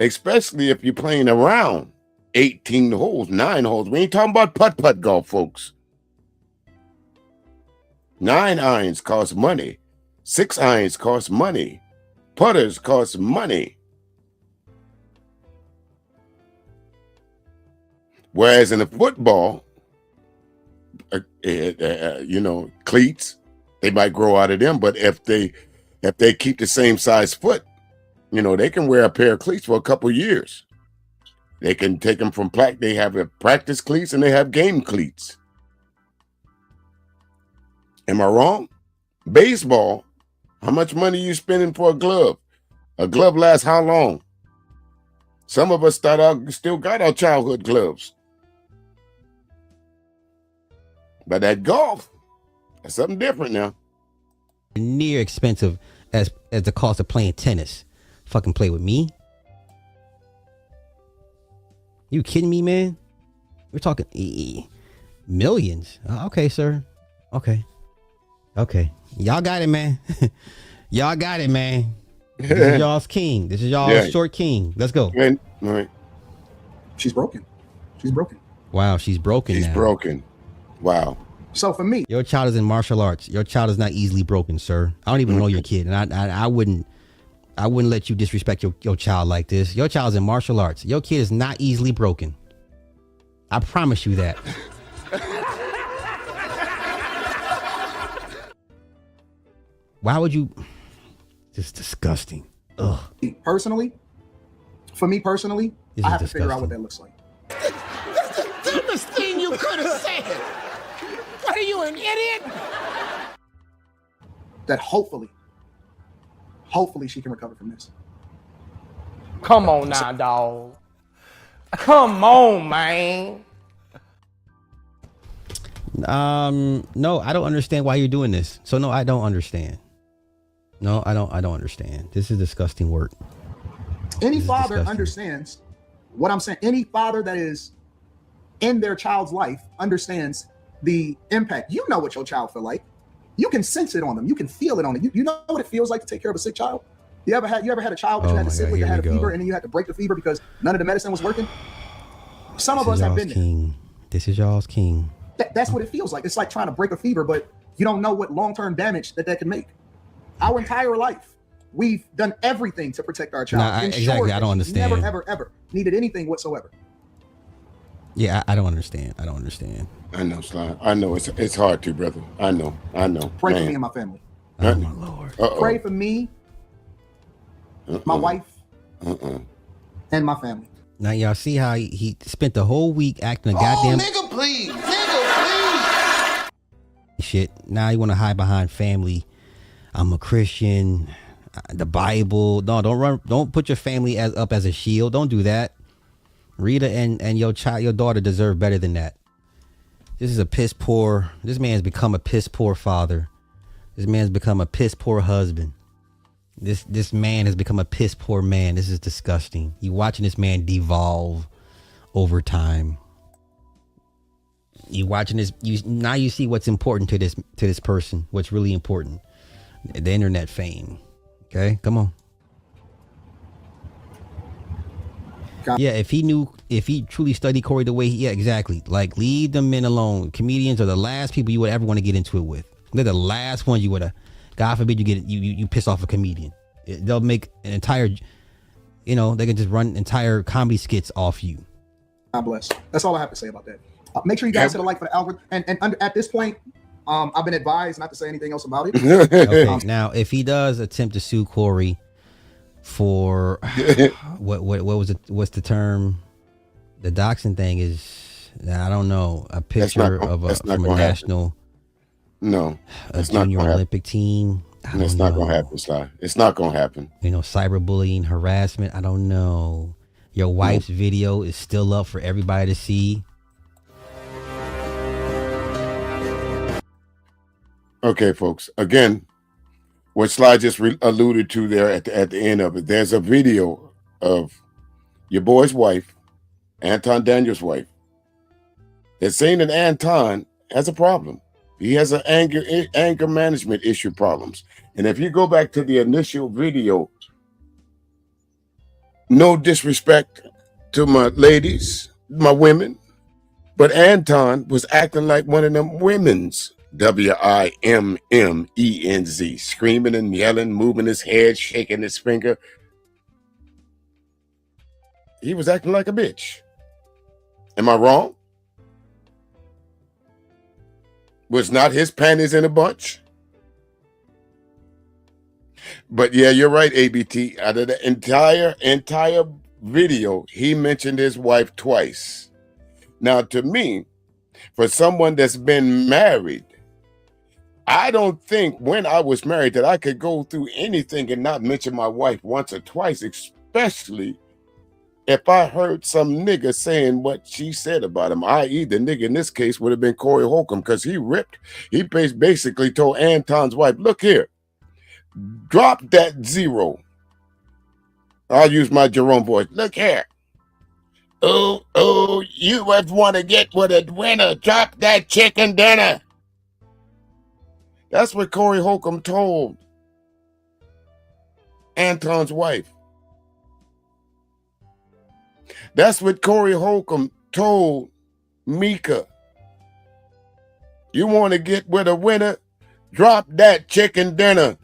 Especially if you're playing around 18 holes, 9 holes. We ain't talking about putt-putt golf, folks. 9 irons cost money. 6 irons cost money. Putters cost money. Whereas in the football, you know, cleats, they might grow out of them, but if they keep the same size foot, you know, they can wear a pair of cleats for a couple years. They can take them from they have practice cleats and they have game cleats. Am I wrong? Baseball, how much money you spending for a glove? A glove lasts how long? Some of us still got our childhood gloves. But that golf, that's something different now. Near expensive as the cost of playing tennis. Fucking play with me? You kidding me, man? We're talking millions. Okay, sir. Okay. Y'all got it, man. Y'all got it, man. This is y'all's king. This is y'all's short king. Let's go. All right. She's broken. Wow, she's broken. She's broken. Wow. So for me, your child is in martial arts. Your child is not easily broken, sir. I don't even know your kid, and I wouldn't let you disrespect your child like this. Your child's in martial arts. Your kid is not easily broken. I promise you that. Why would you? Just disgusting. Ugh. For me personally, I have to figure out what that looks like. That's the dumbest thing you could have said. What are you, an idiot? That hopefully she can recover from this. Come on now, dog. Come on, man. No, I don't understand why you're doing this. So no, I don't understand. No, I don't understand. This is disgusting work. Any father understands what I'm saying. Any father that is in their child's life understands the impact. You know what your child feel like. You can sense it on them. You can feel it on them. You know what it feels like to take care of a sick child. You ever had a child that you had to sit with that had a fever, and then you had to break the fever because none of the medicine was working? Some of us have been there. This is y'all's king. That's what it feels like. It's like trying to break a fever, but you don't know what long-term damage that can make. Our entire life, we've done everything to protect our child. Exactly. I don't understand. Never, ever, ever needed anything whatsoever. Yeah, I don't understand. I know, Sly. I know it's hard to, brother. I know. Pray for me and my family. Oh my Lord. Pray for me, my wife, and my family. Now y'all see how he spent the whole week acting a goddamn Nigga, please. shit. Now you want to hide behind family. I'm a Christian. The Bible. No, don't put your family up as a shield. Don't do that. Rita and your daughter deserve better than that. This man's become a piss poor father. This man's become a piss poor husband. This man has become a piss poor man. This is disgusting. You watching this man devolve over time. You watching this. Now you see what's important to this person. What's really important. The internet fame. Okay, come on. Yeah, if he truly studied Corey the way exactly. Like, leave the men alone. Comedians are the last people you would ever want to get into it with. They're the last ones you would have. God forbid you piss off a comedian. They'll make an entire, they can just run entire comedy skits off you. God bless. That's all I have to say about that. Make sure you guys hit a like for the algorithm. And at this point, I've been advised not to say anything else about it. Okay, now if he does attempt to sue Corey for what's the term? The doxing thing is, I don't know, a picture of a national, a junior Olympic team. It's not gonna happen, Sly. It's not gonna happen. Cyberbullying, harassment. I don't know. Your wife's video is still up for everybody to see. Okay, folks. Again, what Sly just alluded to there at the end of it, there's a video of your boy's wife, Anton Daniel's wife. They're saying that Anton has a problem. He has an anger management issue problems. And if you go back to the initial video, no disrespect to my ladies, my women, but Anton was acting like one of them women's. WIMMENZ, screaming and yelling, moving his head, shaking his finger. He was acting like a bitch. Am I wrong? Was not his panties in a bunch? But yeah, you're right, ABT. Out of the entire video, he mentioned his wife twice. Now, to me, for someone that's been married, I don't think when I was married that I could go through anything and not mention my wife once or twice, especially if I heard some nigga saying what she said about him, i.e. the nigga in this case would have been Corey Holcomb, because he basically told Anton's wife, look here, drop that zero. I'll use my Jerome voice. Look here. Oh, you would want to get with a winner. Drop that chicken dinner. That's what Corey Holcomb told Anton's wife. That's what Corey Holcomb told Mika. You want to get with a winner? Drop that chicken dinner.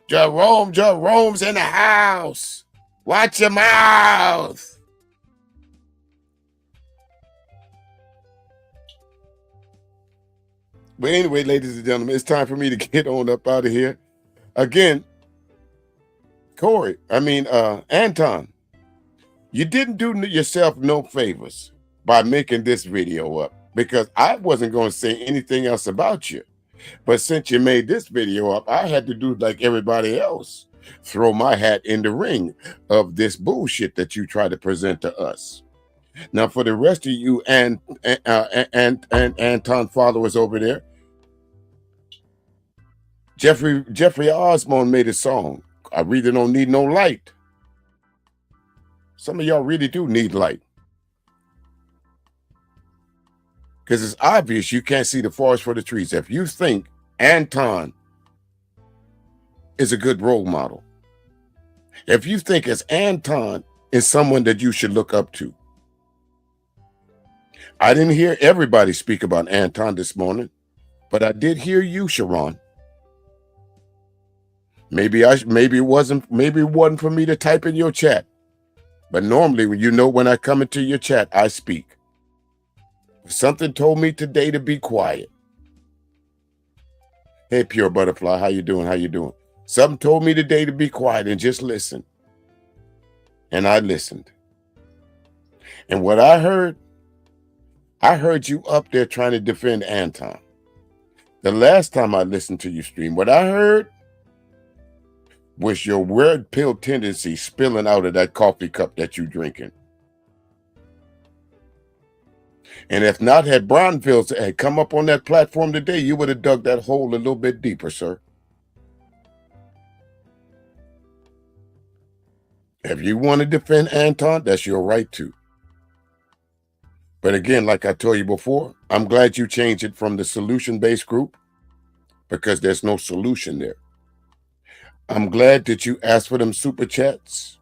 Jerome's in the house. Watch your mouth. But anyway, ladies and gentlemen, it's time for me to get on up out of here. Again, Anton, you didn't do yourself no favors by making this video up, because I wasn't going to say anything else about you. But since you made this video up, I had to do like everybody else, throw my hat in the ring of this bullshit that you try to present to us. Now, for the rest of you and Anton followers over there, Jeffrey Osborne made a song. I really don't need no light. Some of y'all really do need light, because it's obvious you can't see the forest for the trees. If you think Anton is a good role model, if you think as Anton is someone that you should look up to, I didn't hear everybody speak about Anton this morning, but I did hear you, Sharon. Maybe it wasn't for me to type in your chat, but normally when I come into your chat, I speak. Something told me today to be quiet. Hey, Pure Butterfly, how you doing? How you doing? Something told me today to be quiet and just listen. And I listened. And what I heard you up there trying to defend Anton. The last time I listened to you stream, what I heard was your red pill tendency spilling out of that coffee cup that you drinking. And if not, had Brownfields had come up on that platform today, you would have dug that hole a little bit deeper, sir. If you want to defend Anton, that's your right to. But again, like I told you before, I'm glad you changed it from the solution-based group because there's no solution there. I'm glad that you asked for them super chats.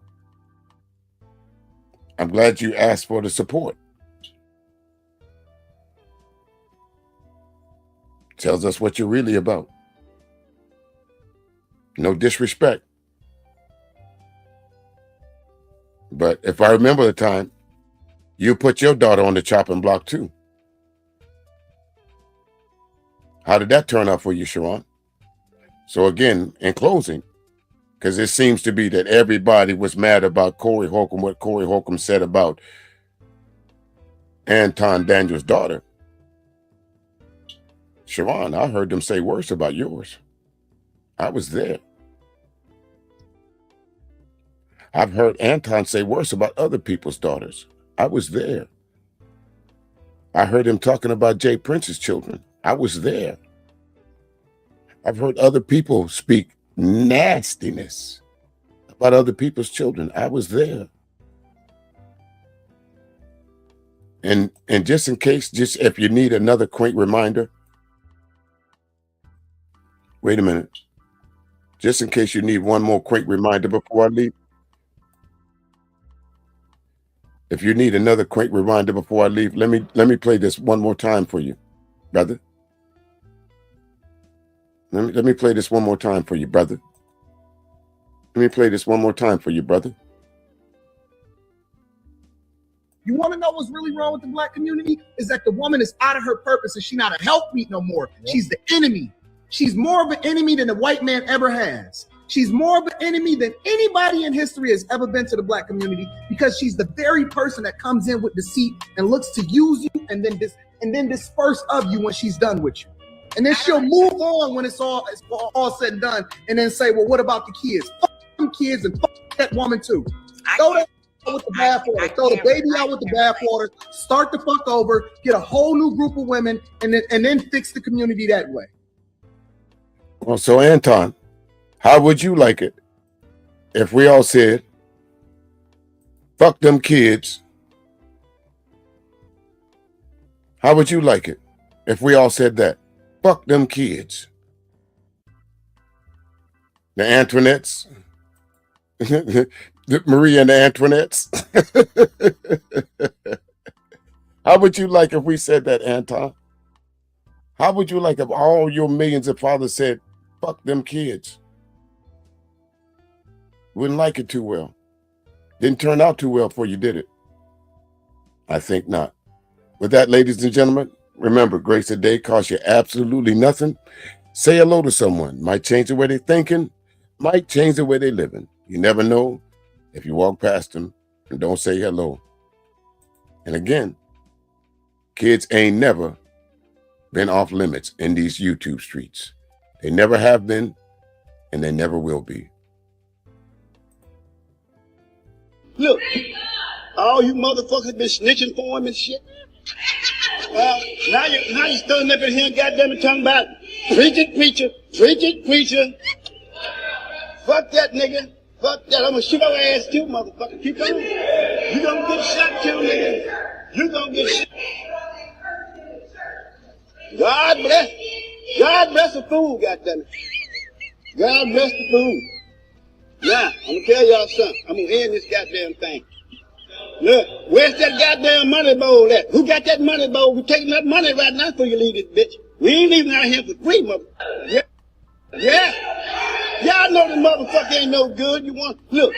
I'm glad you asked for the support. Tells us what you're really about. No disrespect. But if I remember the time, you put your daughter on the chopping block too. How did that turn out for you, Sharon? So again, in closing, because it seems to be that everybody was mad about Corey Holcomb, what Corey Holcomb said about Anton Daniels' daughter. Sharon, I heard them say worse about yours. I was there. I've heard Anton say worse about other people's daughters. I was there. I heard him talking about Jay Prince's children. I was there. I've heard other people speak nastiness about other people's children. I was there. And just in case, just if you need another quaint reminder, wait a minute. Just in case you need one more quaint reminder before I leave. If you need another quaint reminder before I leave, let me play this one more time for you, brother. Let me play this one more time for you, brother. Let me play this one more time for you, brother. You want to know what's really wrong with the black community? Is that the woman is out of her purpose and she's not a helpmeet no more. Yep. She's the enemy. She's more of an enemy than the white man ever has. She's more of an enemy than anybody in history has ever been to the black community because she's the very person that comes in with deceit and looks to use you and then disperse of you when she's done with you. And then she'll move on when it's all said and done and then say, well, what about the kids? Fuck them kids and fuck that woman too. Throw that out with the bathwater. Throw the baby out with the bathwater. Start the fuck over. Get a whole new group of women and then fix the community that way. Well, so Anton, how would you like it if we all said, fuck them kids? How would you like it if we all said that? Fuck them kids. The Antoinettes. Maria and the Antoinettes. How would you like if we said that, Anton? How would you like if all your millions of fathers said, fuck them kids? Wouldn't like it too well. Didn't turn out too well for you, did it? I think not. With that, ladies and gentlemen, remember, grace a day costs you absolutely nothing. Say hello to someone. Might change the way they're thinking. Might change the way they're living. You never know if you walk past them and don't say hello. And again, kids ain't never been off limits in these YouTube streets. They never have been, and they never will be. Look, all you motherfuckers been snitching for him and shit. Well, now you standing up in here and goddamn it talking about preaching preacher. Fuck that nigga. Fuck that. I'm gonna shoot your ass too, motherfucker. Keep on. You gonna get shot too, nigga. You gonna get shot. God bless a fool, goddammit. God bless the food. Now, I'm gonna tell y'all something. I'm gonna end this goddamn thing. Look, where's that goddamn money bowl at? Who got that money bowl? We're taking that money right now before you leave this bitch. We ain't leaving out here for free, mother. Yeah. Yeah. Y'all know the motherfucker ain't no good. You want, look,